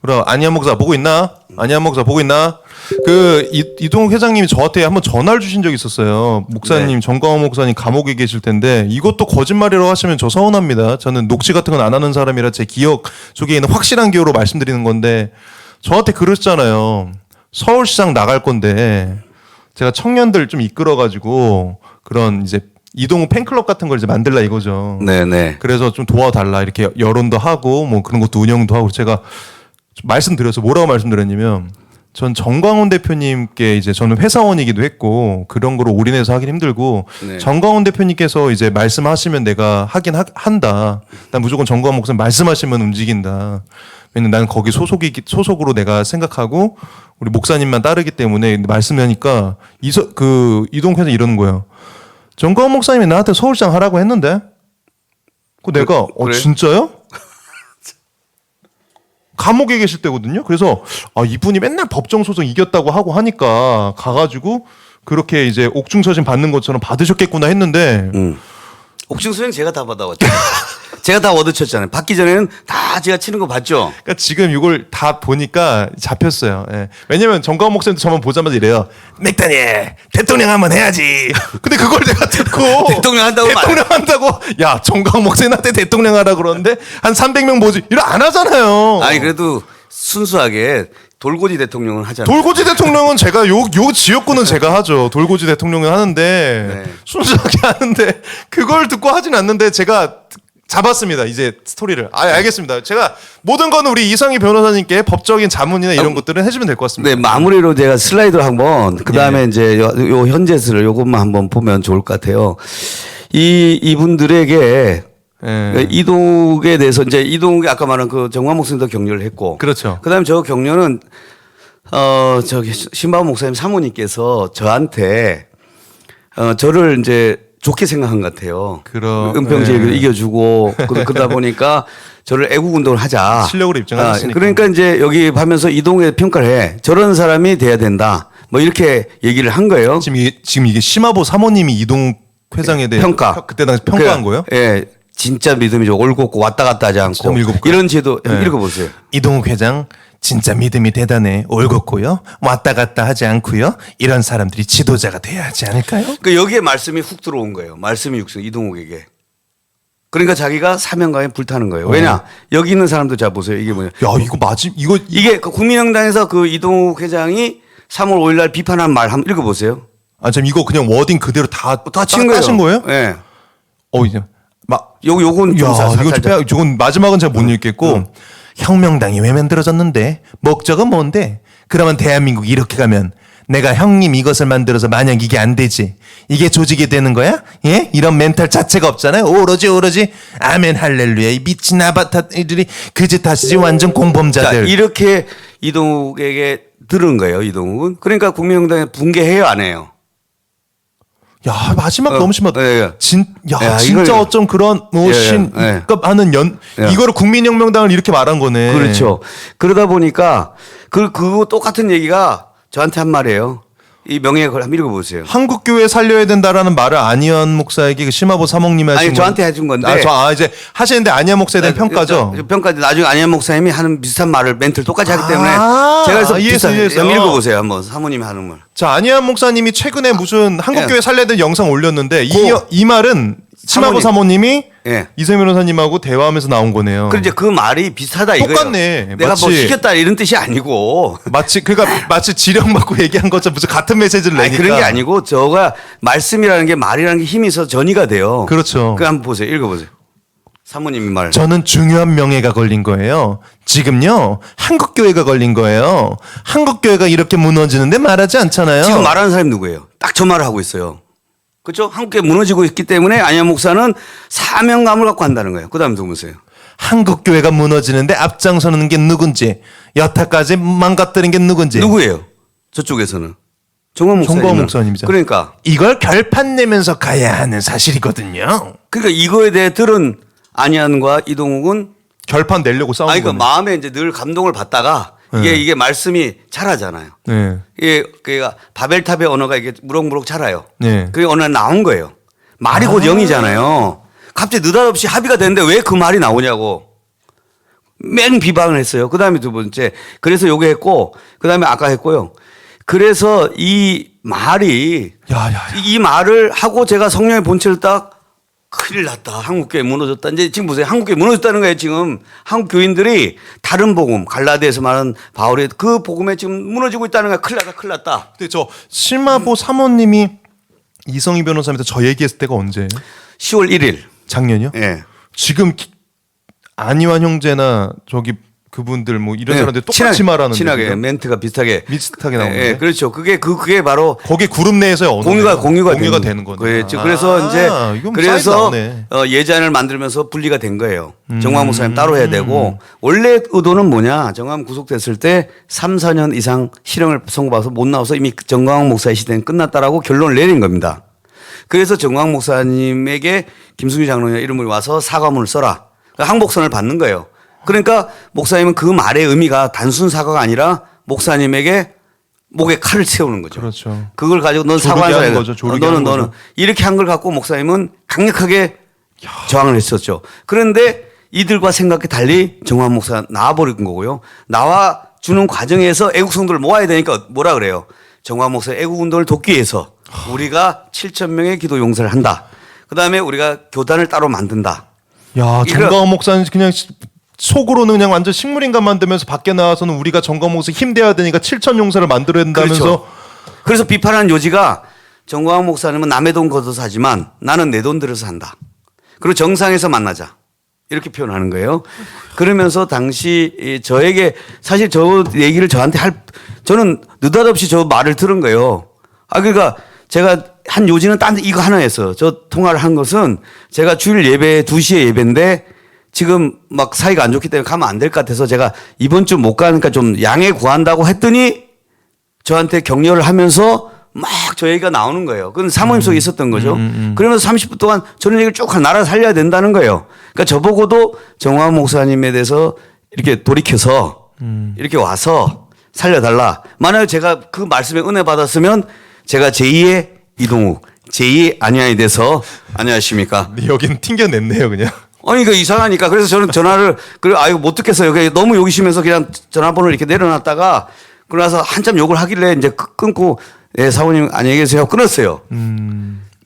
그럼 안희한 목사 보고 있나? 안희한 목사 보고 있나? 그 이동욱 회장님이 저한테 한번 전화를 주신 적이 있었어요. 목사님,
네.
정광훈 목사님 감옥에 계실 텐데 이것도 거짓말이라고 하시면 저 서운합니다. 저는 녹취 같은 건 안 하는 사람이라 제 기억 속에 있는 확실한 기억으로 말씀드리는 건데 저한테 그러셨잖아요. 서울시장 나갈 건데 제가 청년들 좀 이끌어가지고 그런 이제 이동욱 팬클럽 같은 걸 이제 만들라 이거죠.
네네.
그래서 좀 도와달라 이렇게 여론도 하고 뭐 그런 것도 운영도 하고 제가 말씀드려서 뭐라고 말씀드렸냐면 전 정광훈 대표님께 이제 저는 회사원이기도 했고 그런 거로 올인해서 하긴 힘들고
네.
정광훈 대표님께서 이제 말씀하시면 내가 한다. 난 무조건 정광훈 목사님 말씀하시면 움직인다. 왜냐면 나는 거기 소속으로 내가 생각하고 우리 목사님만 따르기 때문에 말씀하니까 이동 회장 이러는 거예요. 정광훈 목사님이 나한테 서울시장 하라고 했는데 그 내가
그래?
진짜요? 감옥에 계실 때거든요. 그래서 이분이 맨날 법정 소송 이겼다고 하고 하니까 가가지고 그렇게 이제 옥중서신 받는 것처럼 받으셨겠구나 했는데
옥중 수행 제가 다 받아왔죠. 제가 다 얻어쳤잖아요. 받기 전에는 다 제가 치는 거 봤죠.
그러니까 지금 이걸 다 보니까 잡혔어요. 예. 왜냐면 정광훈 목사님도 저만 보자마자 이래요. 맥다니 대통령 한번 해야지. 근데 그걸 내가 듣고
대통령 한다고
대통령 한다고 야 정광훈 목사님한테 대통령 하라 그러는데 한 300명 모집 이거 안 하잖아요.
아니 그래도 순수하게 돌고지 대통령은 하잖아요.
돌고지 대통령은 제가 요 지역구는 제가 하죠. 돌고지 대통령은 하는데
네.
순수하게 하는데 그걸 듣고 하진 않는데 제가 잡았습니다. 이제 스토리를. 알겠습니다. 제가 모든 건 우리 이상희 변호사님께 법적인 자문이나 이런 것들은 해주면 될 것 같습니다.
네, 마무리로 제가 슬라이드를 한번 그다음에
예.
이제 요 현재스를 요것만 한번 보면 좋을 것 같아요. 이분들에게
예.
이동욱에 대해서 이제 이동욱이 아까 말한 그 정광 목사님도 격려를 했고
그렇죠.
그다음에 저 격려는 저기 신바오 목사님 사모님께서 저한테 저를 이제 좋게 생각한 것 같아요. 은평제를
네.
이겨주고 그러다 보니까 저를 애국 운동을 하자.
실력으로 입증하셨으니까.
그러니까 이제 여기 하면서 이동에 평가를 해. 저런 사람이 돼야 된다. 뭐 이렇게 얘기를 한 거예요.
지금 이게 심화보 사모님이 이동욱 회장에 대해 그때 당시 평가한 거예요?
예. 진짜 믿음이죠. 올곧고 왔다 갔다 하지 않고
한번 읽어볼까요?
이런 제도
네.
읽어보세요.
이동욱 회장 진짜 믿음이 대단해 올곧고요 왔다 갔다 하지 않고요 이런 사람들이 지도자가 돼야 하지 않을까요?
그 여기에 말씀이 훅 들어온 거예요. 말씀이 육성 이동욱에게. 그러니까 자기가 사명감에 불타는 거예요. 왜냐 여기 있는 사람도 자 보세요. 이게 뭐냐?
야 이거 맞지?
이게 그 국민의당에서 그 이동욱 회장이 3월 5일 날 비판한 말 한번 읽어보세요.
지금 이거 그냥 워딩 그대로 다
친 거예요.
따신 거예요?
예.
이제 막
요건 좀
야,
살짝.
이거 좀 저건 마지막은 제가 못 읽겠고 혁명당이 왜 만들어졌는데 목적은 뭔데? 그러면 대한민국이 이렇게 가면 내가 형님 이것을 만들어서 만약 이게 안 되지 이게 조직이 되는 거야? 예? 이런 멘탈 자체가 없잖아요. 오로지 아멘 할렐루야 이 미친 아바타들이 그 짓 하시지 완전
자,
공범자들.
이렇게 이동욱에게 들은 거예요. 이동욱은. 그러니까 국민의당에 붕괴해요 안 해요?
야 마지막 너무 심하다.
예, 예.
야
야,
진짜
이걸-
어쩜 그런
예, 예.
신급 하는
예.
이거를 국민혁명당을 이렇게 말한 거네.
그렇죠. 그러다 보니까 그거 똑같은 얘기가 저한테 한 말이에요. 이 명예 걸 한번 읽어보세요.
한국 교회 살려야 된다라는 말을 안희연 목사에게 그 심화보 사목님이 하신
아니 저한테 해준 건데.
이제 하시는데 안희연 목사에 대한 평가죠.
평가인데 나중에 안현 목사님이 하는 비슷한 말을 멘트를 똑같이 하기 때문에
아,
제가 그래서
이해했어, 이해했어.
한번 읽어보세요. 한번 사모님이 하는 말.
자 안희연 목사님이 최근에 무슨 한국
예.
교회 살려야 된 영상 올렸는데
고-
이 말은 심화보 사모님이
예.
이세민 변호사님하고 대화하면서 나온 거네요.
그럼 이제 그 말이 비슷하다 이거예요.
똑같네.
내가 뭐
마치-
시켰다 이런 뜻이 아니고.
마치 지령받고 얘기한 것처럼 무슨 같은 메시지를
아니
내니까.
그런 게 아니고 저가 말씀이라는 게 말이라는 게 힘이 있어서 전이가 돼요.
그렇죠.
그 한번 보세요. 읽어보세요. 사모님이 말.
저는 중요한 명예가 걸린 거예요. 지금요 한국교회가 걸린 거예요. 한국교회가 이렇게 무너지는데 말하지 않잖아요.
지금 말하는 사람이 누구예요? 딱 저 말을 하고 있어요. 그렇죠? 한국교회 무너지고 있기 때문에 안현 목사는 사명감을 갖고 한다는 거예요. 그 다음 또 보세요.
한국교회가 무너지는데 앞장서는 게 누군지 여태까지 망가뜨린 게 누군지
누구예요? 저쪽에서는 정광 목사님.
정광훈 목사님이죠.
그러니까
이걸 결판 내면서 가야 하는 사실이거든요.
이거에 대해 들은 안희안과 이동욱은
결판 내려고 싸우는
아니 그
거예요.
마음에 이제 늘 감동을 받다가 이게 말씀이 잘하잖아요.
네.
이게 그러니까 바벨탑의 언어가 이게 무럭무럭 자라요.
네.
그게 어느 날 나온 거예요. 말이 곧 영이잖아요. 갑자기 느닷없이 합의가 됐는데 왜 그 말이 나오냐고. 맹 비방을 했어요. 그 다음에 두 번째. 그래서 요거 했고, 그 다음에 아까 했고요. 그래서 이 말이,
야야야.
이 말을 하고 제가 성령의 본체를 딱 큰일 났다. 한국교회 무너졌다. 이제 지금 보세요. 한국교회 무너졌다는 거예요. 지금 한국 교인들이 다른 복음, 갈라디아에서 말하는 바울의 그 복음에 지금 무너지고 있다는 거야. 큰일 났다. 큰일 났다.
근데 저 실마보 사모님이 이성희 변호사님한테 저 얘기했을 때가 언제예요?
10월 1일.
작년이요?
예.
지금 안희환 형제나 저기 그분들 뭐 이런 사람들 똑같이 말하는
친하게 멘트가 비슷하게
나오는데.
예, 그렇죠. 그게 바로
거기 그룹 내에서의 언어네요.
공유가
되는 거네.
그렇죠. 그래서 이제
이건 사이드
그래서
나오네.
예전을 만들면서 분리가 된 거예요. 정광 목사님 따로 해야 되고 원래 의도는 뭐냐? 정광 구속됐을 때 3, 4년 이상 실형을 선고받아서 못 나와서 이미 정광 목사의 시대는 끝났다라고 결론을 내린 겁니다. 그래서 정광 목사님에게 김승규 장로의 이름을 와서 사과문을 써라. 항복선을 받는 거예요. 그러니까 목사님은 그 말의 의미가 단순 사과가 아니라 목사님에게 목에 칼을 채우는 거죠.
그렇죠.
그걸 가지고 넌
조르게
사과해야
하는
돼.
거죠. 조르게 하는
너는
거죠.
이렇게 한 걸 갖고 목사님은 강력하게 저항을 했었죠. 그런데 이들과 생각이 달리 정환 목사 나와버린 거고요. 나와 주는 과정에서 애국 성도를 모아야 되니까 뭐라 그래요? 정환 목사 애국 운동을 돕기 위해서 우리가 7천 명의 기도 용사를 한다. 그다음에 우리가 교단을 따로 만든다.
야, 정광훈 목사는 그냥 속으로는 그냥 완전 식물인간 만들면서 밖에 나와서는 우리가 정광훈 목사 힘내야 되니까 7천 용사를 만들어야 된다면서.
그렇죠. 그래서 비판하는 요지가 정광훈 목사님은 남의 돈 걷어서 하지만 나는 내 돈 들여서 한다. 그리고 정상에서 만나자. 이렇게 표현하는 거예요. 그러면서 당시 저에게 사실 저 얘기를 저한테 저는 느닷없이 저 말을 들은 거예요. 그러니까 제가 한 요지는 딴 이거 하나였어요. 저 통화를 한 것은 제가 주일 예배 2시에 예배인데 지금 막 사이가 안 좋기 때문에 가면 안 될 것 같아서 제가 이번 주 못 가니까 좀 양해 구한다고 했더니 저한테 격려를 하면서 막 저 얘기가 나오는 거예요. 그건 사모님 속에 있었던 거죠. 그러면서 30분 동안 저런 얘기를 쭉 나라 살려야 된다는 거예요. 그러니까 저보고도 정화 목사님에 대해서 이렇게 돌이켜서 이렇게 와서 살려달라. 만약에 제가 그 말씀에 은혜 받았으면 제가 제2의 이동욱, 제2의 안희환이 돼서 안녕하십니까.
여긴 튕겨냈네요, 그냥.
아니, 그 이상하니까. 그래서 저는 전화를, 아이고, 못 듣겠어요. 너무 욕이 심해서 그냥 전화번호를 이렇게 내려놨다가, 그러나서 한참 욕을 하길래 이제 끊고, 예, 사모님 안녕히 계세요. 끊었어요.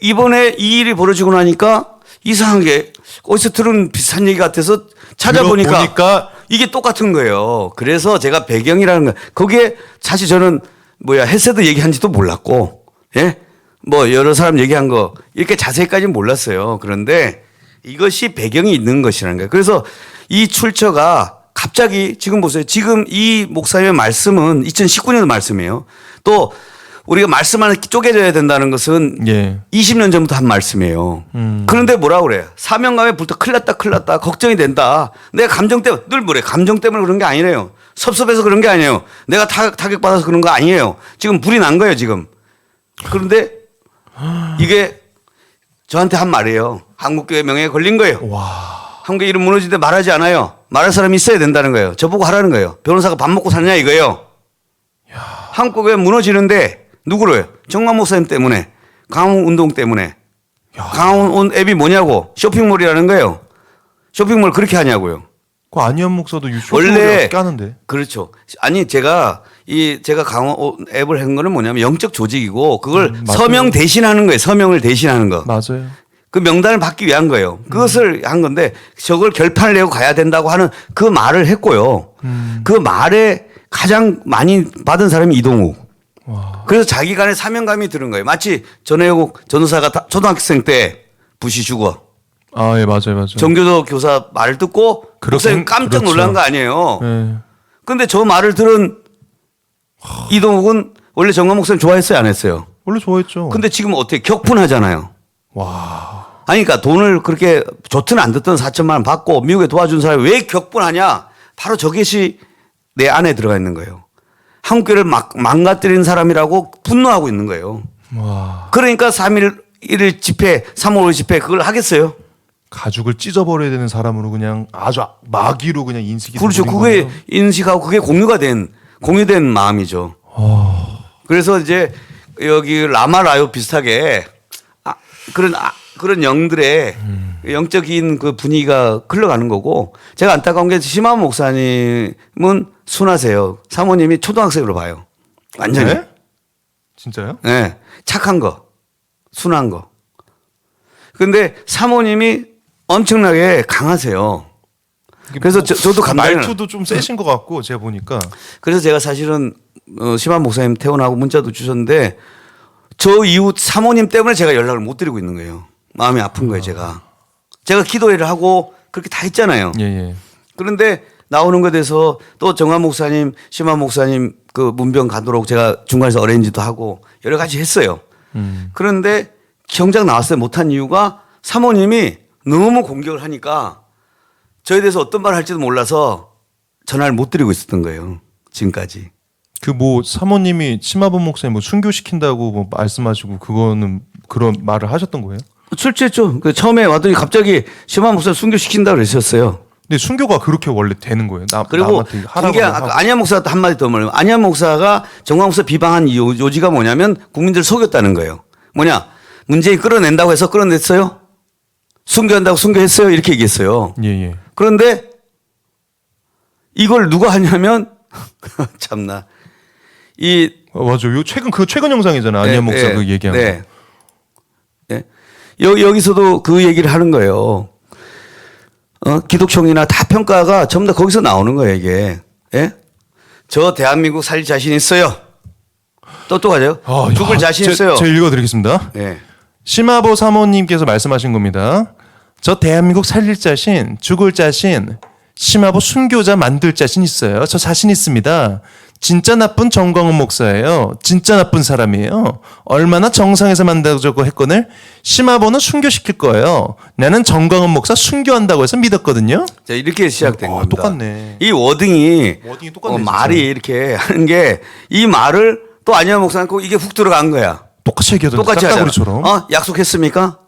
이번에 이 일이 벌어지고 나니까 이상하게 어디서 들은 비슷한 얘기 같아서 찾아보니까
들어보니까
이게 똑같은 거예요. 그래서 제가 배경이라는 거, 거기에 사실 저는 헬세드 얘기한지도 몰랐고, 예? 여러 사람 얘기한 거, 이렇게 자세히까지는 몰랐어요. 그런데 이것이 배경이 있는 것이라는 거예요. 그래서 이 출처가 갑자기 지금 보세요. 지금 이 목사님의 말씀은 2019년 말씀이에요. 또 우리가 말씀 하나 쪼개져야 된다는 것은
예.
20년 전부터 한 말씀이에요. 그런데 뭐라 그래요? 사명감에 불타 큰일 났다. 걱정이 된다. 내가 감정 때문에, 늘 뭐래? 감정 때문에 그런 게 아니래요. 섭섭해서 그런 게 아니에요. 내가 타격받아서 그런 거 아니에요. 지금 불이 난 거예요, 지금. 그런데 이게 저한테 한 말이에요. 한국교회 명예에 걸린 거예요. 한국교회 이름 무너지는데 말하지 않아요. 말할 사람이 있어야 된다는 거예요. 저보고 하라는 거예요. 변호사가 밥 먹고 사느냐 이거예요. 한국교회 무너지는데 누구로요? 정광 목사님 때문에, 강원 운동 때문에. 강원 앱이 뭐냐고? 쇼핑몰이라는 거예요. 쇼핑몰 그렇게 하냐고요.
그 안희환 목사도
원래
까는데.
그렇죠. 아니 제가 강원 앱을 한 거는 뭐냐면 영적 조직이고 그걸 서명 대신하는 거예요. 서명을 대신하는 거.
맞아요.
그 명단을 받기 위한 거예요. 그것을 한 건데 저걸 결판을 내고 가야 된다고 하는 그 말을 했고요. 그 말에 가장 많이 받은 사람이 이동욱. 그래서 자기 간에 사명감이 드는 거예요. 마치 전혜국 전도사가 초등학생 때 부시 죽어.
예, 맞아요.
정교도 교사 말을 듣고 목사님 깜짝 놀란 거 아니에요.
예.
근데 저 말을 들은 이동욱은 원래 정광 목사님 좋아했어요, 안 했어요?
원래 좋아했죠.
근데 지금 어떻게 격분하잖아요. 아니, 그러니까 돈을 그렇게 좋든 안 듣든 4천만 원 받고 미국에 도와준 사람이 왜 격분하냐? 바로 저것이 내 안에 들어가 있는 거예요. 한국교회를 망가뜨린 사람이라고 분노하고 있는 거예요. 그러니까 1일 집회, 3월 5일 집회 그걸 하겠어요?
가죽을 찢어버려야 되는 사람으로 그냥 아주 마귀로 그냥 인식이
그렇죠. 그게 인식하고 그게 공유된 마음이죠. 그래서 이제 여기 라마라요 비슷하게 그런 영들의 영적인 그 분위기가 흘러가는 거고 제가 안타까운 게 심한 목사님은 순하세요. 사모님이 초등학생으로 봐요. 완전히.
네? 진짜요?
네. 착한 거. 순한 거. 근데 사모님이 엄청나게 강하세요. 그래서 저도 감당이
말투도 좀 세신 것 같고 제가 보니까
그래서 제가 사실은 심한 목사님 퇴원하고 문자도 주셨는데 저 이후 사모님 때문에 제가 연락을 못 드리고 있는 거예요. 마음이 아픈 거예요, 제가. 제가 기도회를 하고 그렇게 다 했잖아요.
예, 예.
그런데 나오는 것에 대해서 또 정한 목사님, 심한 목사님 그 문병 가도록 제가 중간에서 어레인지도 하고 여러 가지 했어요. 그런데 경작 나왔어요. 못한 이유가 사모님이 너무 공격을 하니까 저에 대해서 어떤 말을 할지도 몰라서 전화를 못 드리고 있었던 거예요. 지금까지.
그 뭐 사모님이 심화범 목사님 뭐 순교시킨다고 뭐 말씀하시고 그거는 그런 말을 하셨던 거예요?
출제했죠. 그 처음에 왔더니 갑자기 심한 목사 순교시킨다고 그랬었어요.
근데 순교가 그렇게 원래 되는 거예요.
그리고
남한테 하라고
공개
하고.
안희한 목사가 한마디 더 말해요. 안희한 목사가 정광 목사 비방한 요지가 뭐냐면 국민들을 속였다는 거예요. 뭐냐? 문재인 끌어낸다고 해서 끌어냈어요? 순교한다고 순교했어요? 이렇게 얘기했어요.
예, 예.
그런데 이걸 누가 하냐면 참나 이
맞아요. 요 최근 영상이잖아. 안희한 목사 그 얘기한 거.
네. 네. 여기서도 그 얘기를 하는 거예요. 기독총이나 다 평가가 전부 다 거기서 나오는 거예요, 이게. 예? 저 대한민국 살릴 자신 있어요. 똑똑하죠? 죽을 자신 있어요.
제가 읽어드리겠습니다.
예.
심화보 사모님께서 말씀하신 겁니다. 저 대한민국 살릴 자신, 죽을 자신, 심화보 순교자 만들 자신 있어요. 저 자신 있습니다. 진짜 나쁜 정광훈 목사예요. 진짜 나쁜 사람이에요. 얼마나 정상에서 만들어졌고 했건을 심화보는 순교시킬 거예요. 나는 정광훈 목사 순교한다고 해서 믿었거든요.
자, 이렇게 시작된 겁니다.
똑같네.
이 워딩이
똑같네, 진짜.
말이 이렇게 하는 게 이 말을 또 안희한 목사는 꼭 이게 훅 들어간 거야.
똑같이 얘기하던데.
똑같이 하잖아.
깍다구리처럼.
약속했습니까?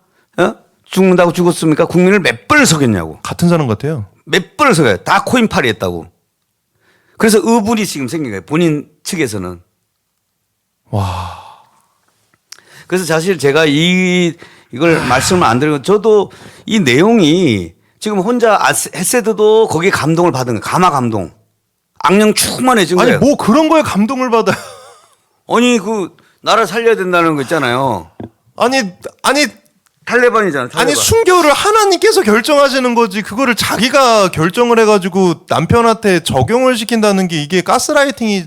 죽는다고 죽었습니까? 국민을 몇 번을 속였냐고.
같은 사람 같아요.
몇 번을 속여요. 다 코인팔이 했다고. 그래서 의분이 지금 생긴 거예요. 본인 측에서는.
와.
그래서 사실 제가 이걸 말씀을 안 드리고 저도 이 내용이 지금 혼자 헤세드도 거기에 감동을 받은 거예요. 가마 감동. 악령 충만해진
아니
거예요.
뭐 그런 거에 감동을 받아요.
아니 그 나라 살려야 된다는 거 있잖아요.
아니
탈레반이잖아. 탈레반.
아니 순교를 하나님께서 결정하시는 거지 그거를 자기가 결정을 해가지고 남편한테 적용을 시킨다는 게 이게 가스라이팅이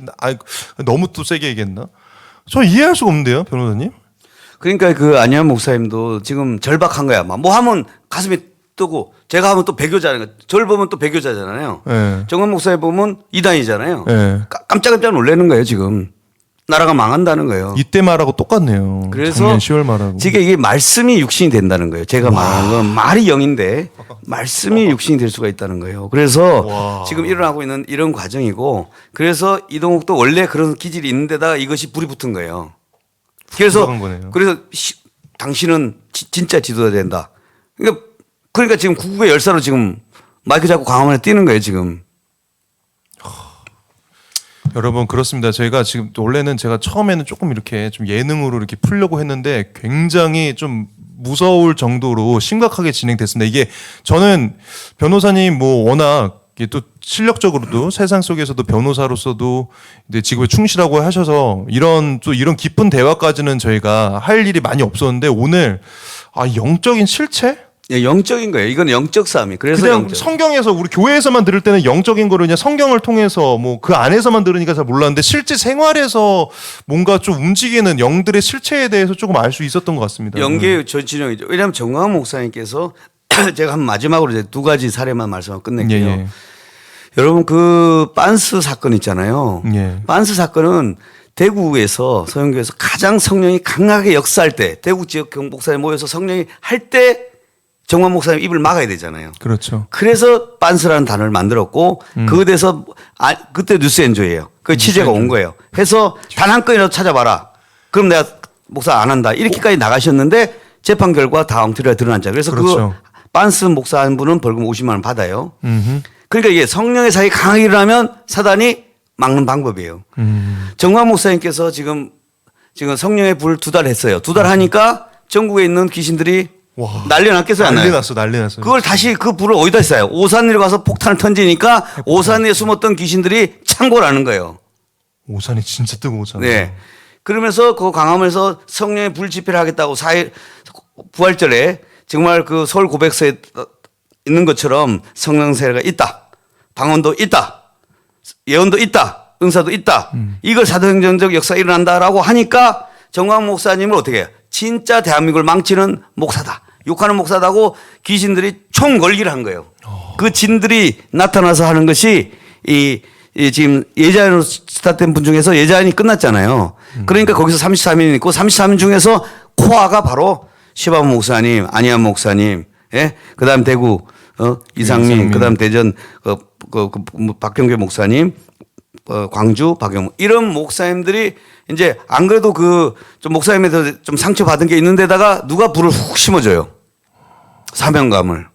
너무 또 세게 얘기했나? 저 이해할 수가 없는데요, 변호사님.
그러니까 그 안희한 목사님도 지금 절박한 거야. 뭐 하면 가슴이 뜨고 제가 하면 또 배교자는 거. 저를 보면 또 배교자잖아요.
네.
정원 목사님 보면 이단이잖아요.
네.
깜짝깜짝 놀라는 거예요 지금. 나라가 망한다는 거예요.
이때 말하고 똑같네요.
그래서
작년 10월 말하고.
지금 이게 말씀이 육신이 된다는 거예요. 제가 말하는 건 말이 영인데 말씀이 육신이 될 수가 있다는 거예요. 그래서 지금 일어나고 있는 이런 과정이고 그래서 이동욱도 원래 그런 기질이 있는데다가 이것이 불이 붙은 거예요. 그래서 당신은 진짜 지도자 된다. 그러니까 지금 구국의 열사로 지금 마이크 잡고 광화문에 뛰는 거예요 지금.
여러분 그렇습니다. 저희가 지금 원래는 제가 처음에는 조금 이렇게 좀 예능으로 이렇게 풀려고 했는데 굉장히 좀 무서울 정도로 심각하게 진행됐습니다. 이게 저는 변호사님 뭐 워낙 이게 또 실력적으로도 세상 속에서도 변호사로서도 이제 직업에 충실하고 하셔서 이런 깊은 대화까지는 저희가 할 일이 많이 없었는데 오늘 영적인 실체?
예, 영적인 거예요. 이건 영적 싸움이. 그래서
그냥
영적.
성경에서 우리 교회에서만 들을 때는 영적인 거를 그냥 성경을 통해서 뭐 그 안에서만 들으니까 잘 몰랐는데 실제 생활에서 뭔가 좀 움직이는 영들의 실체에 대해서 조금 알 수 있었던 것 같습니다.
영계의 진영이죠. 왜냐하면 정광훈 목사님께서 제가 한 마지막으로 이제 두 가지 사례만 말씀하고 끝낼게요.
예.
여러분 그 빤스 사건 있잖아요.
예.
빤스 사건은 대구에서 서영교에서 가장 성령이 강하게 역사할 때 대구 지역 경복사에 모여서 성령이 할 때 정광 목사님 입을 막아야 되잖아요.
그렇죠.
그래서 빤스라는 단어를 만들었고 그에 대해서 그때 뉴스엔조예요. 그 취재가 온 거예요. 해서 단 한 건이라도 찾아봐라. 그럼 내가 목사 안 한다. 이렇게까지 나가셨는데 재판 결과 다 엉터리가 드러났죠. 그래서
그렇죠.
그 빤스 목사 한 분은 벌금 50만 원 받아요. 그러니까 이게 성령의 사역이 강하게 일어나면 사단이 막는 방법이에요. 정광 목사님께서 지금 성령의 불 2달 했어요. 2달 하니까 전국에 있는 귀신들이
와.
난리 났겠어요, 안
난리
나요?
났어, 난리 났어.
그걸 다시 그 불을 어디다 쏴요? 오산 위로 가서 폭탄을 던지니까 오산 위에 숨었던 귀신들이 창궐 하는 거예요.
오산이 진짜 뜨거웠잖아요.
네. 그러면서 그 광화문에서 성령의 불 집회를 하겠다고 4일 부활절에 정말 그 서울 고백서에 있는 것처럼 성령 세례가 있다. 방언도 있다. 예언도 있다. 은사도 있다. 이걸 사도행전적 역사가 일어난다라고 하니까 정광 목사님을 어떻게 해요? 진짜 대한민국을 망치는 목사다. 욕하는 목사다고 귀신들이 총걸기를 한 거예요. 그 진들이 나타나서 하는 것이 이 지금 예자연으로 스타트된 분 중에서 예자연이 끝났잖아요. 그러니까 거기서 33인 있고 33인 중에서 코아가 바로 시바모 목사님, 안희안 목사님, 예? 그다음 대구 이상민, 그다음 대전 박경계 목사님, 광주 박영무 이런 목사님들이 이제 안 그래도 그 좀 목사님에 대해서 좀 상처 받은 게 있는데다가 누가 불을 훅 심어줘요. 사명감을.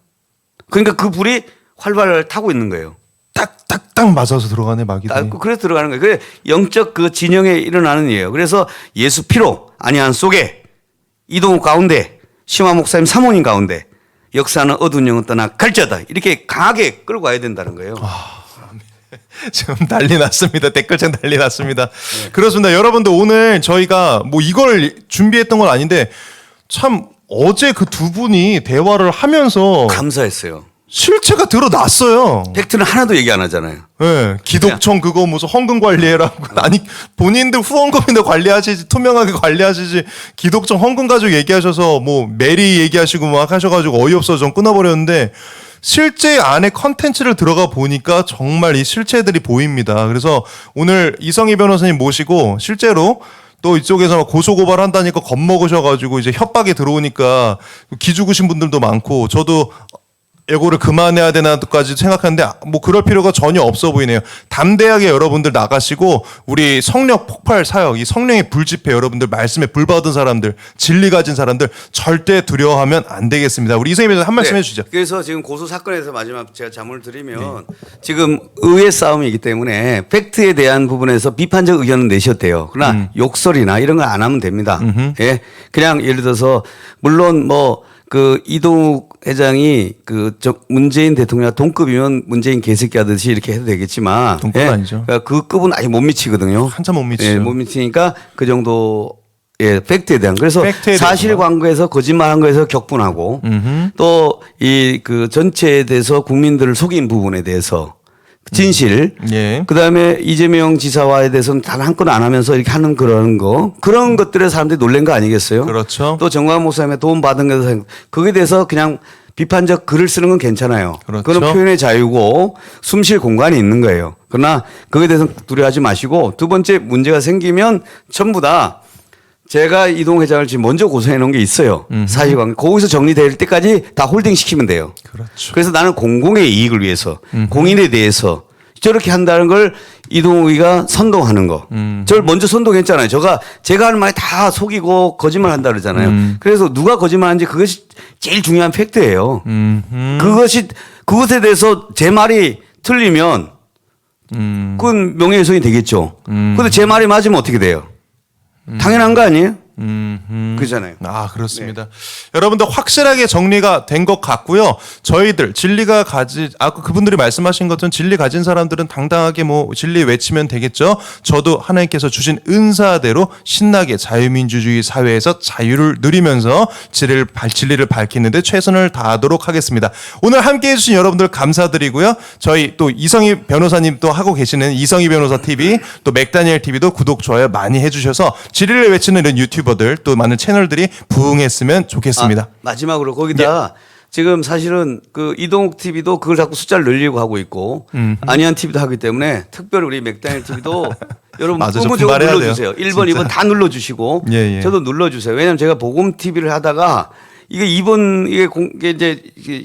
그러니까 그 불이 활발을 타고 있는 거예요.
딱딱딱 맞아서 들어가네 마귀들이.
그래서 들어가는 거예요. 그래 영적 그 진영에 일어나는 일이에요. 그래서 예수 피로 안희안 속에 이동욱 가운데 심화 목사님 사모님 가운데 역사는 어두운 영은 떠나 갈지어다 이렇게 강하게 끌고 가야 된다는 거예요.
지금 난리 났습니다. 댓글창 난리 났습니다. 그렇습니다. 여러분들 오늘 저희가 뭐 이걸 준비했던 건 아닌데 참 어제 그 두 분이 대화를 하면서
감사했어요.
실체가 드러났어요.
팩트는 하나도 얘기 안 하잖아요.
네, 기독청 그거 무슨 헌금 관리해라고 아니 본인들 후원금인데 관리하시지 투명하게 관리하시지 기독청 헌금 가지고 얘기하셔서 뭐 메리 얘기하시고 막 하셔가지고 어이없어서 좀 끊어버렸는데 실제 안에 컨텐츠를 들어가 보니까 정말 이 실체들이 보입니다. 그래서 오늘 이성희 변호사님 모시고 실제로 또 이쪽에서 고소고발 한다니까 겁먹으셔가지고 이제 협박이 들어오니까 기죽으신 분들도 많고 저도 예고를 그만해야 되나까지 생각하는데 뭐 그럴 필요가 전혀 없어 보이네요. 담대하게 여러분들 나가시고 우리 성령 폭발 사역, 이 성령의 불집회 여러분들 말씀에 불 받은 사람들, 진리 가진 사람들 절대 두려워하면 안 되겠습니다. 우리 이성희 변호사 한 말씀 해주시죠.
그래서 지금 고소 사건에서 마지막 제가 자문을 드리면 지금 의회 싸움이기 때문에 팩트에 대한 부분에서 비판적 의견은 내셨대요. 그러나 욕설이나 이런 거 안 하면 됩니다. 예, 그냥 예를 들어서 물론 뭐 그 이동욱 회장이 그 문재인 대통령 동급이면 문재인 개새끼 하듯이 이렇게 해도 되겠지만
동급은 아니죠.
그러니까 그 급은 아예 못 미치거든요.
한참 못 미치죠.
예, 못 미치니까 그 정도 예, 팩트에 대한. 그래서
팩트에
사실 광고에서 거짓말한 거에서 격분하고 또 이 그 전체에 대해서 국민들을 속인 부분에 대해서 진실.
예.
그다음에 이재명 지사와에 대해서는 단 한 건 안 하면서 이렇게 하는 그런 것들에 사람들이 놀란 거 아니겠어요?
그렇죠.
또 정광 목사님의 도움 받은 것에 거기에 대해서 그냥 비판적 글을 쓰는 건 괜찮아요.
그렇죠.
그건 표현의 자유고 숨쉴 공간이 있는 거예요. 그러나 거기에 대해서 두려워하지 마시고 두 번째 문제가 생기면 전부 다 제가 이동 회장을 지금 먼저 고소해 놓은 게 있어요. 사실관계. 거기서 정리될 때까지 다 홀딩 시키면 돼요.
그렇죠.
그래서 나는 공공의 이익을 위해서 공인에 대해서 저렇게 한다는 걸 이동욱이가 선동하는 거. 저를 먼저 선동했잖아요. 제가 하는 말이 다 속이고 거짓말 한다 그러잖아요. 그래서 누가 거짓말하는지 그것이 제일 중요한 팩트예요. 그것에 대해서 제 말이 틀리면 그건 명예훼손이 되겠죠. 근데 제 말이 맞으면 어떻게 돼요? 당연한 거 아니에요? 그렇잖아요.
아, 그렇습니다. 여러분들 확실하게 정리가 된 것 같고요. 저희들 진리가 아까 그분들이 말씀하신 것처럼 진리 가진 사람들은 당당하게 뭐 진리 외치면 되겠죠. 저도 하나님께서 주신 은사대로 신나게 자유민주주의 사회에서 자유를 누리면서 진리를 밝히는데 최선을 다하도록 하겠습니다. 오늘 함께 해주신 여러분들 감사드리고요. 저희 또 이성희 변호사님 또 하고 계시는 이성희 변호사 TV 또 맥다니엘 TV도 구독, 좋아요 많이 해주셔서 진리를 외치는 이런 유튜버들 또 많은 채널들이 부흥했으면 좋겠습니다.
마지막으로 거기다 지금 사실은 그 이동욱 TV도 그걸 자꾸 숫자를 늘리고 하고 있고 안희안 TV도 하기 때문에 특별히 우리 맥다니엘 TV도 여러분
맞아, 좀
의무적으로
분발해야
눌러주세요.
돼요.
1번, 2번 다 눌러주시고
예, 예.
저도 눌러주세요. 왜냐하면 제가 복음 TV를 하다가 이게 이게 이제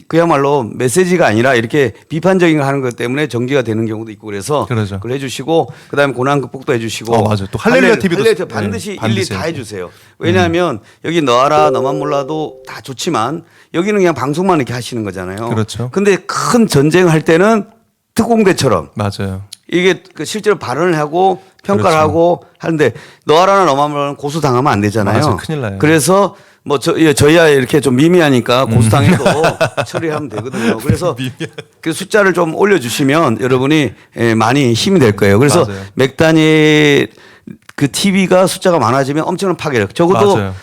그야말로 메시지가 아니라 이렇게 비판적인 걸 하는 것 때문에 정지가 되는 경우도 있고 그래서
그러죠.
그걸 해주시고 그다음에 고난 극복도 해주시고
맞아요. 또 할렐루야 TV도
할렐루야 반드시
네,
일일이
반드시
다 해주세요. 왜냐하면 여기 너 알아 너만 몰라도 다 좋지만 여기는 그냥 방송만 이렇게 하시는 거잖아요.
그렇죠.
근데 큰 전쟁할 때는 특공대처럼
맞아요.
이게 그 실제로 발언을 하고 평가를
그렇죠.
하고 하는데 너 알아나 너만 몰라는 고소 당하면 안 되잖아요.
맞아요. 큰일 나요.
그래서 저희야 이렇게 좀 미미하니까 고소당해도 처리하면 되거든요. 그래서 그 숫자를 좀 올려주시면 여러분이 많이 힘이 될 거예요. 그래서
맞아요.
맥다니엘 그 TV가 숫자가 많아지면 엄청난 파괴력. 적어도
맞아요.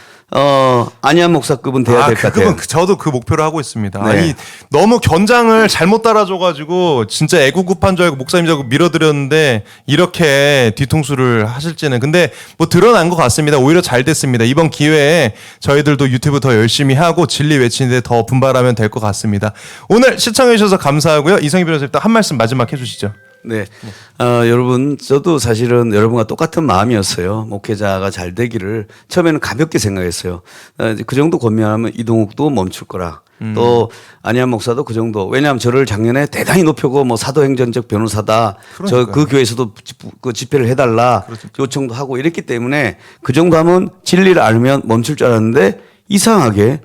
안희한 목사급은 돼야 될 것 같아요.
저도 그 목표를 하고 있습니다.
네.
아니, 너무 견장을 잘못 따라줘가지고 진짜 애국급한 줄 알고 목사님 자꾸 밀어드렸는데 이렇게 뒤통수를 하실지는. 근데 뭐 드러난 것 같습니다. 오히려 잘 됐습니다. 이번 기회에 저희들도 유튜브 더 열심히 하고 진리 외치는데 더 분발하면 될 것 같습니다. 오늘 시청해주셔서 감사하고요. 이성희 변호사님 한 말씀 마지막 해주시죠.
네. 여러분, 저도 사실은 여러분과 똑같은 마음이었어요. 목회자가 잘 되기를 처음에는 가볍게 생각했어요. 그 정도 권면하면 이동욱도 멈출 거라. 또 안희한 목사도 그 정도. 왜냐하면 저를 작년에 대단히 높여고 뭐 사도행전적 변호사다. 저 그 교회에서도 그 집회를 해달라. 요청도 하고 이랬기 때문에 그 정도 하면 진리를 알면 멈출 줄 알았는데 이상하게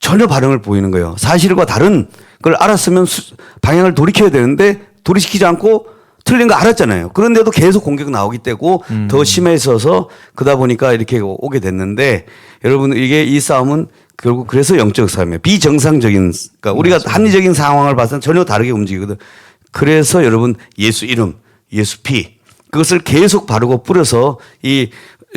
전혀 반응을 보이는 거예요. 사실과 다른 걸 알았으면 방향을 돌이켜야 되는데 돌이키지 않고 틀린 거 알았잖아요. 그런데도 계속 공격 나오기 때문에 더 심해져서 그러다 보니까 이렇게 오게 됐는데 여러분 이게 이 싸움은 결국 그래서 영적 싸움이에요. 비정상적인 그러니까 우리가 합리적인 상황을 봐서는 전혀 다르게 움직이거든. 그래서 여러분 예수 이름, 예수 피 그것을 계속 바르고 뿌려서 이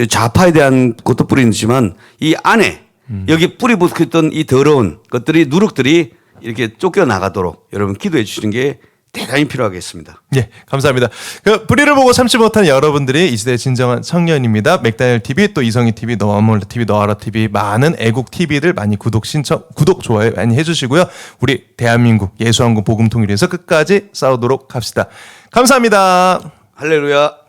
좌파에 대한 것도 뿌리지만 이 안에 여기 뿌리 붙었던 이 더러운 것들이 누룩들이 이렇게 쫓겨 나가도록 여러분 기도해 주시는 게 대단히 필요하겠습니다.
예, 감사합니다. 그 뿌리를 보고 참지 못한 여러분들이 이 시대의 진정한 청년입니다. 맥다니엘 TV, 또 이성희 TV, 너와 몰래 TV, 너알아 TV 많은 애국 TV들 많이 구독 좋아요 많이 해주시고요. 우리 대한민국 예수한국 복음 통일에서 끝까지 싸우도록 합시다. 감사합니다.
할렐루야.